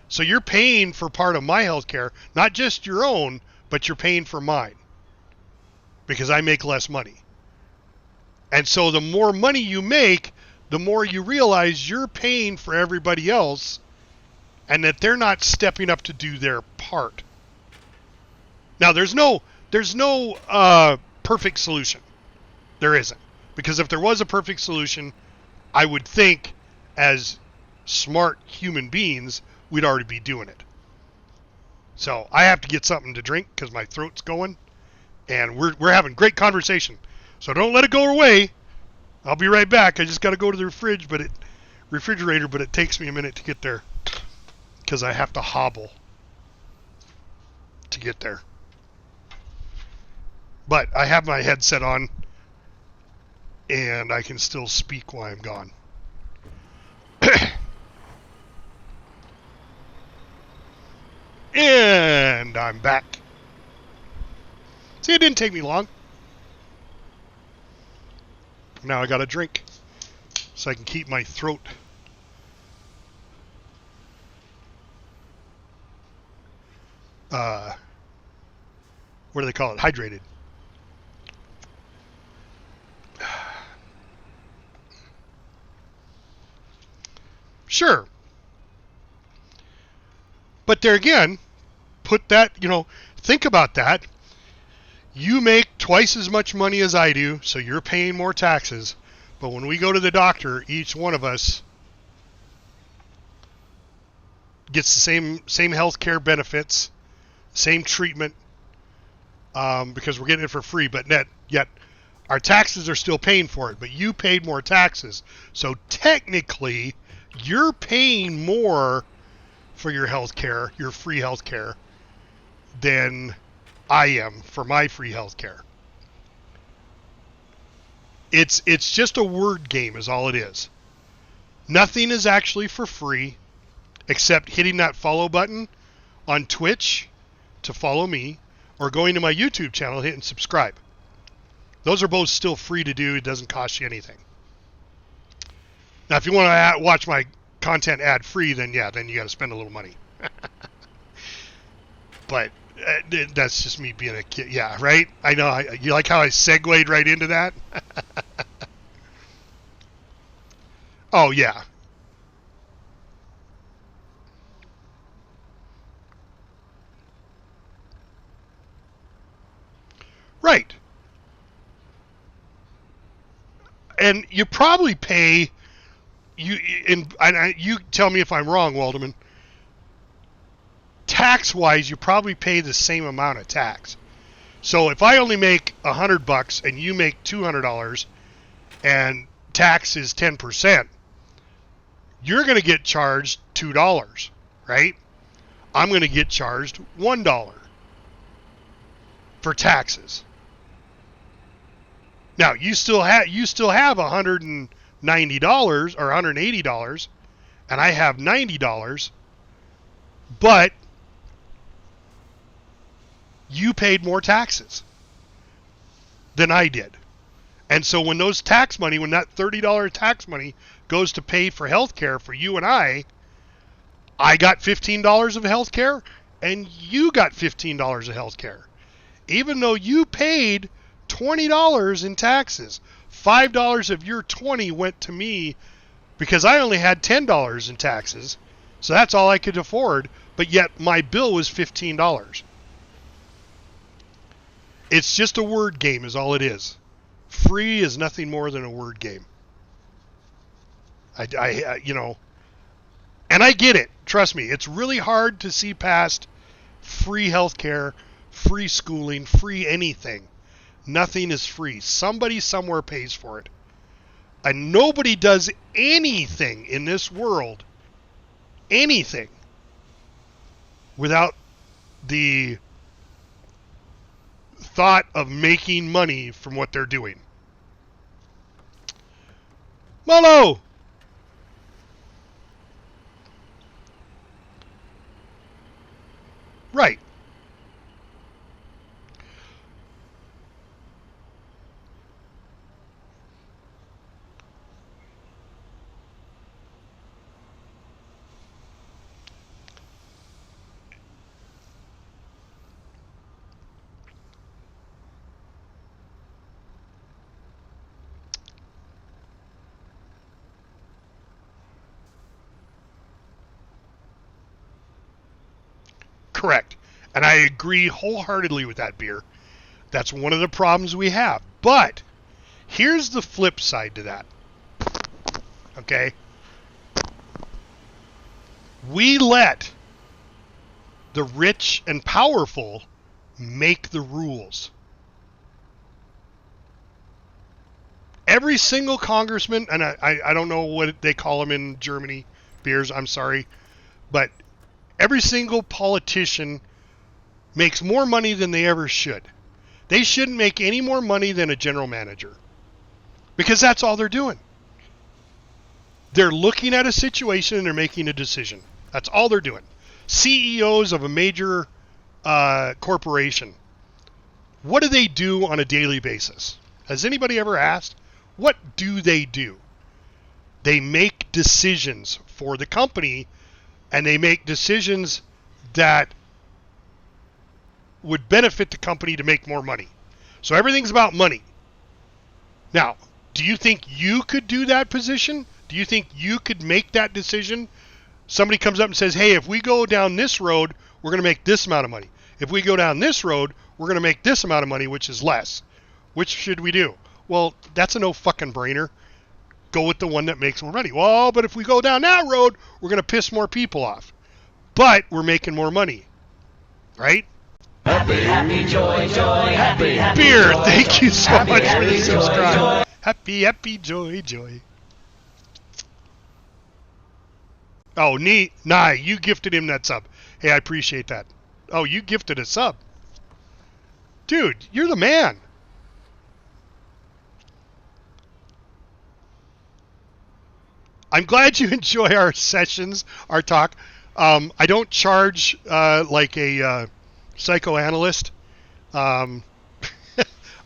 So you're paying for part of my health care, not just your own, but you're paying for mine because I make less money. And so the more money you make, the more you realize you're paying for everybody else and that they're not stepping up to do their part. Now, there's no perfect solution. There isn't. Because if there was a perfect solution, I would think as smart human beings, we'd already be doing it. So I have to get something to drink because my throat's going, and we're having great conversation. So don't let it go away. I'll be right back. I just got to go to the refrigerator, but it takes me a minute to get there because I have to hobble to get there. But I have my headset on, and I can still speak while I'm gone. And I'm back. See, it didn't take me long. Now I got a drink so I can keep my throat what do they call it? Hydrated. Sure. But there again, put that, think about that. You make twice as much money as I do, so you're paying more taxes. But when we go to the doctor, each one of us gets the same health care benefits, same treatment, because we're getting it for free. But yet our taxes are still paying for it. But you paid more taxes, so technically you're paying more for your health care, your free health care, than I am for my free health care. It's just a word game is all it is. Nothing is actually for free except hitting that follow button on Twitch to follow me or going to my YouTube channel, hitting subscribe. Those are both still free to do. It doesn't cost you anything. Now, if you want to watch my content ad-free, then you got to spend a little money. But that's just me being a kid. Yeah, right? I know. You like how I segued right into that? Oh, yeah. Right. And you probably pay... You tell me if I'm wrong, Waldeman. Tax-wise, you probably pay the same amount of tax. So if I only make $100 and you make $200, and tax is 10%, you're going to get charged $2, right? I'm going to get charged $1 for taxes. Now you still have $190 or $180, and I have $90, but you paid more taxes than I did. And so when that $30 tax money goes to pay for health care for you and I got $15 of health care and you got $15 of health care. Even though you paid $20 in taxes, $5 of your $20 went to me because I only had $10 in taxes. So that's all I could afford, but yet my bill was $15. It's just a word game is all it is. Free is nothing more than a word game. And I get it. Trust me, it's really hard to see past free healthcare, free schooling, free anything. Nothing is free. Somebody somewhere pays for it. And nobody does anything in this world, anything, without the thought of making money from what they're doing. Molo! Right. Correct. And I agree wholeheartedly with that, Beer. That's one of the problems we have. But here's the flip side to that. Okay? We let the rich and powerful make the rules. Every single congressman, and I don't know what they call them in Germany, Beers, I'm sorry, but every single politician makes more money than they ever should. They shouldn't make any more money than a general manager, because that's all they're doing. They're looking at a situation and they're making a decision. That's all they're doing. CEOs of a major corporation, what do they do on a daily basis? Has anybody ever asked? What do? They make decisions for the company, and they make decisions that would benefit the company to make more money. So everything's about money. Now, do you think you could do that position? Do you think you could make that decision? Somebody comes up and says, hey, if we go down this road, we're going to make this amount of money. If we go down this road, we're going to make this amount of money, which is less. Which should we do? Well, that's a no fucking brainer. Go with the one that makes more money. Well, but if we go down that road, we're going to piss more people off. But we're making more money. Right? Happy, happy, joy, joy, happy, happy, Beer, joy, thank joy, you so happy, much for happy, the joy, subscribe. joy. Happy, happy, joy, joy. Oh, neat. Nah, you gifted him that sub. Hey, I appreciate that. Oh, you gifted a sub. Dude, you're the man. I'm glad you enjoy our sessions, our talk. I don't charge like a psychoanalyst. I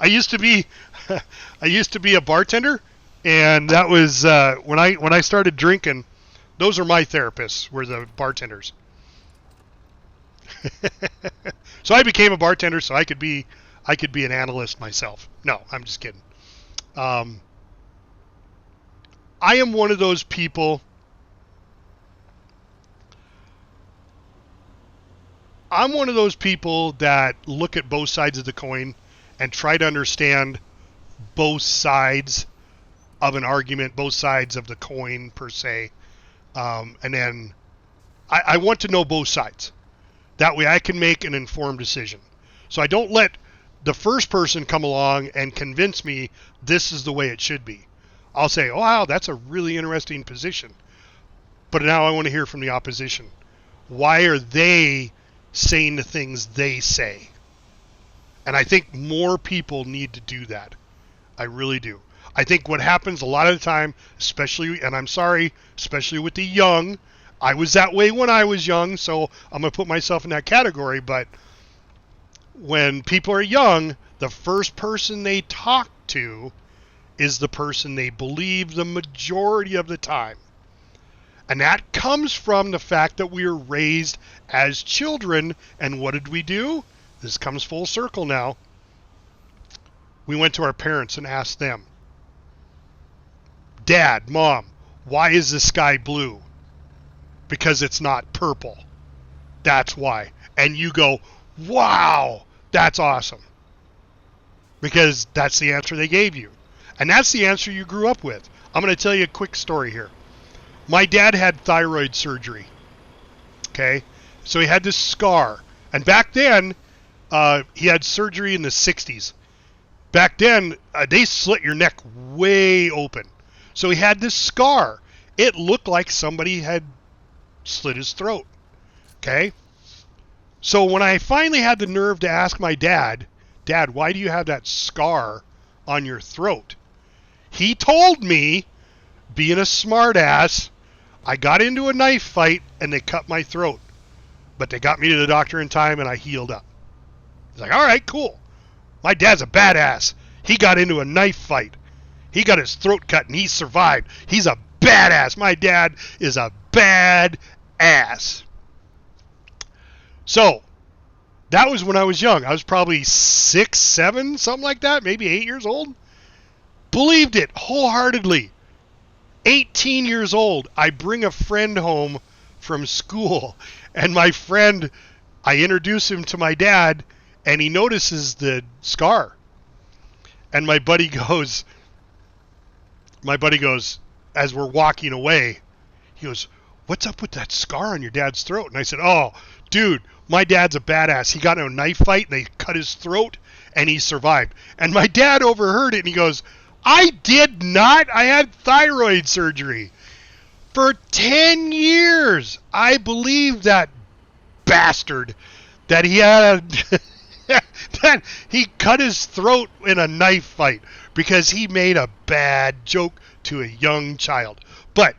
used to be a bartender, and that was when I started drinking. Those are my therapists, were the bartenders. So I became a bartender so I could be an analyst myself. No, I'm just kidding. I am one of those people. I'm one of those people that look at both sides of the coin and try to understand both sides of an argument, both sides of the coin per se. And then I want to know both sides. That way I can make an informed decision. So I don't let the first person come along and convince me this is the way it should be. I'll say, oh, wow, that's a really interesting position. But now I want to hear from the opposition. Why are they saying the things they say? And I think more people need to do that. I really do. I think what happens a lot of the time, especially, and I'm sorry, especially with the young, I was that way when I was young, so I'm going to put myself in that category, but when people are young, the first person they talk to is the person they believe the majority of the time. And that comes from the fact that we were raised as children, and what did we do? This comes full circle now. We went to our parents and asked them, Dad, Mom, why is the sky blue? Because it's not purple. That's why. And you go, wow, that's awesome. Because that's the answer they gave you. And that's the answer you grew up with. I'm going to tell you a quick story here. My dad had thyroid surgery. Okay? So he had this scar. And back then, he had surgery in the 60s. Back then, they slit your neck way open. So he had this scar. It looked like somebody had slit his throat. Okay? So when I finally had the nerve to ask my dad, Dad, why do you have that scar on your throat? He told me, being a smartass, I got into a knife fight and they cut my throat. But they got me to the doctor in time and I healed up. He's like, all right, cool. My dad's a badass. He got into a knife fight. He got his throat cut and he survived. He's a badass. My dad is a bad ass. So, that was when I was young. I was probably 6, 7, something like that, maybe 8 years old. Believed it wholeheartedly. 18 years old, I bring a friend home from school, and my friend, I introduce him to my dad, and he notices the scar. And my buddy goes, as we're walking away, he goes, what's up with that scar on your dad's throat? And I said, oh, dude, my dad's a badass. He got in a knife fight, and they cut his throat, and he survived. And my dad overheard it, and he goes, I did not. I had thyroid surgery. For 10 years, I believed that bastard that he had that he cut his throat in a knife fight because he made a bad joke to a young child. But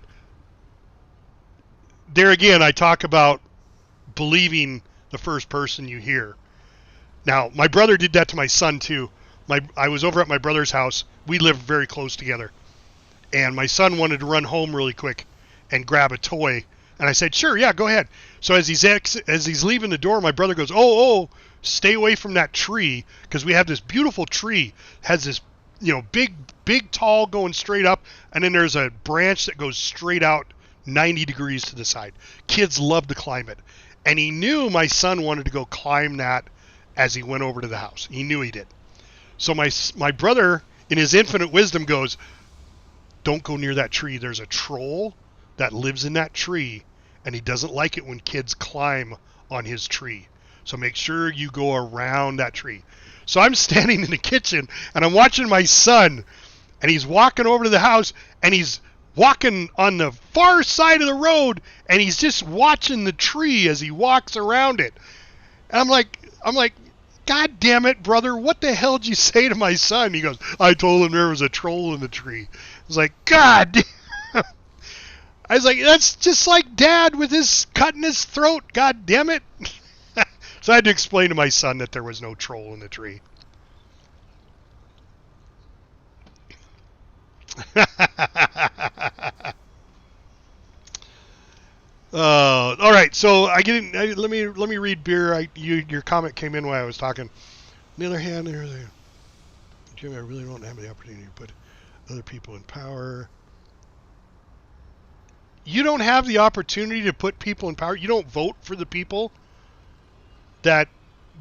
there again, I talk about believing the first person you hear. Now, my brother did that to my son too. I was over at my brother's house. We lived very close together. And my son wanted to run home really quick and grab a toy. And I said, sure, yeah, go ahead. So as he's leaving the door, my brother goes, oh, stay away from that tree, because we have this beautiful tree. Has this, big, tall going straight up, and then there's a branch that goes straight out 90 degrees to the side. Kids love to climb it. And he knew my son wanted to go climb that as he went over to the house. He knew he did. So my brother, in his infinite wisdom, goes, don't go near that tree. There's a troll that lives in that tree, and he doesn't like it when kids climb on his tree. So make sure you go around that tree. So I'm standing in the kitchen, and I'm watching my son, and he's walking over to the house, and he's walking on the far side of the road, and he's just watching the tree as he walks around it. And I'm like, God damn it, brother, what the hell did you say to my son? He goes, I told him there was a troll in the tree. I was like, God damn. I was like, that's just like Dad with his cutting his throat, God damn it. So I had to explain to my son that there was no troll in the tree. All right, so let me read beer. Your comment came in while I was talking. On the other hand, Jim, I really don't have the opportunity to put other people in power. You don't have the opportunity to put people in power. You don't vote for the people that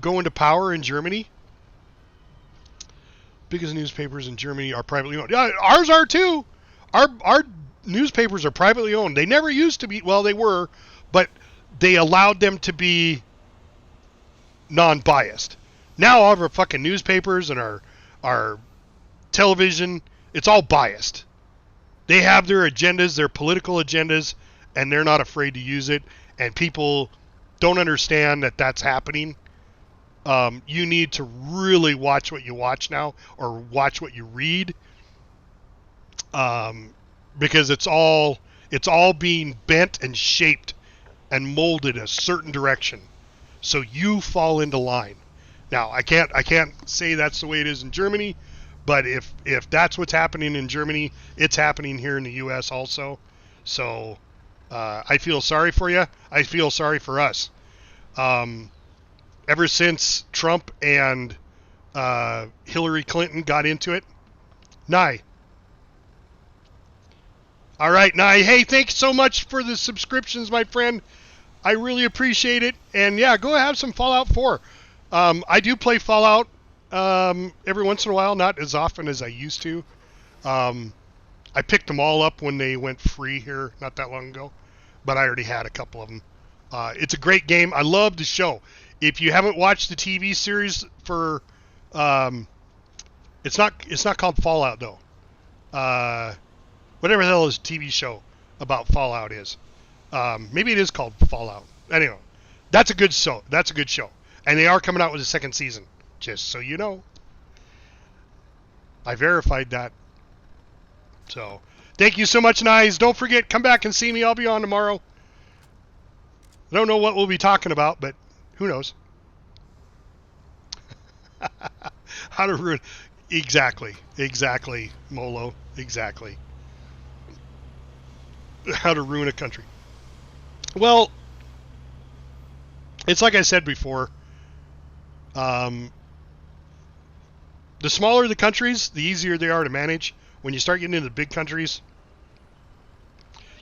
go into power in Germany. Biggest newspapers in Germany are privately owned. Yeah, ours are too. Our newspapers are privately owned. They never used to be. Well, they were, but they allowed them to be non-biased. Now all of our fucking newspapers and our television, it's all biased. They have their agendas, their political agendas, and they're not afraid to use it. And people don't understand that that's happening. You need to really watch what you watch now, or watch what you read, because it's all being bent and shaped and molded a certain direction, so you fall into line. Now, I can't say that's the way it is in Germany, but if that's what's happening in Germany, it's happening here in the U.S. also. So I feel sorry for you. I feel sorry for us. Ever since Trump and Hillary Clinton got into it, Nye. All right, Nye. Hey, thanks so much for the subscriptions, my friend. I really appreciate it. And yeah, go have some Fallout 4. I do play Fallout every once in a while, not as often as I used to. I picked them all up when they went free here not that long ago, but I already had a couple of them. It's a great game. I love the show. If you haven't watched the TV series for, it's not called Fallout though. Whatever the hell this TV show about Fallout is. Maybe it is called Fallout. Anyway, that's a good show. And they are coming out with a second season. Just so you know. I verified that. So, thank you so much, Nyes. Don't forget, come back and see me. I'll be on tomorrow. I don't know what we'll be talking about, but who knows? How to ruin... Exactly, Molo, exactly. How to ruin a country. Well, it's like I said before. The smaller the countries, the easier they are to manage. When you start getting into the big countries,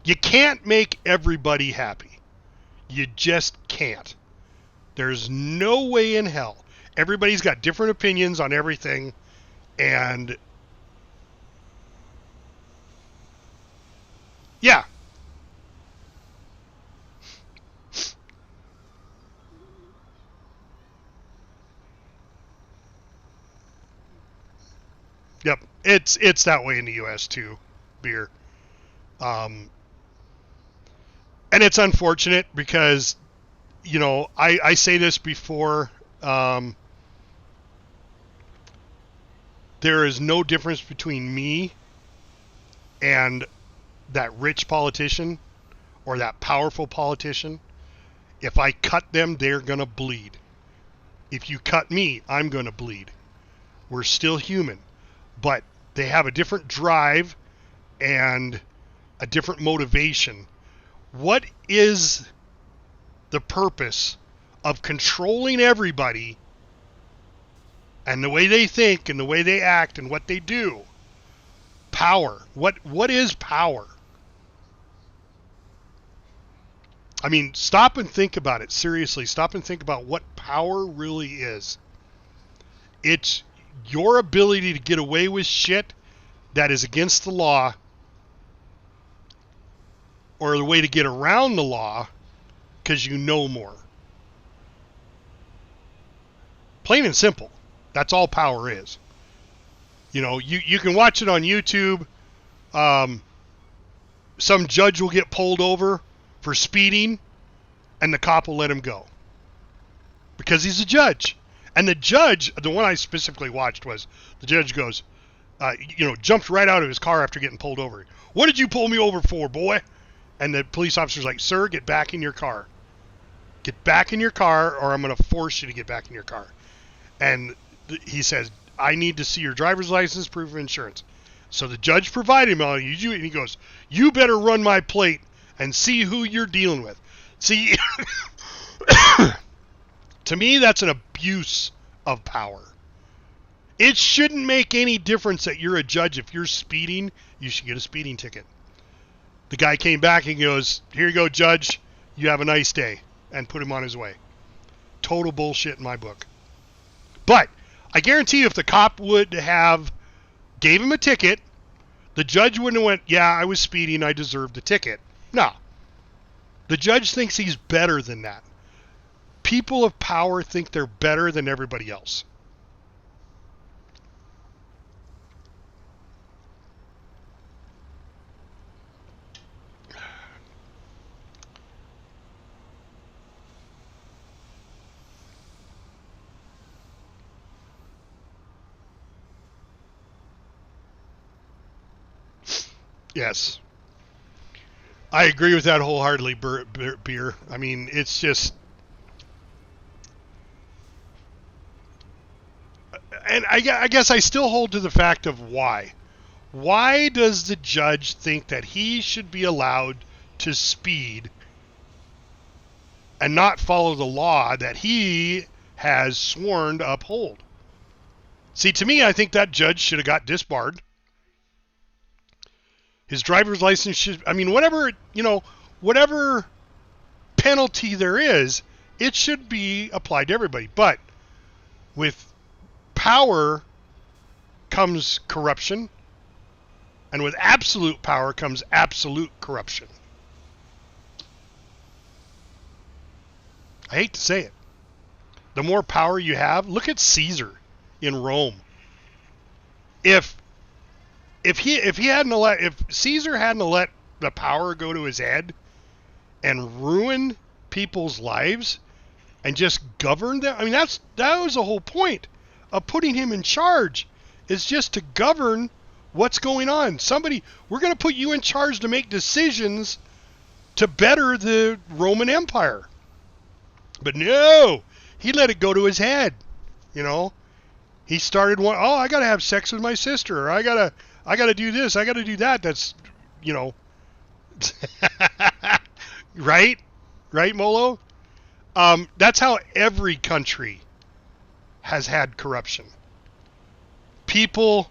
you can't make everybody happy. You just can't. There's no way in hell. Everybody's got different opinions on everything, and yeah. Yep, it's that way in the U.S. too, beer. And it's unfortunate because, you know, I say this before, there is no difference between me and that rich politician or that powerful politician. If I cut them, they're going to bleed. If you cut me, I'm going to bleed. We're still human. But they have a different drive and a different motivation. What is the purpose of controlling everybody and the way they think and the way they act and what they do? Power. What is power? I mean, stop and think about it. Seriously, stop and think about what power really is. It's your ability to get away with shit that is against the law, or the way to get around the law because you know more. Plain and simple. That's all power is. You know, you can watch it on YouTube. Some judge will get pulled over for speeding, and the cop will let him go because he's a judge. And the judge, the one I specifically watched, was the judge goes, jumped right out of his car after getting pulled over. What did you pull me over for, boy? And the police officer's like, sir, get back in your car. Get back in your car, or I'm going to force you to get back in your car. And he says, I need to see your driver's license, proof of insurance. So the judge provided him all, and he goes, you better run my plate and see who you're dealing with. See, to me, that's an abuse of power. It shouldn't make any difference that you're a judge. If you're speeding, you should get a speeding ticket. The guy came back and goes, here you go, judge. You have a nice day. And put him on his way. Total bullshit in my book. But I guarantee you if the cop would have gave him a ticket, the judge wouldn't have went, yeah, I was speeding, I deserved a ticket. No. The judge thinks he's better than that. People of power think they're better than everybody else. Yes. I agree with that wholeheartedly, Beer. I mean, it's just... And I guess I still hold to the fact of why. Why does the judge think that he should be allowed to speed and not follow the law that he has sworn to uphold? See, to me, I think that judge should have got disbarred. His driver's license should, I mean, whatever penalty there is, it should be applied to everybody. But with power comes corruption, and with absolute power comes absolute corruption. I hate to say it. The more power you have, look at Caesar in Rome. If Caesar hadn't let the power go to his head and ruin people's lives and just govern them, I mean that was the whole point. of putting him in charge is just to govern what's going on. We're going to put you in charge to make decisions to better the Roman Empire. But no, he let it go to his head. He started I got to have sex with my sister, or I got to do this, I got to do that. That's, right, Molo. That's how every country has had corruption. People,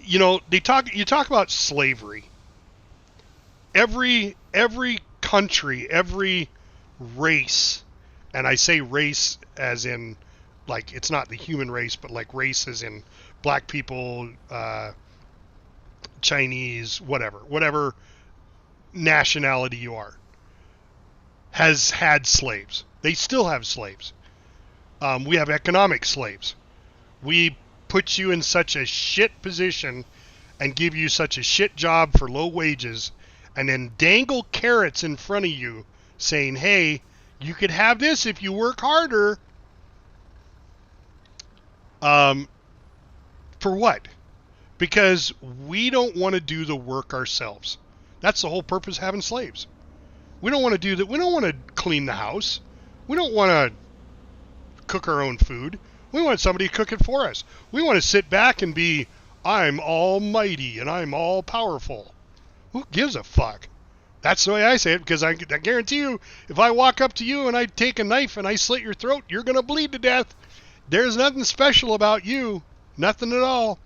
you talk about slavery. Every country, every race, and I say race as in, like, it's not the human race, but like race as in black people, Chinese, whatever nationality you are, has had slaves. They still have slaves. We have economic slaves. We put you in such a shit position and give you such a shit job for low wages, and then dangle carrots in front of you saying, hey, you could have this if you work harder. For what? Because we don't want to do the work ourselves. That's the whole purpose of having slaves. We don't want to do that. We don't want to clean the house. We don't want to cook our own food. We want somebody to cook it for us. We want to sit back and be, I'm almighty and I'm all powerful. Who gives a fuck? That's the way I say it, because I guarantee you, if I walk up to you and I take a knife and I slit your throat, you're going to bleed to death. There's nothing special about you. Nothing at all.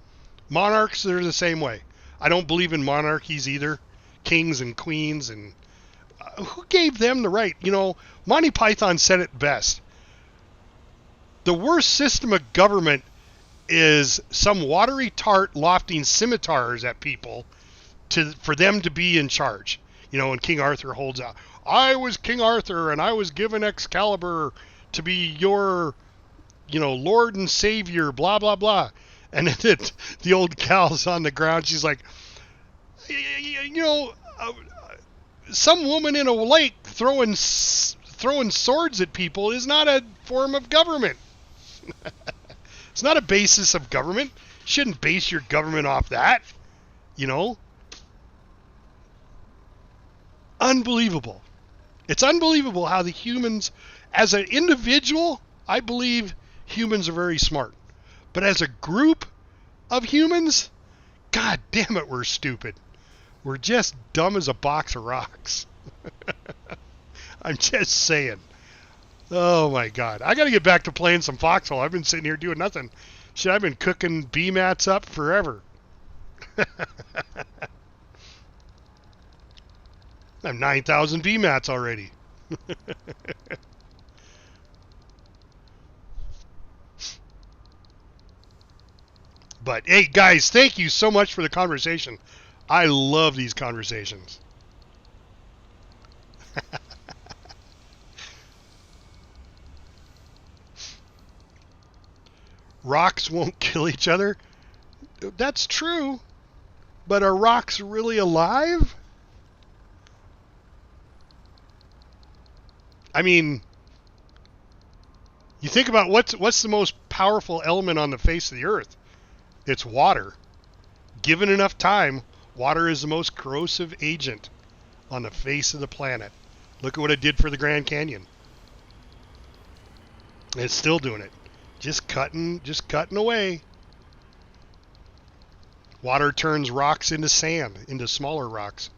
Monarchs are the same way. I don't believe in monarchies either. Kings and queens, and who gave them the right? Monty Python said it best. The worst system of government is some watery tart lofting scimitars at people for them to be in charge. When King Arthur holds out, I was King Arthur and I was given Excalibur to be your, Lord and Savior, blah, blah, blah. And then the old gal's on the ground. She's like, some woman in a lake throwing swords at people is not a form of government. It's not a basis of government. You shouldn't base your government off that. Unbelievable. It's unbelievable how the humans, as an individual, I believe humans are very smart. But as a group of humans, god damn it, we're stupid. We're just dumb as a box of rocks. I'm just saying. Oh my god. I gotta get back to playing some Foxhole. I've been sitting here doing nothing. Shit, I've been cooking bee mats up forever. I have 9,000 bee mats already. But hey guys, thank you so much for the conversation. I love these conversations. Rocks won't kill each other. That's true. But are rocks really alive? I mean, you think about what's the most powerful element on the face of the earth? It's water. Given enough time, water is the most corrosive agent on the face of the planet. Look at what it did for the Grand Canyon. It's still doing it. Just cutting away. Water turns rocks into sand, into smaller rocks.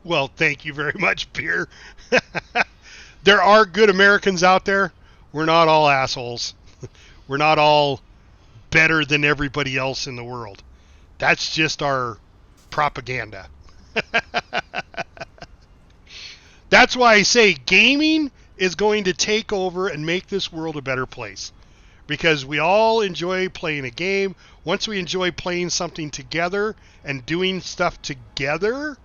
Well, thank you very much, Beer. There are good Americans out there. We're not all assholes. We're not all better than everybody else in the world. That's just our propaganda. That's why I say gaming is going to take over and make this world a better place. Because we all enjoy playing a game. Once we enjoy playing something together and doing stuff together,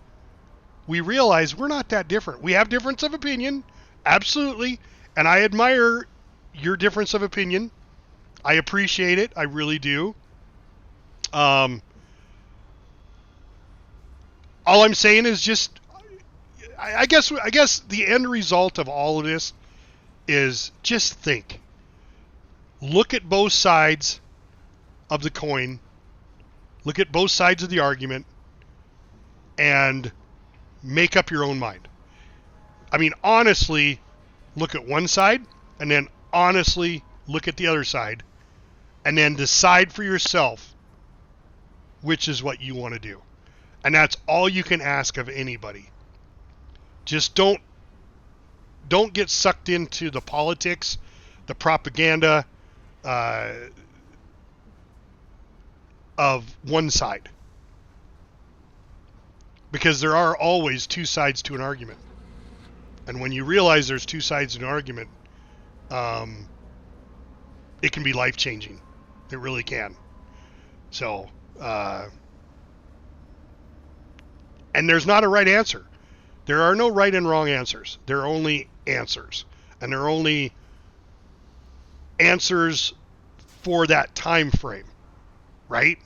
we realize we're not that different. We have difference of opinion, absolutely, and I admire your difference of opinion. I appreciate it, I really do. All I'm saying is just, I guess the end result of all of this is just think. Look at both sides of the coin. Look at both sides of the argument and make up your own mind. I mean, honestly, look at one side and then honestly look at the other side and then decide for yourself which is what you want to do. And that's all you can ask of anybody. Just don't get sucked into the politics, the propaganda of one side. Because there are always two sides to an argument. And when you realize there's two sides to an argument, it can be life-changing. It really can. So, and there's not a right answer. There are no right and wrong answers. There are only answers. And there are only answers for that time frame, right?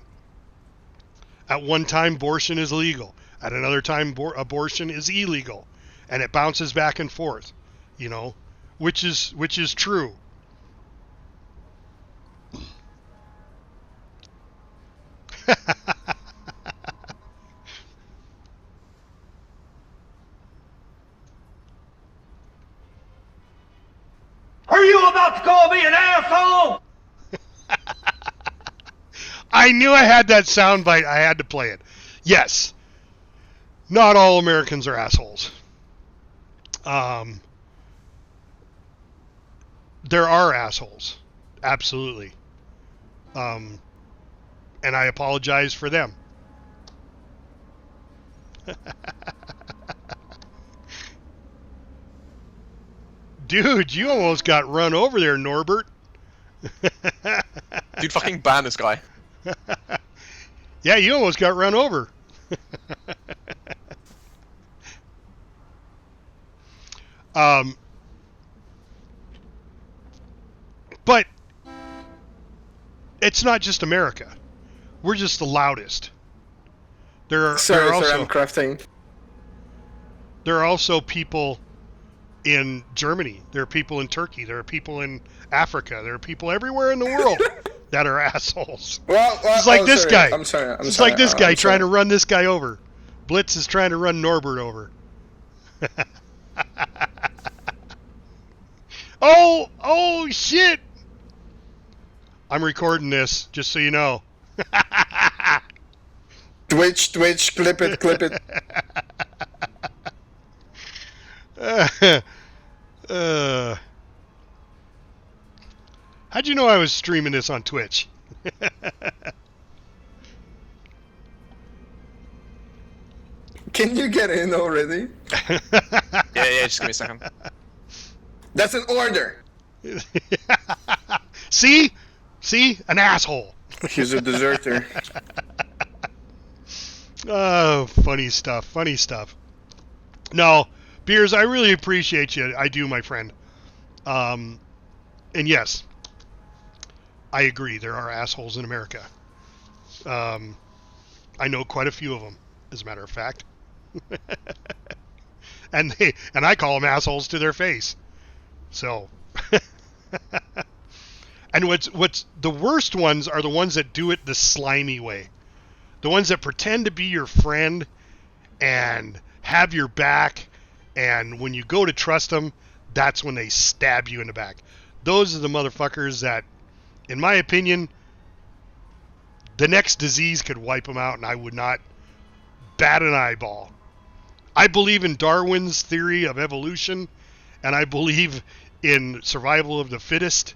At one time, abortion is legal. At another time, abortion is illegal. And it bounces back and forth, you know, which is true. Are you about to call me an asshole? I knew I had that soundbite. I had to play it. Yes. Not all Americans are assholes. There are assholes. Absolutely. And I apologize for them. Dude, you almost got run over there, Norbert. Dude, fucking ban this guy. Yeah, you almost got run over. But it's not just America. We're just the loudest. There are I'm crafting. There are also people in Germany. There are people in Turkey. There are people in Africa. There are people everywhere in the world that are assholes. Well, it's like this guy. I'm sorry. It's like this guy trying to run this guy over. Blitz is trying to run Norbert over. Oh shit! I'm recording this, just so you know. Twitch, clip it. How'd you know I was streaming this on Twitch? Can you get in already? Yeah, just give me a second. That's an order. See, an asshole. He's a deserter. Oh, funny stuff. No, Beers, I really appreciate you. I do, my friend. And yes, I agree. There are assholes in America. I know quite a few of them, as a matter of fact. and I call them assholes to their face. So, and what's the worst ones are the ones that do it the slimy way. The ones that pretend to be your friend and have your back, and when you go to trust them, that's when they stab you in the back. Those are the motherfuckers that, in my opinion, the next disease could wipe them out, and I would not bat an eyeball. I believe in Darwin's theory of evolution, and I believe in survival of the fittest.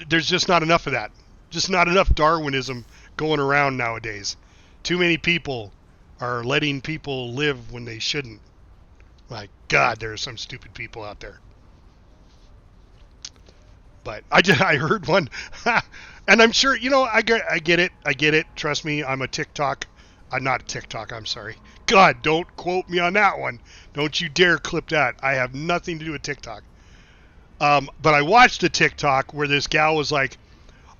there's just not enough of that. Just not enough Darwinism going around nowadays. Too many people are letting people live when they shouldn't. My God, there are some stupid people out there. But I heard one, and I'm sure, I get it. Trust me, I'm a TikTok. I'm not a TikTok, I'm sorry. God, don't quote me on that one. Don't you dare clip that. I have nothing to do with TikTok. But I watched a TikTok where this gal was like,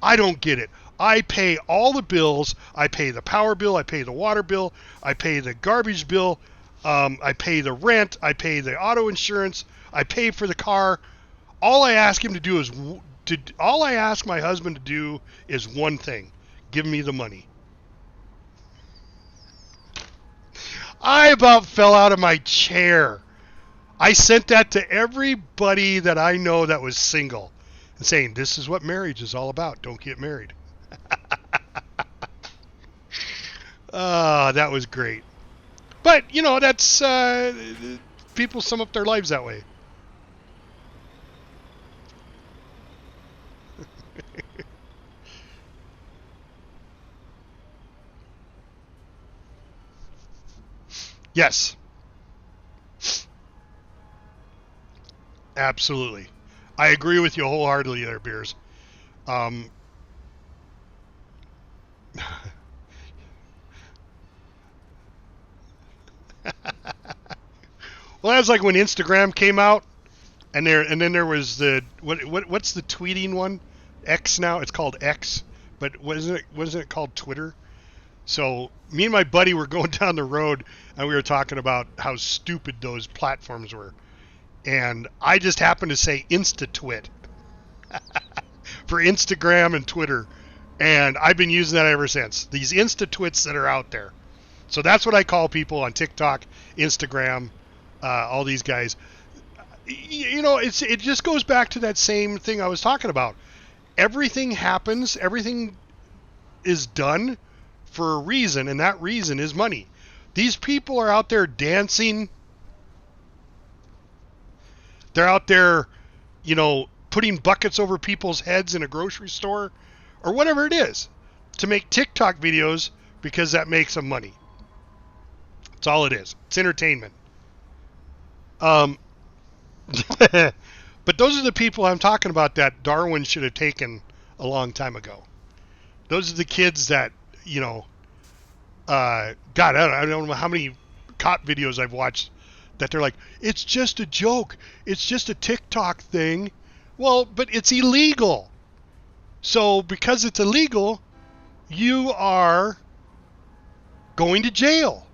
I don't get it. I pay all the bills. I pay the power bill. I pay the water bill. I pay the garbage bill. I pay the rent. I pay the auto insurance. I pay for the car. All I ask him to do is, all I ask my husband to do is one thing: give me the money. I about fell out of my chair. I sent that to everybody that I know that was single, and saying, this is what marriage is all about. Don't get married. That was great. But, that's, people sum up their lives that way. Yes. Absolutely. I agree with you wholeheartedly there, Beers. Well, that's like when Instagram came out, and then there was the what's the tweeting one? X now. It's called X, but wasn't it called Twitter? So me and my buddy were going down the road, and we were talking about how stupid those platforms were. And I just happened to say Insta-Twit for Instagram and Twitter. And I've been using that ever since. These Insta-Twits that are out there. So that's what I call people on TikTok, Instagram, all these guys. It just goes back to that same thing I was talking about. Everything happens, everything is done for a reason, and that reason is money. These people are out there dancing. They're out there, putting buckets over people's heads in a grocery store or whatever it is to make TikTok videos because that makes them money. That's all it is. It's entertainment. But those are the people I'm talking about that Darwin should have taken a long time ago. Those are the kids that, God, I don't know how many cop videos I've watched that they're like, it's just a joke. It's just a TikTok thing. Well, but it's illegal. So because it's illegal, you are going to jail.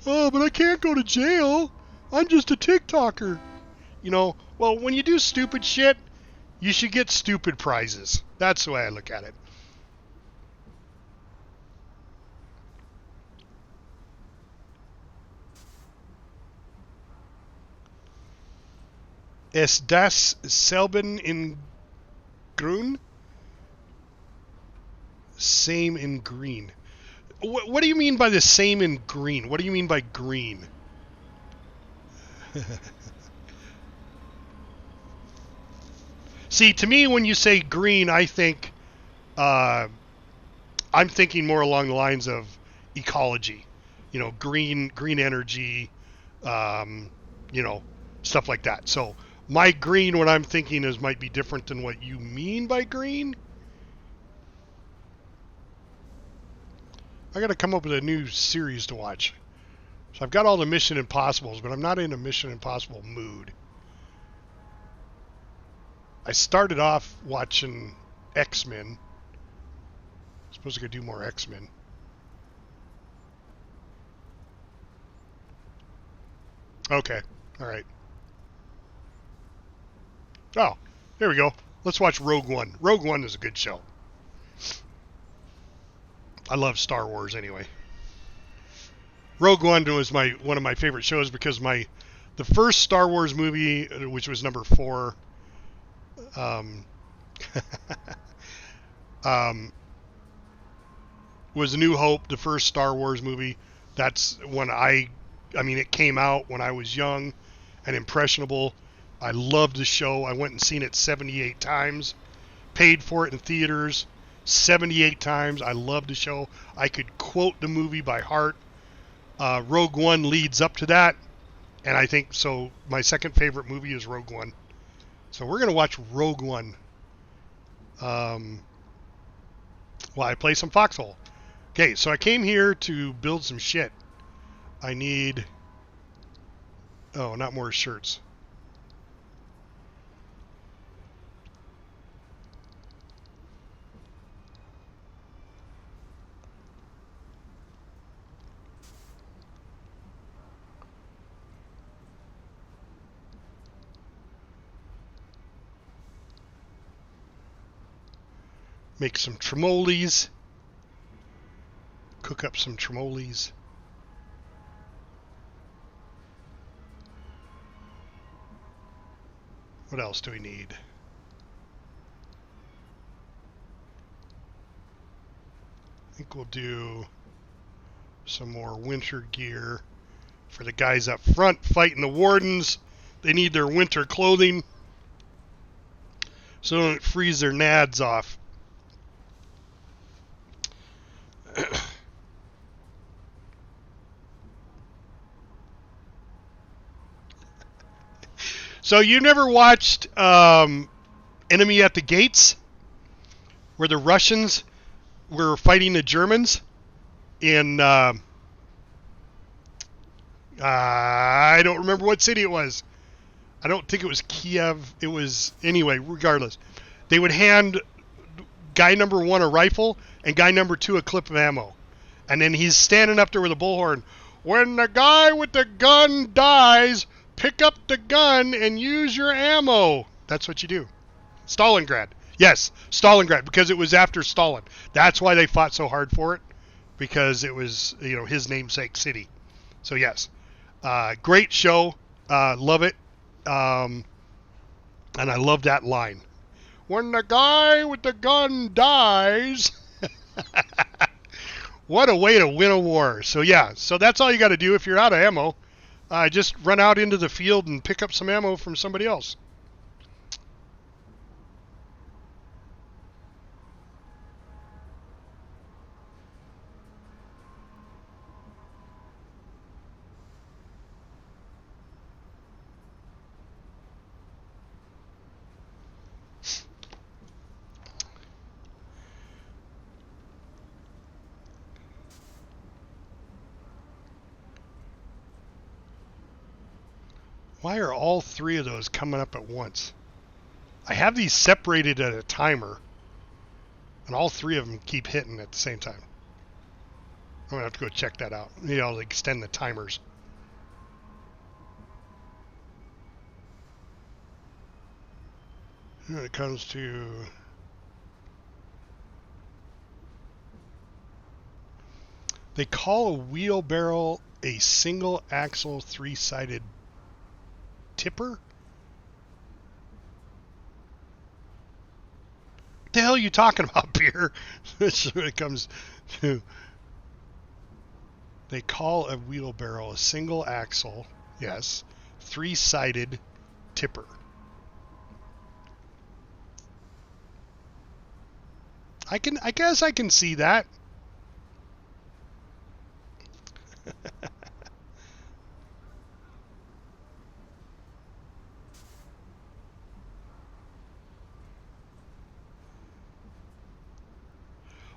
Oh, but I can't go to jail. I'm just a TikToker. Well, when you do stupid shit, you should get stupid prizes. That's the way I look at it. Es das selben in grün? Same in green. What do you mean by the same in green? What do you mean by green? See, to me, when you say green, I think I'm thinking more along the lines of ecology. Green energy, stuff like that. So my green, what I'm thinking is might be different than what you mean by green. I got to come up with a new series to watch. So I've got all the Mission Impossibles, but I'm not in a Mission Impossible mood. I started off watching X-Men. I suppose I could do more X-Men. Okay, all right. Oh, there we go. Let's watch Rogue One. Rogue One is a good show. I love Star Wars anyway. Rogue One was one of my favorite shows because the first Star Wars movie, which was number 4, was New Hope, the first Star Wars movie. That's when it came out when I was young and impressionable. I loved the show. I went and seen it 78 times. paid for it in theaters 78 times. I love the show. I could quote the movie by heart. Rogue One leads up to that, and I think so. My second favorite movie is Rogue One. So we're going to watch Rogue One while I play some Foxhole. Okay, so I came here to build some shit. I need... Oh, not more shirts. Make some tremoles. Cook up some tremoles. What else do we need? I think we'll do some more winter gear for the guys up front fighting the wardens. They need their winter clothing so they don't freeze their nads off. So you never watched Enemy at the Gates, where the Russians were fighting the Germans in I don't remember what city it was. I don't think it was Kiev. It was, anyway, regardless. They would hand guy number 1 a rifle and guy number 2 a clip of ammo. And then he's standing up there with a bullhorn. When the guy with the gun dies, pick up the gun and use your ammo. That's what you do. Stalingrad. Yes, Stalingrad, because it was after Stalin. That's why they fought so hard for it, because it was, you know, his namesake city. So yes, great show. Love it. And I love that line. When the guy with the gun dies. What a way to win a war. So yeah, so that's all you got to do if you're out of ammo. Just run out into the field and pick up some ammo from somebody else. Why are all 3 of those coming up at once? I have these separated at a timer, and all 3 of them keep hitting at the same time. I'm going to have to go check that out. Maybe I'll extend the timers. When it comes to... They call a wheelbarrow a single axle 3-sided tipper? What the hell are you talking about, Beer? This is when it comes to... They call a wheelbarrow a single axle, yes, 3-sided tipper. I guess I can see that.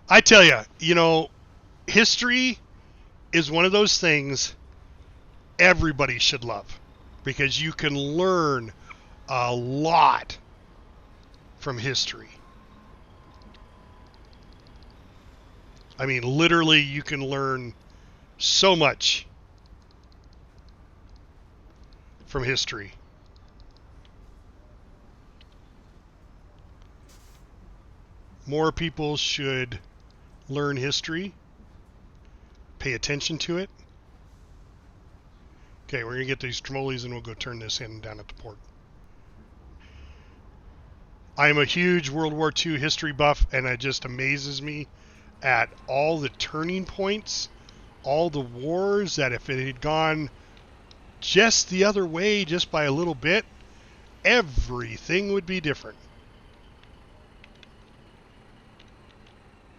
I tell you, you know, history is one of those things everybody should love, because you can learn a lot from history. I mean, literally, you can learn so much from history. More people should learn history, pay attention to it. Okay, we're going to get these trolleys and we'll go turn this in down at the port. I am a huge World War II history buff, and it just amazes me at all the turning points, all the wars, that if it had gone just the other way, just by a little bit, everything would be different.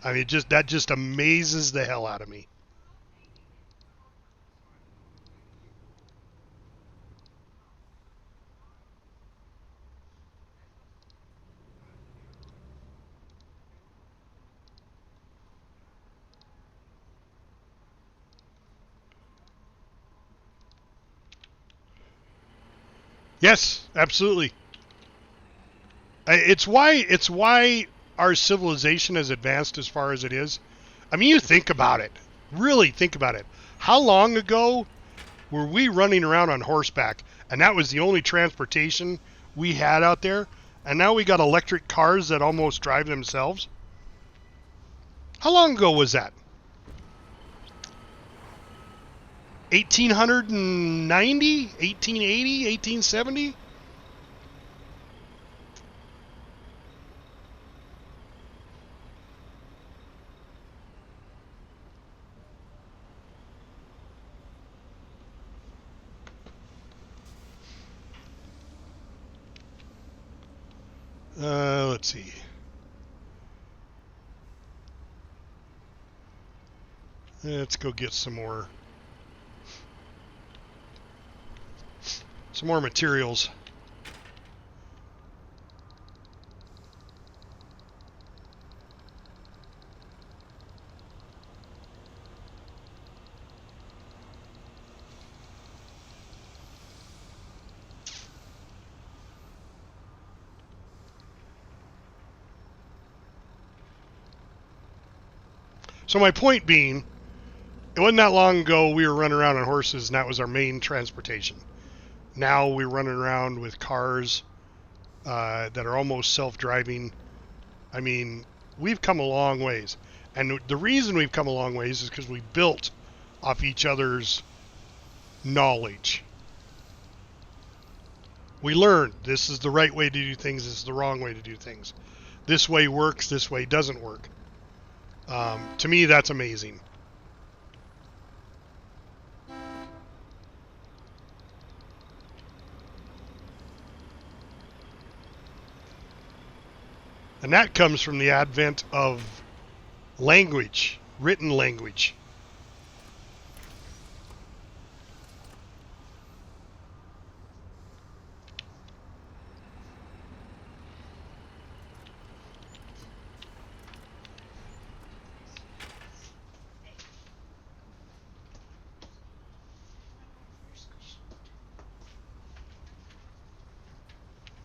I mean, that just amazes the hell out of me. Yes, absolutely. It's why our civilization has advanced as far as it is. I mean, you think about it. Really think about it. How long ago were we running around on horseback, and that was the only transportation we had out there? And now we got electric cars that almost drive themselves. How long ago was that? 1890, 1880, 1870? Let's see. Let's go get some more materials. So my point being, it wasn't that long ago we were running around on horses, and that was our main transportation. Now we're running around with cars that are almost self-driving. I mean, we've come a long ways. And the reason we've come a long ways is because we built off each other's knowledge. We learned this is the right way to do things, this is the wrong way to do things. This way works, this way doesn't work. To me, that's amazing. And that comes from the advent of language, written language.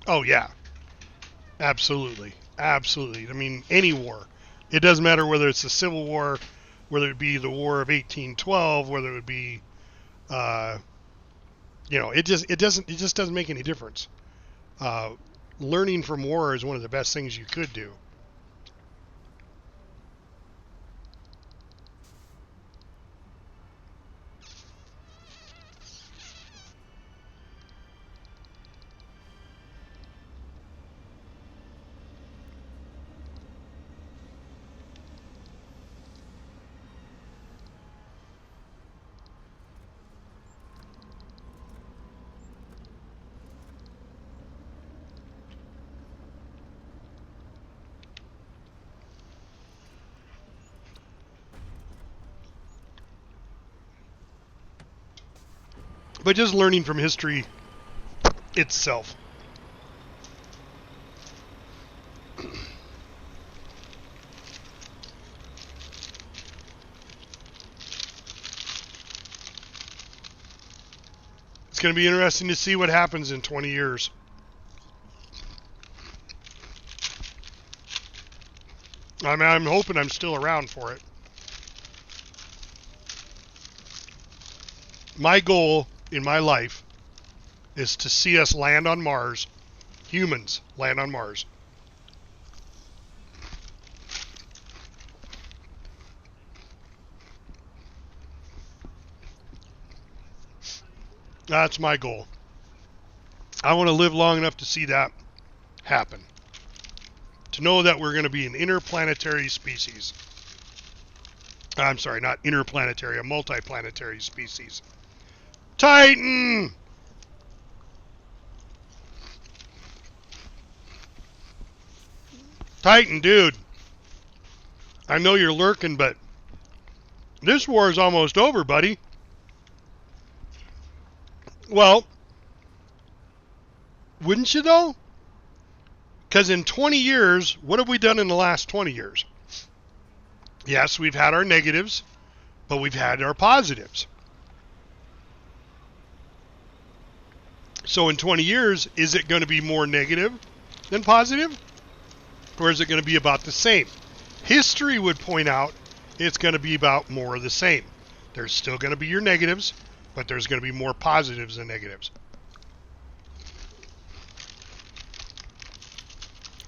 Oh, yeah. Absolutely. Absolutely. I mean, any war. It doesn't matter whether it's the Civil War, whether it be the War of 1812, whether it would be, it just doesn't make any difference. Learning from war is one of the best things you could do. But just learning from history itself. It's going to be interesting to see what happens in 20 years. I mean, I'm hoping I'm still around for it. My goal in my life is to see us land on Mars, humans land on Mars. That's my goal. I want to live long enough to see that happen. To know that we're going to be an interplanetary species. I'm sorry, not interplanetary, a multiplanetary species. Titan! Titan, dude. I know you're lurking, but this war is almost over, buddy. Well, wouldn't you though? Because in 20 years, what have we done in the last 20 years? Yes, we've had our negatives, but we've had our positives. So in 20 years, is it going to be more negative than positive? Or is it going to be about the same? History would point out it's going to be about more of the same. There's still going to be your negatives, but there's going to be more positives than negatives.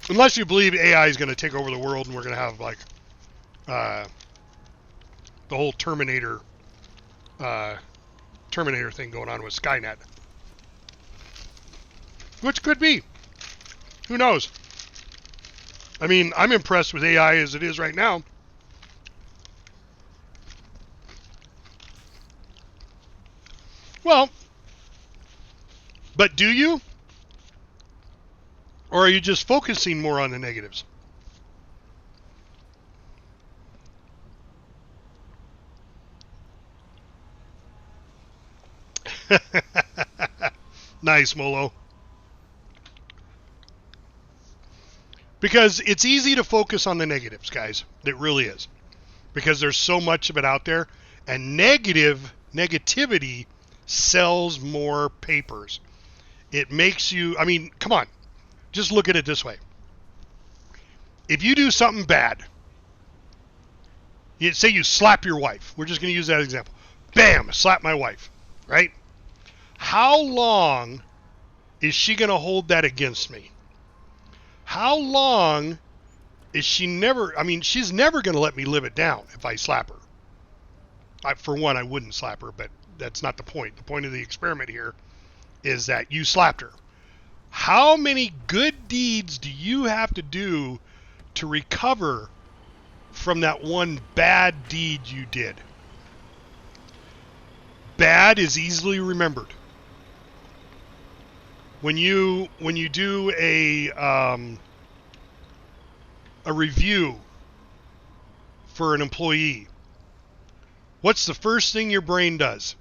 Unless you believe AI is going to take over the world and we're going to have like the whole Terminator thing going on with Skynet. Which could be. Who knows? I mean, I'm impressed with AI as it is right now. Well, but do you? Or are you just focusing more on the negatives? Nice, Molo. Because it's easy to focus on the negatives, guys. It really is. Because there's so much of it out there. And negativity sells more papers. It makes you, I mean, come on. Just look at it this way. If you do something bad, say you slap your wife. We're just going to use that example. Bam, slap my wife, right? How long is she going to hold that against me? How long is she never, I mean, she's never going to let me live it down if I slap her. For one, I wouldn't slap her, but that's not the point. The point of the experiment here is that you slapped her. How many good deeds do you have to do to recover from that one bad deed you did? Bad is easily remembered. When you do a review for an employee, what's the first thing your brain does?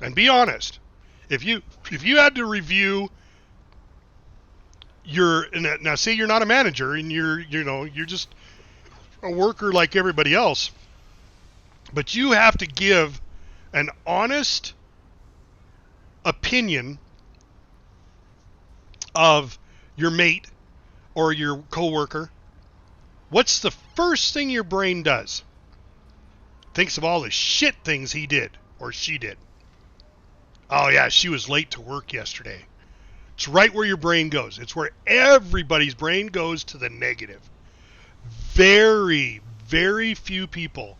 And be honest. If you had to review now say you're not a manager and you're just a worker like everybody else, but you have to give an honest opinion of your mate or your coworker, what's the first thing your brain does? Thinks of all the shit things he did or she did. Oh yeah, she was late to work yesterday. It's right where your brain goes. It's where everybody's brain goes to the negative. Very, very few people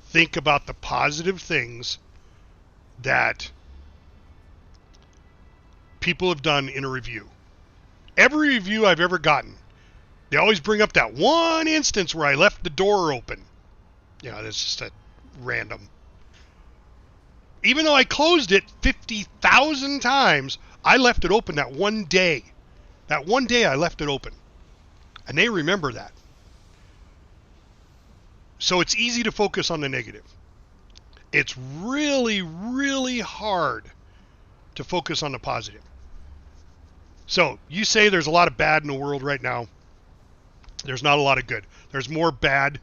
think about the positive things that people have done in a review. Every review I've ever gotten, they always bring up that one instance where I left the door open. That's just a random. Even though I closed it 50,000 times, I left it open that one day. That one day I left it open. And they remember that. So it's easy to focus on the negative. It's really, really hard to focus on the positive. So you say there's a lot of bad in the world right now. There's not a lot of good. There's more bad.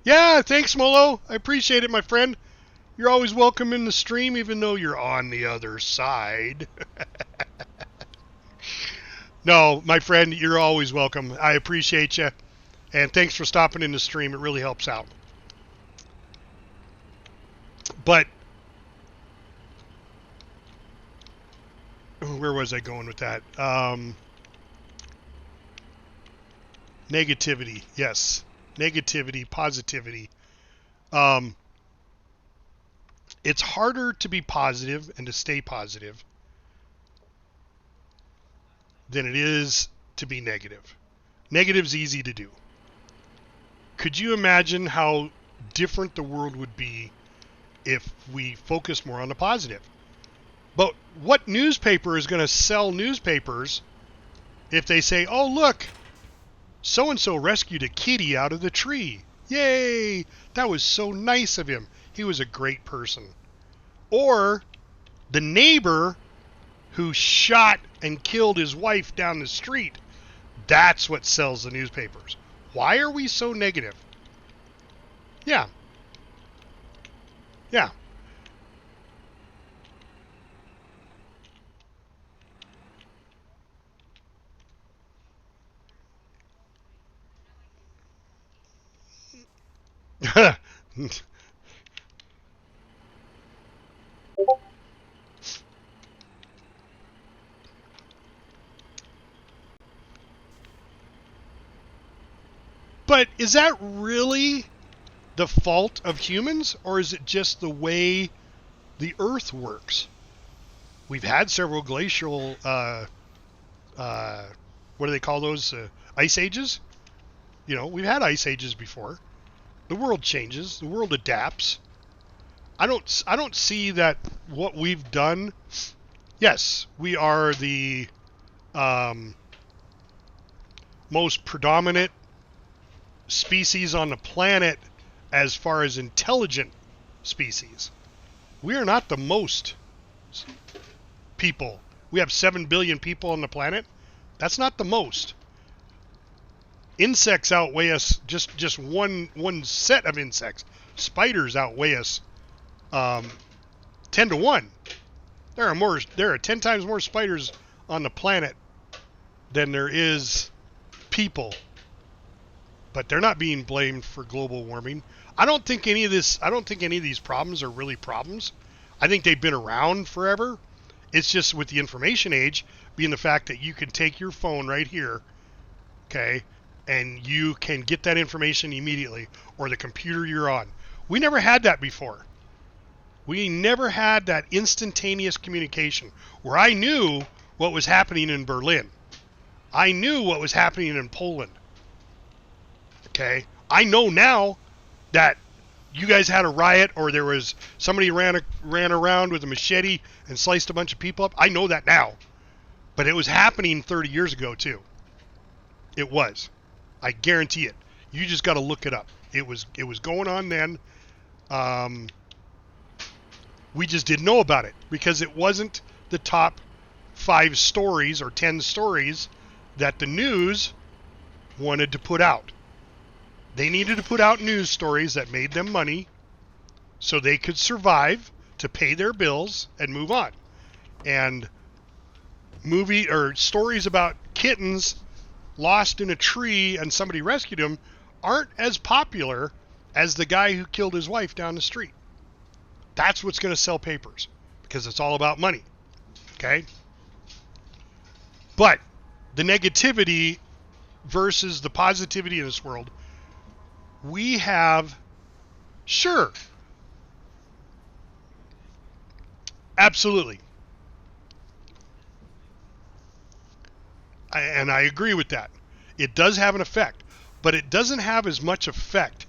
Yeah, thanks, Molo. I appreciate it, my friend. You're always welcome in the stream, even though you're on the other side. No, my friend, you're always welcome. I appreciate you. And thanks for stopping in the stream. It really helps out. But where was I going with that? Negativity. Yes. Negativity, positivity. It's harder to be positive and to stay positive than it is to be negative. Negative's easy to do. Could you imagine how different the world would be if we focus more on the positive? But what newspaper is going to sell newspapers if they say, oh, look, so-and-so rescued a kitty out of the tree? Yay! That was so nice of him. He was a great person. Or the neighbor who shot and killed his wife down the street. That's what sells the newspapers. Why are we so negative? Yeah. Yeah. But is that really the fault of humans, or is it just the way the Earth works? We've had several glacial, what do they call those? Ice ages? You know, we've had ice ages before. The world changes. The world adapts. I don't see that what we've done. Yes, we are the most predominant species on the planet as far as intelligent species. We are not the most people. We have 7 billion people on the planet. That's not the most. Insects outweigh us, just one set of insects. Spiders outweigh us 10 to 1. There are 10 times more spiders on the planet than there is people. But they're not being blamed for global warming. I don't think any of these problems are really problems. I think they've been around forever. It's just with the information age being the fact that you can take your phone right here, okay, and you can get that information immediately, or the computer you're on. We never had that before. We never had that instantaneous communication where I knew what was happening in Berlin. I knew what was happening in Poland. Okay, I know now that you guys had a riot, or there was somebody ran around with a machete and sliced a bunch of people up. I know that now, but it was happening 30 years ago too. It was. I guarantee it. You just got to look it up. It was going on then. We just didn't know about it because it wasn't the top 5 stories or 10 stories that the news wanted to put out. They needed to put out news stories that made them money so they could survive, to pay their bills and move on. And stories about kittens lost in a tree and somebody rescued them aren't as popular as the guy who killed his wife down the street. That's what's going to sell papers, because it's all about money. Okay? But the negativity versus the positivity in this world, we have, sure, absolutely. And I agree with that. It does have an effect, but it doesn't have as much effect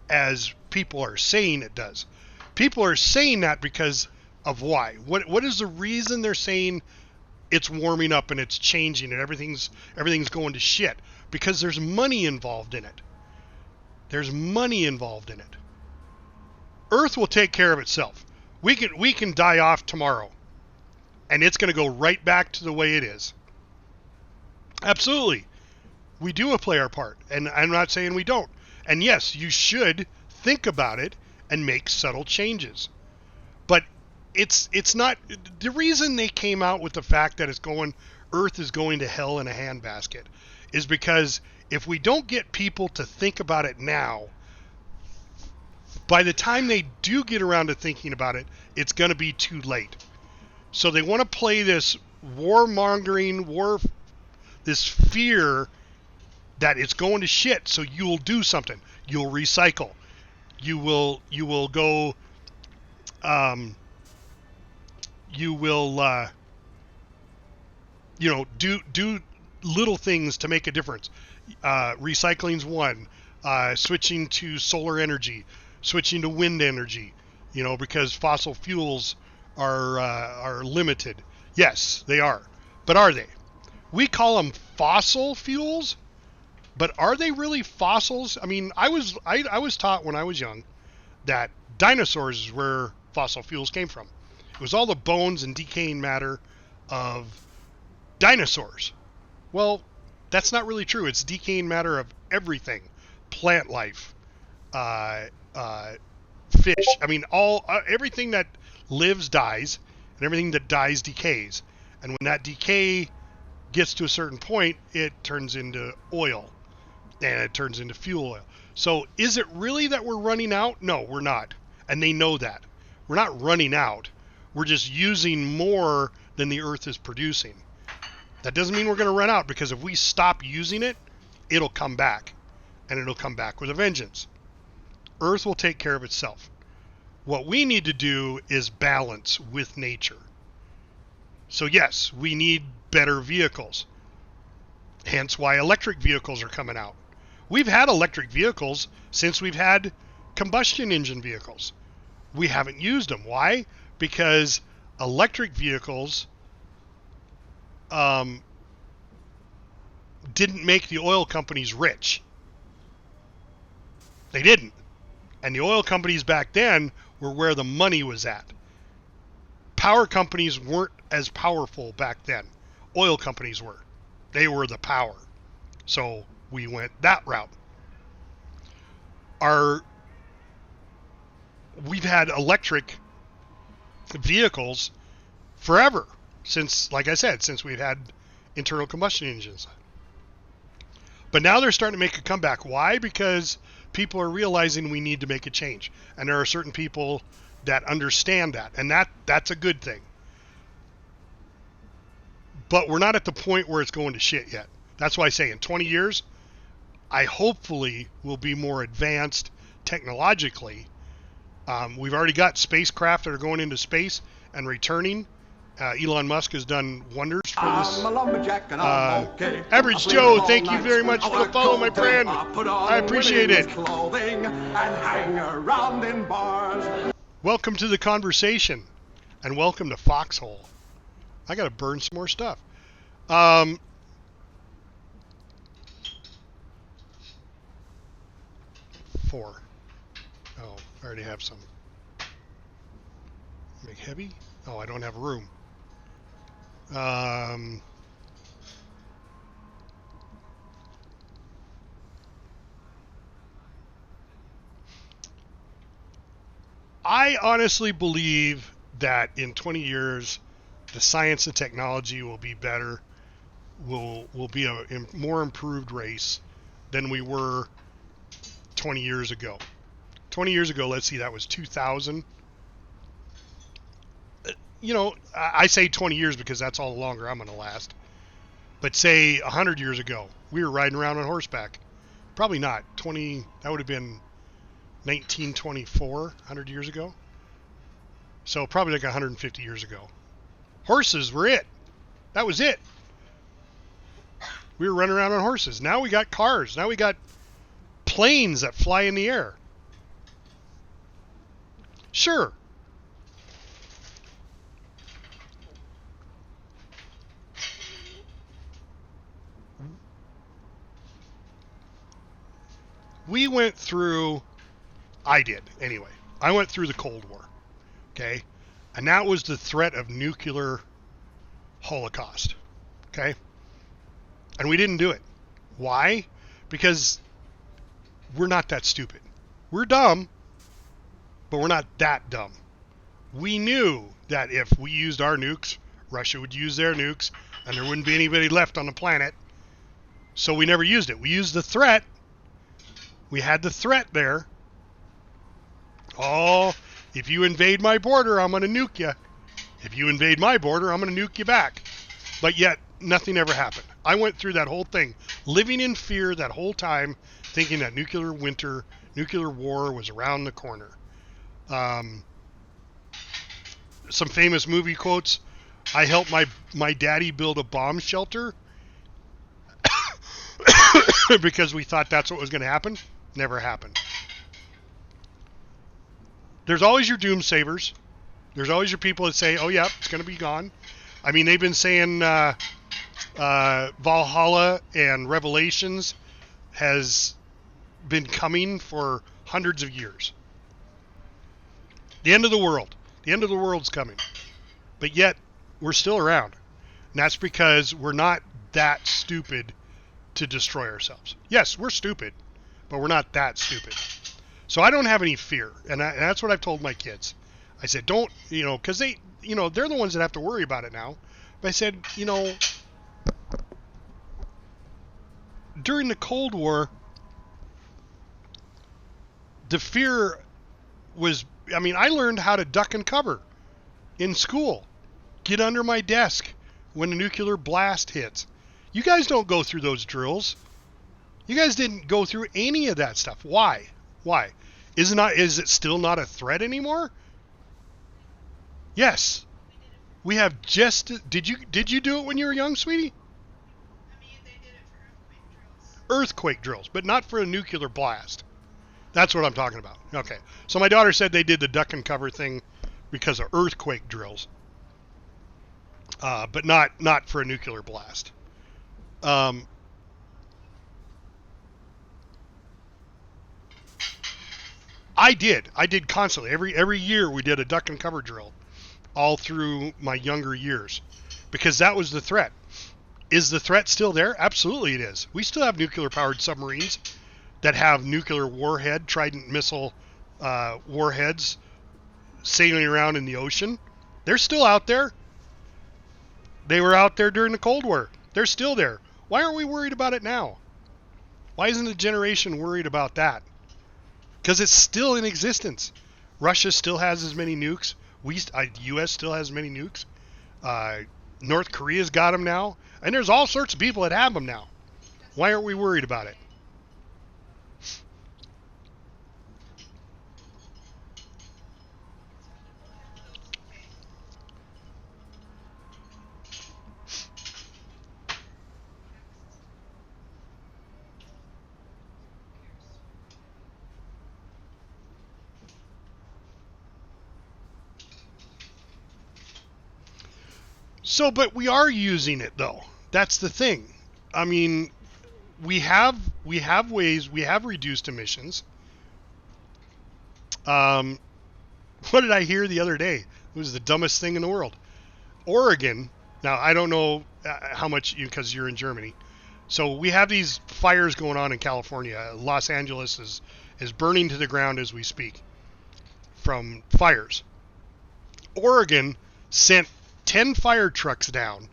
as people are saying it does. People are saying that because of why? What is the reason they're saying it's warming up and it's changing and everything's going to shit? Because there's money involved in it. There's money involved in it. Earth will take care of itself. We can die off tomorrow, and it's going to go right back to the way it is. Absolutely. We do play our part, and I'm not saying we don't. And yes, you should think about it and make subtle changes. But it's not the reason they came out with the fact that Earth is going to hell in a handbasket is because if we don't get people to think about it now, by the time they do get around to thinking about it, it's going to be too late. So they want to play this warmongering, this fear that it's going to shit, so you will do something. You'll recycle. You will go. You will. Do little things to make a difference. Recycling's one. Switching to solar energy. Switching to wind energy. Because fossil fuels are limited. Yes, they are. But are they? We call them fossil fuels, But are they really fossils? I mean, I was taught when I was young that dinosaurs is where fossil fuels came from. It was all the bones and decaying matter of dinosaurs. Well, that's not really true. It's decaying matter of everything. Plant life, fish. I mean, everything that lives dies, and everything that dies decays. And when that decay gets to a certain point, it turns into oil, and it turns into fuel oil. So is it really that we're running out? No, we're not. And they know that. We're not running out. We're just using more than the Earth is producing. That doesn't mean we're going to run out, because if we stop using it, it'll come back. And it'll come back with a vengeance. Earth will take care of itself. What we need to do is balance with nature. So yes, we need better vehicles. Hence why electric vehicles are coming out. We've had electric vehicles since we've had combustion engine vehicles. We haven't used them. Why? Because electric vehicles didn't make the oil companies rich. They didn't. And the oil companies back then were where the money was at. Power companies weren't as powerful back then. Oil companies were. They were the power. So we went that route. We've had electric vehicles forever. Since, like I said, since we've had internal combustion engines. But now they're starting to make a comeback. Why? Because people are realizing we need to make a change. And there are certain people that understand that. And that's a good thing. But we're not at the point where it's going to shit yet. That's why I say in 20 years, I hopefully will be more advanced technologically. We've already got spacecraft that are going into space and returning. Elon Musk has done wonders for this. I'm a lumberjack and I'm okay. Average Joe, thank you very much for the follow, my friend. I appreciate it. Clothing and hang around in bars. Welcome to the conversation, and welcome to Foxhole. I gotta burn some more stuff. 4. Oh, I already have some. Make heavy? Oh, I don't have room. I honestly believe that in 20 years, the science and technology will be better. Will be a more improved race than we were 20 years ago. 20 years ago, let's see, that was 2000. You know, I say 20 years because that's all the longer I'm going to last. But say 100 years ago, we were riding around on horseback. Probably not. That would have been 1924, 100 years ago. So probably like 150 years ago. Horses were it. That was it. We were running around on horses. Now we got cars. Now we got planes that fly in the air. Sure. We went through, I did anyway, I went through the Cold War, okay? And that was the threat of nuclear holocaust, okay? And we didn't do it. Why? Because we're not that stupid. We're dumb, but we're not that dumb. We knew that if we used our nukes, Russia would use their nukes, and there wouldn't be anybody left on the planet. So we never used it. We used the threat. We had the threat there. Oh, if you invade my border, I'm going to nuke you. If you invade my border, I'm going to nuke you back. But yet, nothing ever happened. I went through that whole thing, living in fear that whole time, thinking that nuclear war was around the corner. Some famous movie quotes. I helped my daddy build a bomb shelter because we thought that's what was going to happen. Never happened. There's always your doomsavers. There's always your people that say, oh, yeah, it's going to be gone. I mean, they've been saying Valhalla and Revelations has been coming for hundreds of years. The end of the world. The end of the world's coming. But yet, we're still around. And that's because we're not that stupid to destroy ourselves. Yes, we're stupid, but we're not that stupid. So I don't have any fear. And that's what I've told my kids. I said, don't, because they're the ones that have to worry about it now. But I said, during the Cold War, the fear was, I learned how to duck and cover in school. Get under my desk when a nuclear blast hits. You guys don't go through those drills. You guys didn't go through any of that stuff. Why? Why? Is it still not a threat anymore? Yes. We have just... Did you do it when you were young, sweetie? They did it for Earthquake drills, but not for a nuclear blast. That's what I'm talking about. Okay. So my daughter said they did the duck and cover thing because of earthquake drills. But not for a nuclear blast. I did constantly. Every year we did a duck and cover drill all through my younger years because that was the threat. Is the threat still there? Absolutely it is. We still have nuclear powered submarines that have nuclear warhead, Trident missile warheads sailing around in the ocean. They're still out there. They were out there during the Cold War. They're still there. Why aren't we worried about it now? Why isn't the generation worried about that? Because it's still in existence. Russia still has as many nukes. The U.S. still has many nukes. North Korea's got them now. And there's all sorts of people that have them now. Why aren't we worried about it? So, but we are using it though. That's the thing. We have ways. We have reduced emissions. What did I hear the other day? It was the dumbest thing in the world. Oregon. Now I don't know how much because you're in Germany. So we have these fires going on in California. Los Angeles is burning to the ground as we speak from fires. Oregon sent 10 fire trucks down,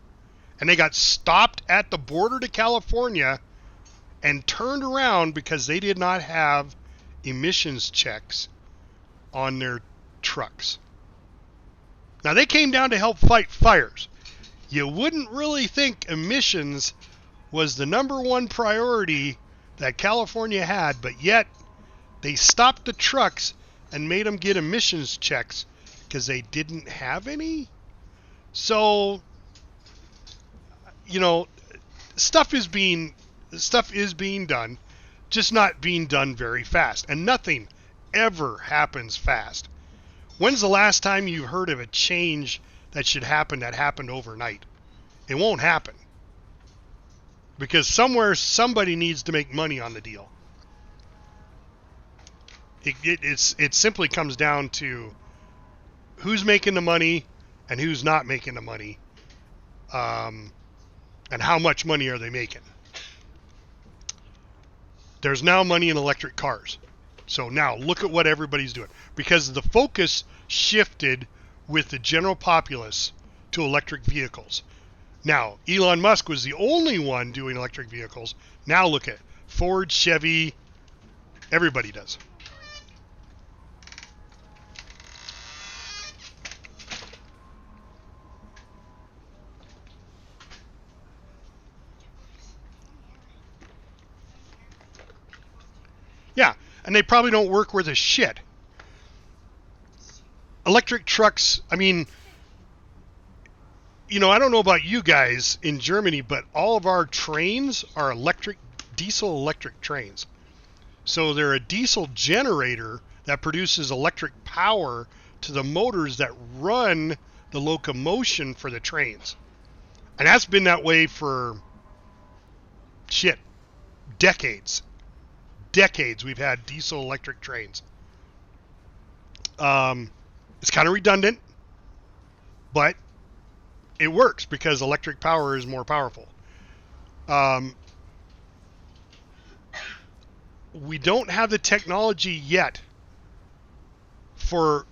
and they got stopped at the border to California and turned around because they did not have emissions checks on their trucks. Now, they came down to help fight fires. You wouldn't really think emissions was the number one priority that California had, but yet they stopped the trucks and made them get emissions checks because they didn't have any. So, stuff is being done, just not being done very fast. And nothing ever happens fast. When's the last time you heard of a change that should happen that happened overnight? It won't happen. Because somewhere somebody needs to make money on the deal. It simply comes down to who's making the money and who's not making the money, and how much money are they making. There's now money in electric cars. So now look at what everybody's doing. Because the focus shifted with the general populace to electric vehicles. Now, Elon Musk was the only one doing electric vehicles. Now look at Ford, Chevy, everybody does. Yeah, and they probably don't work worth a shit. Electric trucks, I don't know about you guys in Germany, but all of our trains are diesel electric trains. So they're a diesel generator that produces electric power to the motors that run the locomotion for the trains. And that's been that way for, decades. decades we've had diesel electric trains. It's kind of redundant, but it works because electric power is more powerful. We don't have the technology yet for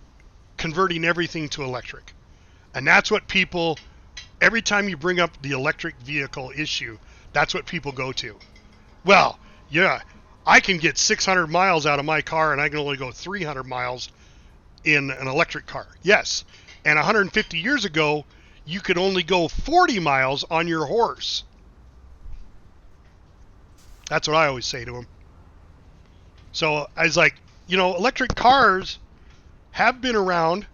converting everything to electric. And that's what people, every time you bring up the electric vehicle issue, that's what people go to. Well, yeah, I can get 600 miles out of my car and I can only go 300 miles in an electric car. Yes. And 150 years ago, you could only go 40 miles on your horse. That's what I always say to them. So I was like, you know, electric cars have been around,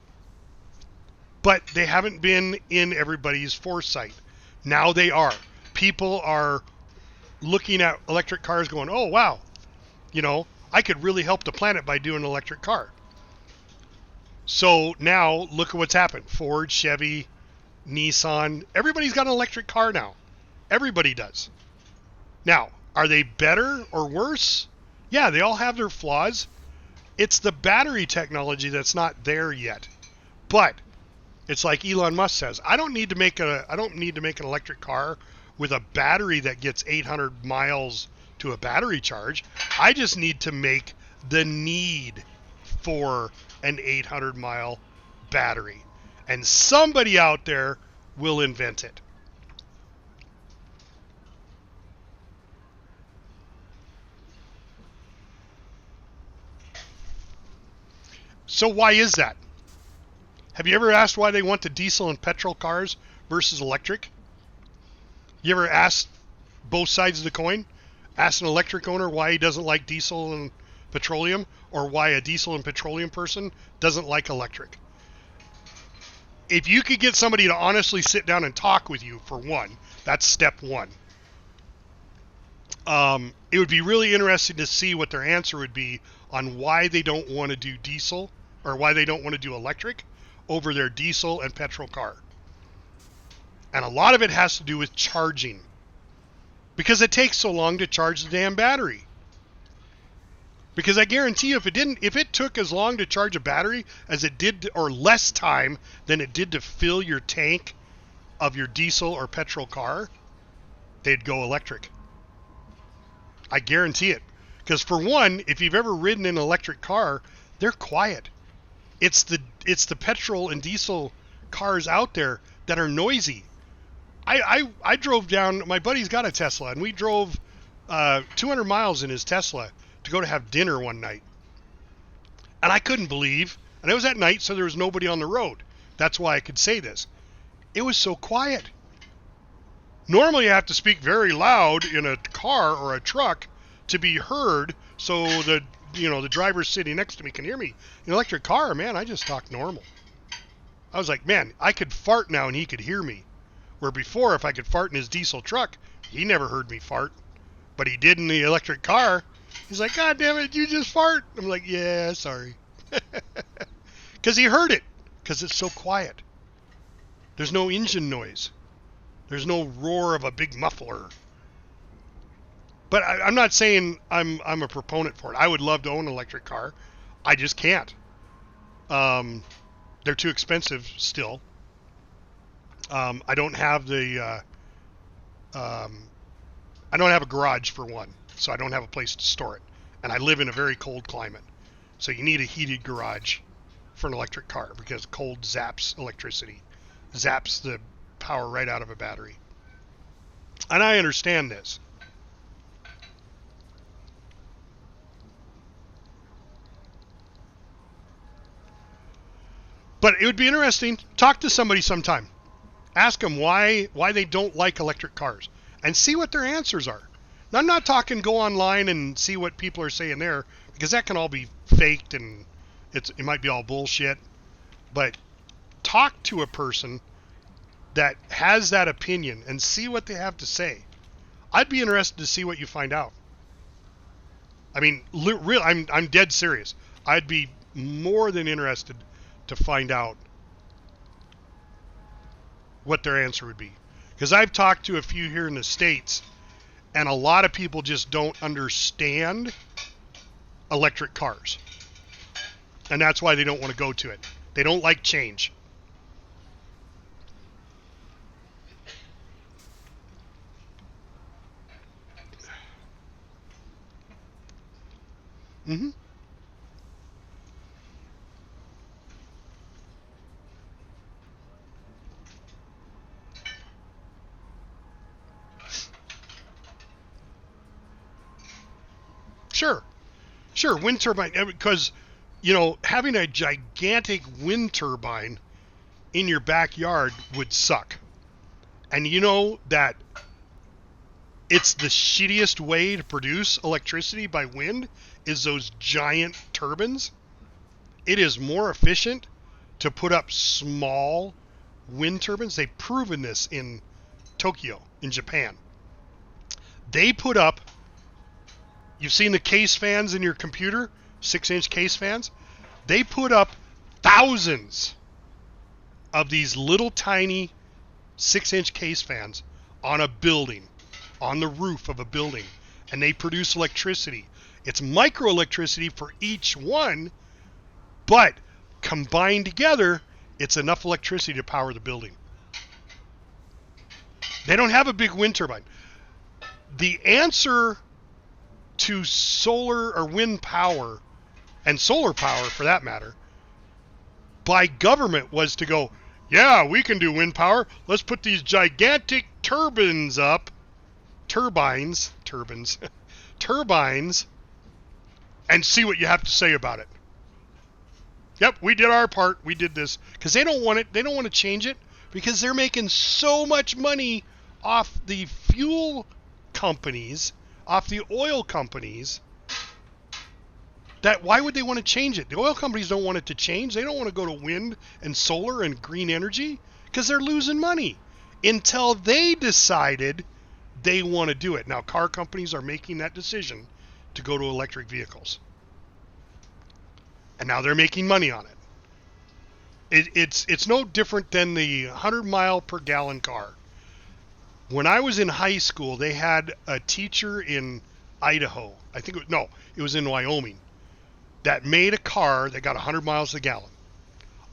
but they haven't been in everybody's foresight. Now they are. People are looking at electric cars going, oh, wow, you know, I could really help the planet by doing an electric car. So now look at what's happened. Ford, Chevy, Nissan, everybody's got an electric car now. Everybody does. Now, are they better or worse? Yeah, they all have their flaws. It's the battery technology that's not there yet. But it's like Elon Musk says, I don't need to make an electric car with a battery that gets 800 miles to a battery charge. I just need to make the need for an 800 mile battery. And somebody out there will invent it. So why is that? Have you ever asked why they want the diesel and petrol cars versus electric? You ever asked both sides of the coin? Ask an electric owner why he doesn't like diesel and petroleum, or why a diesel and petroleum person doesn't like electric. If you could get somebody to honestly sit down and talk with you, for one, that's step one. It would be really interesting to see what their answer would be on why they don't want to do diesel, or why they don't want to do electric over their diesel and petrol car. And a lot of it has to do with charging, because it takes so long to charge the damn battery. Because I guarantee you, if it took as long to charge a battery as it did, or less time than it did to fill your tank of your diesel or petrol car, they'd go electric. I guarantee it. Because for one, if you've ever ridden in an electric car, they're quiet. It's the petrol and diesel cars out there that are noisy. I drove down, my buddy's got a Tesla, and we drove 200 miles in his Tesla to go to have dinner one night. And I couldn't believe, and it was at night, so there was nobody on the road. That's why I could say this. It was so quiet. Normally I have to speak very loud in a car or a truck to be heard, so the driver sitting next to me can hear me. In an electric car, man, I just talk normal. I was like, man, I could fart now and he could hear me. Where before, if I could fart in his diesel truck, he never heard me fart. But he did in the electric car. He's like, God damn it, you just fart. I'm like, yeah, sorry. Because he heard it. Because it's so quiet. There's no engine noise. There's no roar of a big muffler. But I'm not saying I'm a proponent for it. I would love to own an electric car. I just can't. They're too expensive still. I don't have I don't have a garage for one, so I don't have a place to store it. And I live in a very cold climate. So you need a heated garage for an electric car, because cold zaps electricity. Zaps the power right out of a battery. And I understand this. But it would be interesting. Talk to somebody sometime. Ask them why they don't like electric cars, and see what their answers are. Now, I'm not talking go online and see what people are saying there, because that can all be faked and it might be all bullshit. But talk to a person that has that opinion and see what they have to say. I'd be interested to see what you find out. I mean, I'm dead serious. I'd be more than interested to find out what their answer would be. Because I've talked to a few here in the States, and a lot of people just don't understand electric cars. And that's why they don't want to go to it. They don't like change. Mm-hmm. Sure. Sure, wind turbine, because, you know, having a gigantic wind turbine in your backyard would suck. And you know that it's the shittiest way to produce electricity by wind is those giant turbines. It is more efficient to put up small wind turbines. They've proven this in Tokyo, in Japan. They put up, you've seen the case fans in your computer, 6-inch case fans? They put up thousands of these little tiny 6-inch case fans on a building, on the roof of a building, and they produce electricity. It's microelectricity for each one, but combined together, it's enough electricity to power the building. They don't have a big wind turbine. The answer to solar or wind power, and solar power for that matter, by government was to go, yeah, we can do wind power. Let's put these gigantic turbines up. Turbines, and see what you have to say about it. Yep, we did our part. We did this. Because they don't want it. They don't want to change it because they're making so much money off the fuel companies, off the oil companies, that why would they want to change it? The oil companies don't want it to change. They don't want to go to wind and solar and green energy because they're losing money until they decided they want to do it. Now, car companies are making that decision to go to electric vehicles. And now they're making money on it. It's no different than the 100 mile per gallon car. When I was in high school, they had a teacher in Idaho. I think it was in Wyoming, that made a car that got 100 miles to the gallon.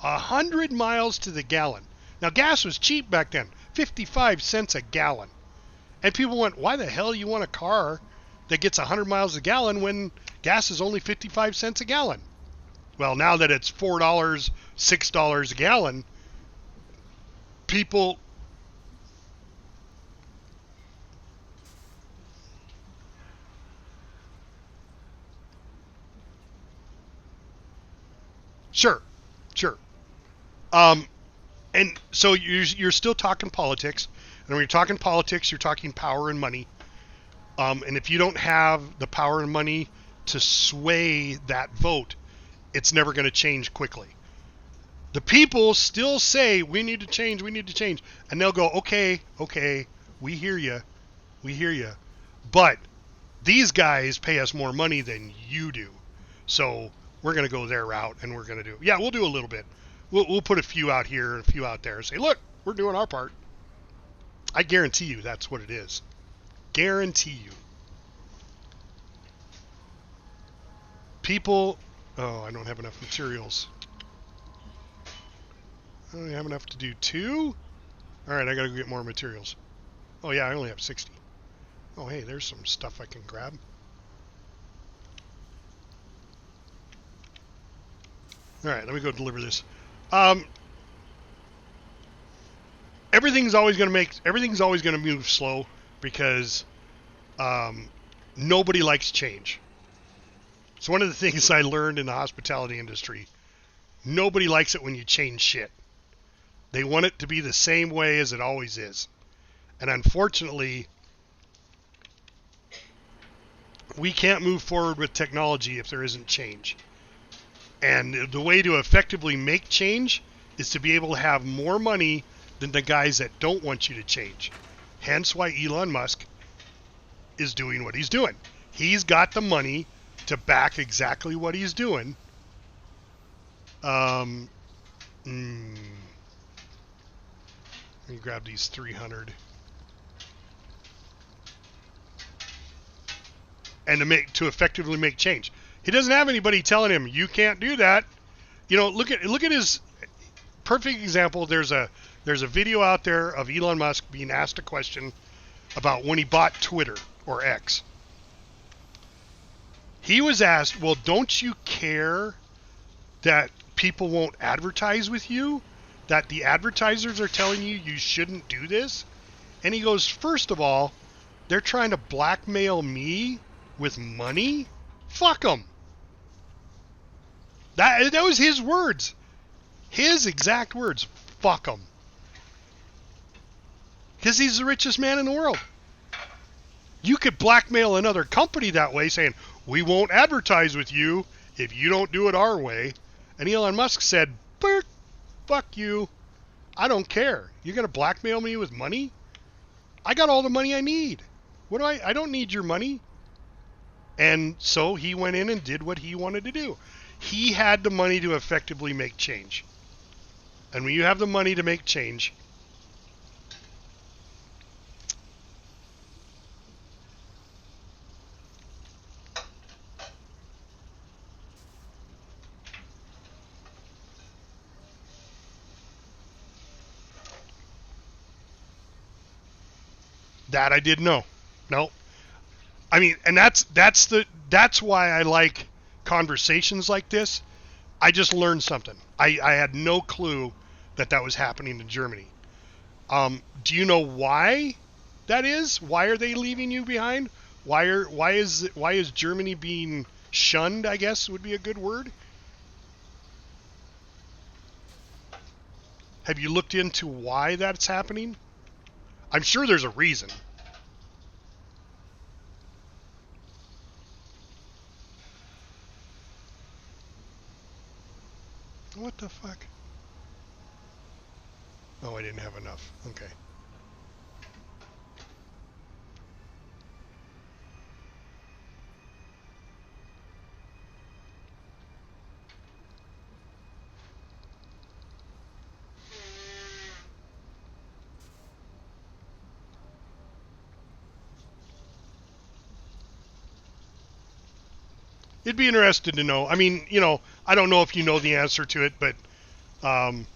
100 miles to the gallon. Now, gas was cheap back then, 55 cents a gallon. And people went, why the hell you want a car that gets 100 miles a gallon when gas is only 55 cents a gallon? Well, now that it's $4, $6 a gallon, people... Sure. And so you're still talking politics. And when you're talking politics, you're talking power and money. And if you don't have the power and money to sway that vote, it's never going to change quickly. The people still say, we need to change. And they'll go, okay, we hear you. But these guys pay us more money than you do. So we're going to go their route, and we're going to do, we'll do a little bit. We'll put a few out here and a few out there and say, look, we're doing our part. I guarantee you that's what it is. Guarantee you. People, I don't have enough materials. I don't have enough to do 2. All right, I got to go get more materials. Oh, yeah, I only have 60. Oh, hey, there's some stuff I can grab. All right, let me go deliver this. Everything's always going to move slow because nobody likes change. It's one of the things I learned in the hospitality industry. Nobody likes it when you change shit. They want it to be the same way as it always is. And unfortunately, we can't move forward with technology if there isn't change. And the way to effectively make change is to be able to have more money than the guys that don't want you to change. Hence why Elon Musk is doing what he's doing. He's got the money to back exactly what he's doing. Let me grab these 300. and to effectively make change. He doesn't have anybody telling him you can't do that. You know, look at his perfect example. There's a video out there of Elon Musk being asked a question about when he bought Twitter or X. He was asked, well, don't you care that people won't advertise with you? That the advertisers are telling you shouldn't do this? And he goes, first of all, they're trying to blackmail me with money? Fuck them. That was his words. His exact words. Fuck them. Because he's the richest man in the world. You could blackmail another company that way, saying, we won't advertise with you if you don't do it our way. And Elon Musk said, fuck you. I don't care. You're going to blackmail me with money? I got all the money I need. I don't need your money. And so he went in and did what he wanted to do. He had the money to effectively make change. And when you have the money to make change, that I didn't know. No. I mean, and that's why I like conversations like this. I just learned something. I had no clue that was happening in Germany. Do you know why that is? Why are they leaving you behind? Why is Germany being shunned, I guess would be a good word? Have you looked into why that's happening? I'm sure there's a reason. What the fuck? Oh, I didn't have enough. Okay. It'd be interesting to know. I mean, you know, I don't know if you know the answer to it, but, and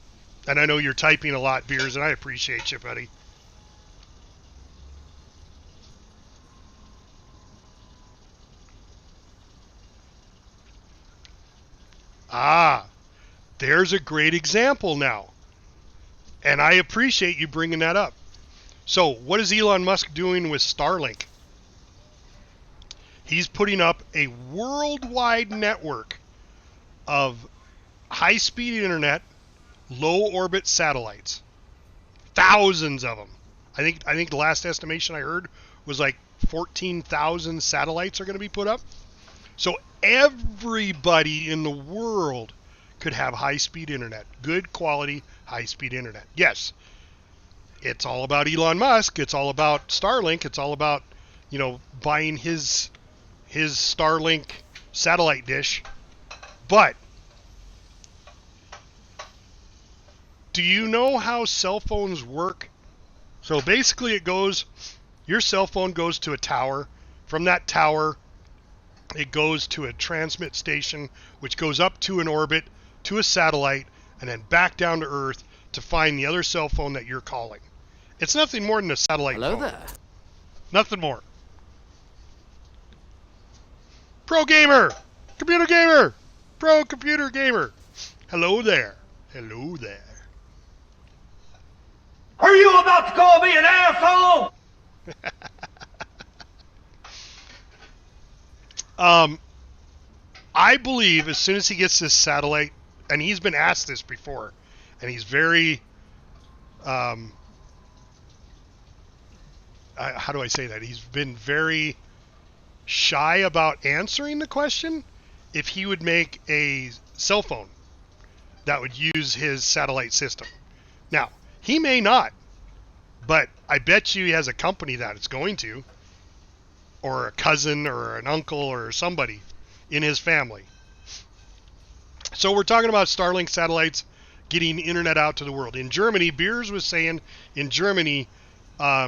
I know you're typing a lot, Beers, and I appreciate you, buddy. Ah, there's a great example now. And I appreciate you bringing that up. So, what is Elon Musk doing with Starlink? He's putting up a worldwide network of high-speed internet, low-orbit satellites. Thousands of them. I think the last estimation I heard was like 14,000 satellites are going to be put up. So everybody in the world could have high-speed internet. Good quality, high-speed internet. Yes, it's all about Elon Musk. It's all about Starlink. It's all about, you know, buying his Starlink satellite dish. But do you know how cell phones work? So basically your cell phone goes to a tower. From that tower, it goes to a transmit station, which goes up to an orbit, to a satellite, and then back down to Earth to find the other cell phone that you're calling. It's nothing more than a satellite phone. Hello there. Nothing more. Pro gamer! Computer gamer! Pro computer gamer! Hello there. Hello there. Are you about to call me an asshole? I believe as soon as he gets this satellite, and he's been asked this before, and he's very, how do I say that? He's been very shy about answering the question if he would make a cell phone that would use his satellite system. Now, he may not, but I bet you he has a company that it's going to, or a cousin or an uncle or somebody in his family. So we're talking about Starlink satellites getting internet out to the world. In Germany, Beers was saying in Germany,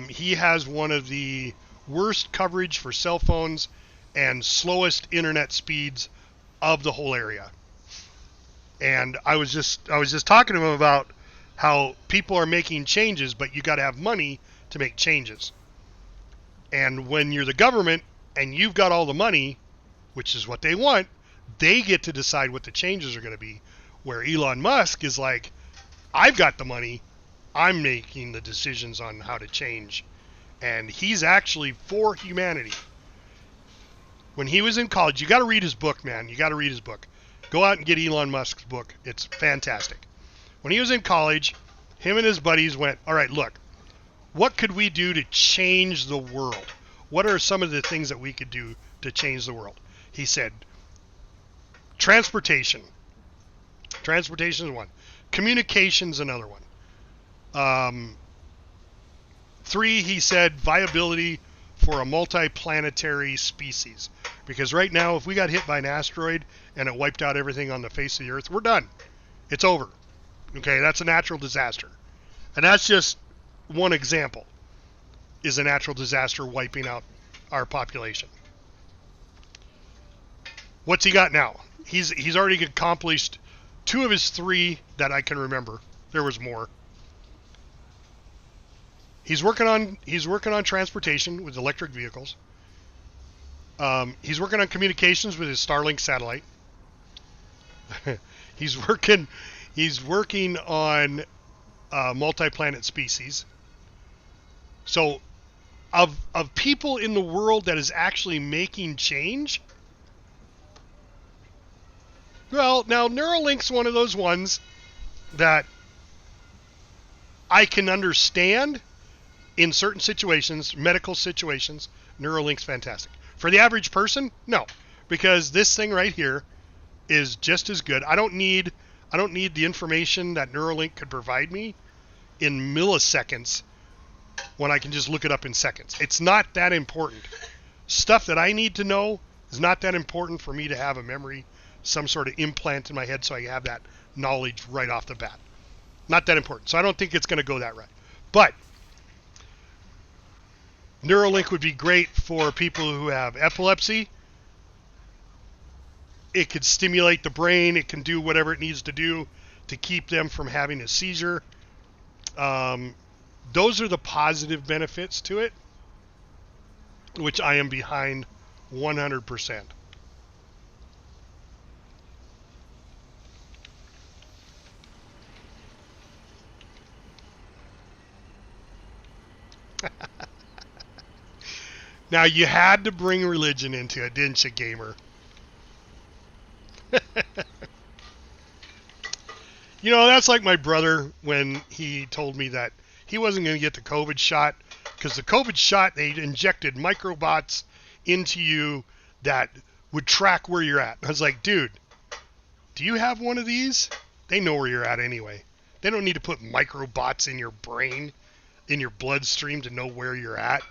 he has one of the worst coverage for cell phones and slowest internet speeds of the whole area. And I was just talking to him about how people are making changes, but you got to have money to make changes. And when you're the government and you've got all the money, which is what they want, they get to decide what the changes are going to be. Where Elon Musk is like, I've got the money, I'm making the decisions on how to change. And he's actually for humanity. When he was in college, you got to read his book, man. You got to read his book. Go out and get Elon Musk's book. It's fantastic. When he was in college, him and his buddies went, all right, look, what could we do to change the world? What are some of the things that we could do to change the world? He said, transportation. Transportation is one. Communication's another one. 3, he said, viability for a multi-planetary species. Because right now, if we got hit by an asteroid and it wiped out everything on the face of the Earth, we're done. It's over. Okay, that's a natural disaster. And that's just one example, is a natural disaster wiping out our population. What's he got now? He's already accomplished 2 of his 3 that I can remember. There was more. He's working on transportation with electric vehicles. He's working on communications with his Starlink satellite. He's working on multi-planet species. So, of people in the world that is actually making change, well, now Neuralink's one of those ones that I can understand in certain situations, medical situations. Neuralink's fantastic. For the average person, no, because this thing right here is just as good. I don't need the information that Neuralink could provide me in milliseconds when I can just look it up in seconds. It's not that important. Stuff that I need to know is not that important for me to have a memory, some sort of implant in my head so I have that knowledge right off the bat. Not that important. So I don't think it's going to go that right. But Neuralink would be great for people who have epilepsy. It could stimulate the brain. It can do whatever it needs to do to keep them from having a seizure. Those are the positive benefits to it, which I am behind 100%. Now, you had to bring religion into it, didn't you, gamer? You know, that's like my brother when he told me that he wasn't going to get the COVID shot because the COVID shot, they injected microbots into you that would track where you're at. I was like, dude, do you have one of these? They know where you're at anyway. They don't need to put microbots in your brain, in your bloodstream to know where you're at.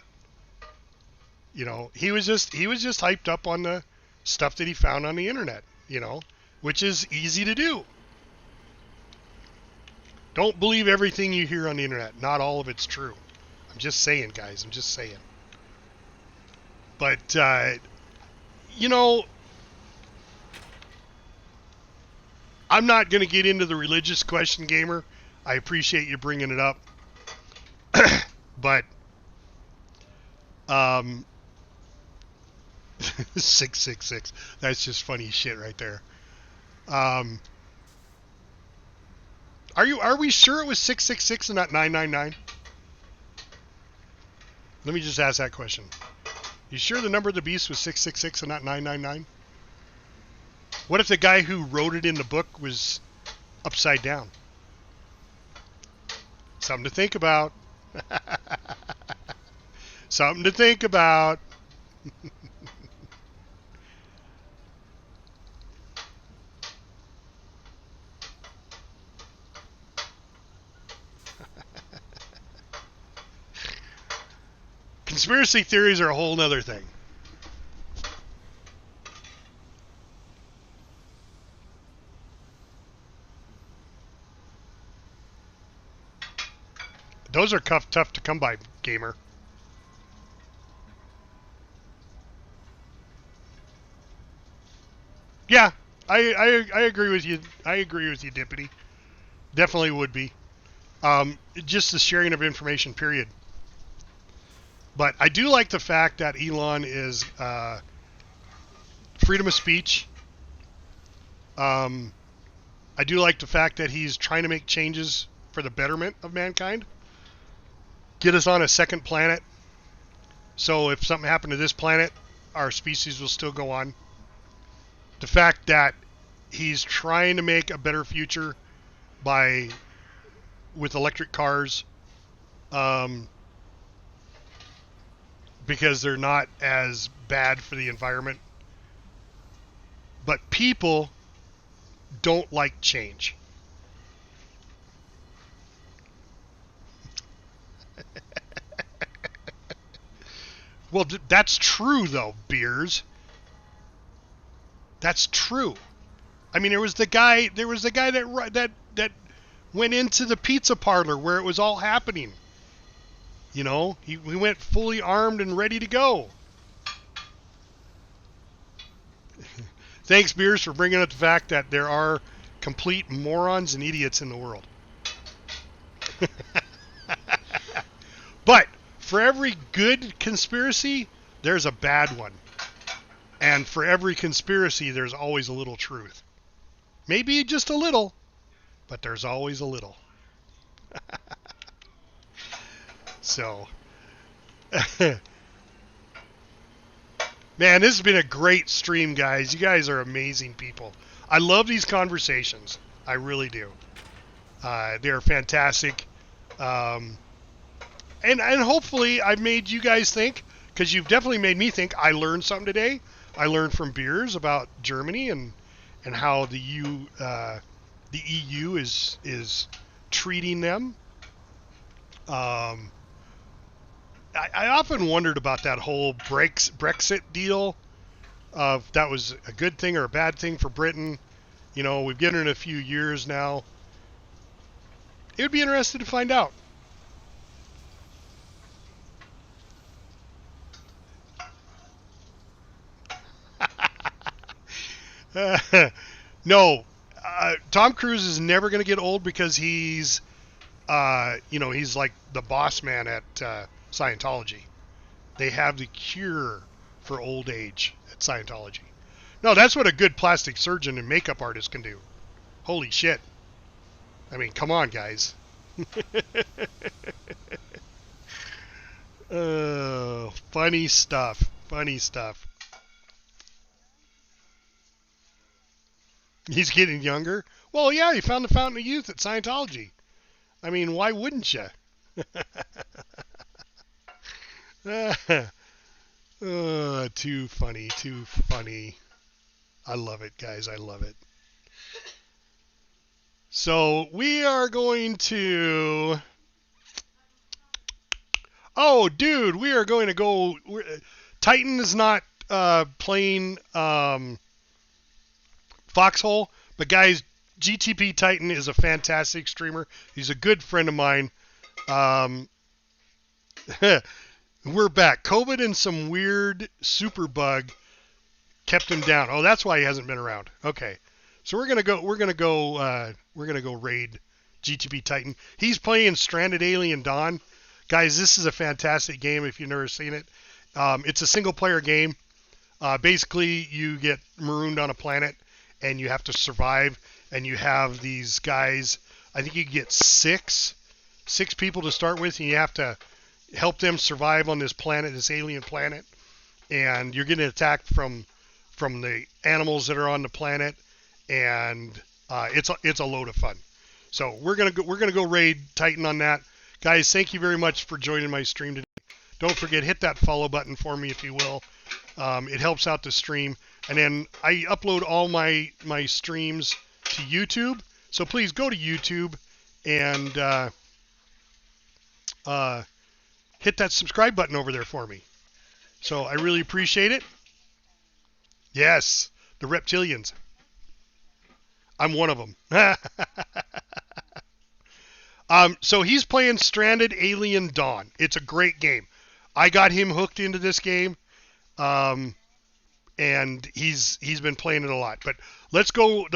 You know, he was just hyped up on the stuff that he found on the internet, you know, which is easy to do. Don't believe everything you hear on the internet. Not all of it's true. I'm just saying, guys. I'm just saying. But, you know, I'm not going to get into the religious question, gamer. I appreciate you bringing it up. But, 666. That's just funny shit right there. Are we sure it was 666 and not 999? Let me just ask that question. You sure the number of the beast was 666 and not 999? What if the guy who wrote it in the book was upside down? Something to think about. Something to think about. Conspiracy theories are a whole nother thing. Those are tough to come by, gamer. Yeah, I agree with you. I agree with you, Dippity. Definitely would be. Just the sharing of information, period. But I do like the fact that Elon is freedom of speech. I do like the fact that he's trying to make changes for the betterment of mankind. Get us on a second planet. So if something happened to this planet, our species will still go on. The fact that he's trying to make a better future with electric cars, because they're not as bad for the environment. But people don't like change. Well, that's true though, Beers. That's true. I mean, there was the guy that went into the pizza parlor where it was all happening. You know, he went fully armed and ready to go. Thanks, Beers, for bringing up the fact that there are complete morons and idiots in the world. But for every good conspiracy, there's a bad one. And for every conspiracy, there's always a little truth. Maybe just a little, but there's always a little. So, man, this has been a great stream, guys. You guys are amazing people. I love these conversations. I really do. They're fantastic. And hopefully I've made you guys think, because you've definitely made me think. I learned something today. I learned from Beers about Germany and how the EU is treating them. I often wondered about that whole Brexit deal. If that was a good thing or a bad thing for Britain. You know, we've given it a few years now. It would be interesting to find out. No, Tom Cruise is never going to get old because he's like the boss man at Scientology. They have the cure for old age at Scientology. No, that's what a good plastic surgeon and makeup artist can do. Holy shit. I mean, come on, guys. Funny stuff. Funny stuff. He's getting younger? Well, yeah, he found the fountain of youth at Scientology. I mean, why wouldn't you? Too funny, too funny. I love it, guys. I love it. So we are going to... Oh, dude, we are going to go... Titan is not playing Foxhole, but guys, GTP Titan is a fantastic streamer. He's a good friend of mine. We're back. COVID and some weird super bug kept him down. Oh, that's why he hasn't been around. Okay, so we're gonna go raid GTP Titan. He's playing Stranded Alien Dawn. Guys, this is a fantastic game if you've never seen it. It's a single player game. Basically, you get marooned on a planet and you have to survive. And you have these guys. I think you get six people to start with, and you have to help them survive on this planet, this alien planet. And you're getting attacked from the animals that are on the planet, and it's a load of fun. So we're gonna go raid Titan on that, guys. Thank you very much for joining my stream today. Don't forget, hit that follow button for me if you will. It helps out the stream, and then I upload all my streams to YouTube. So please go to YouTube and hit that subscribe button over there for me. So I really appreciate it. Yes, the reptilians. I'm one of them. So he's playing Stranded Alien Dawn. It's a great game. I got him hooked into this game. And and he's been playing it a lot. But let's go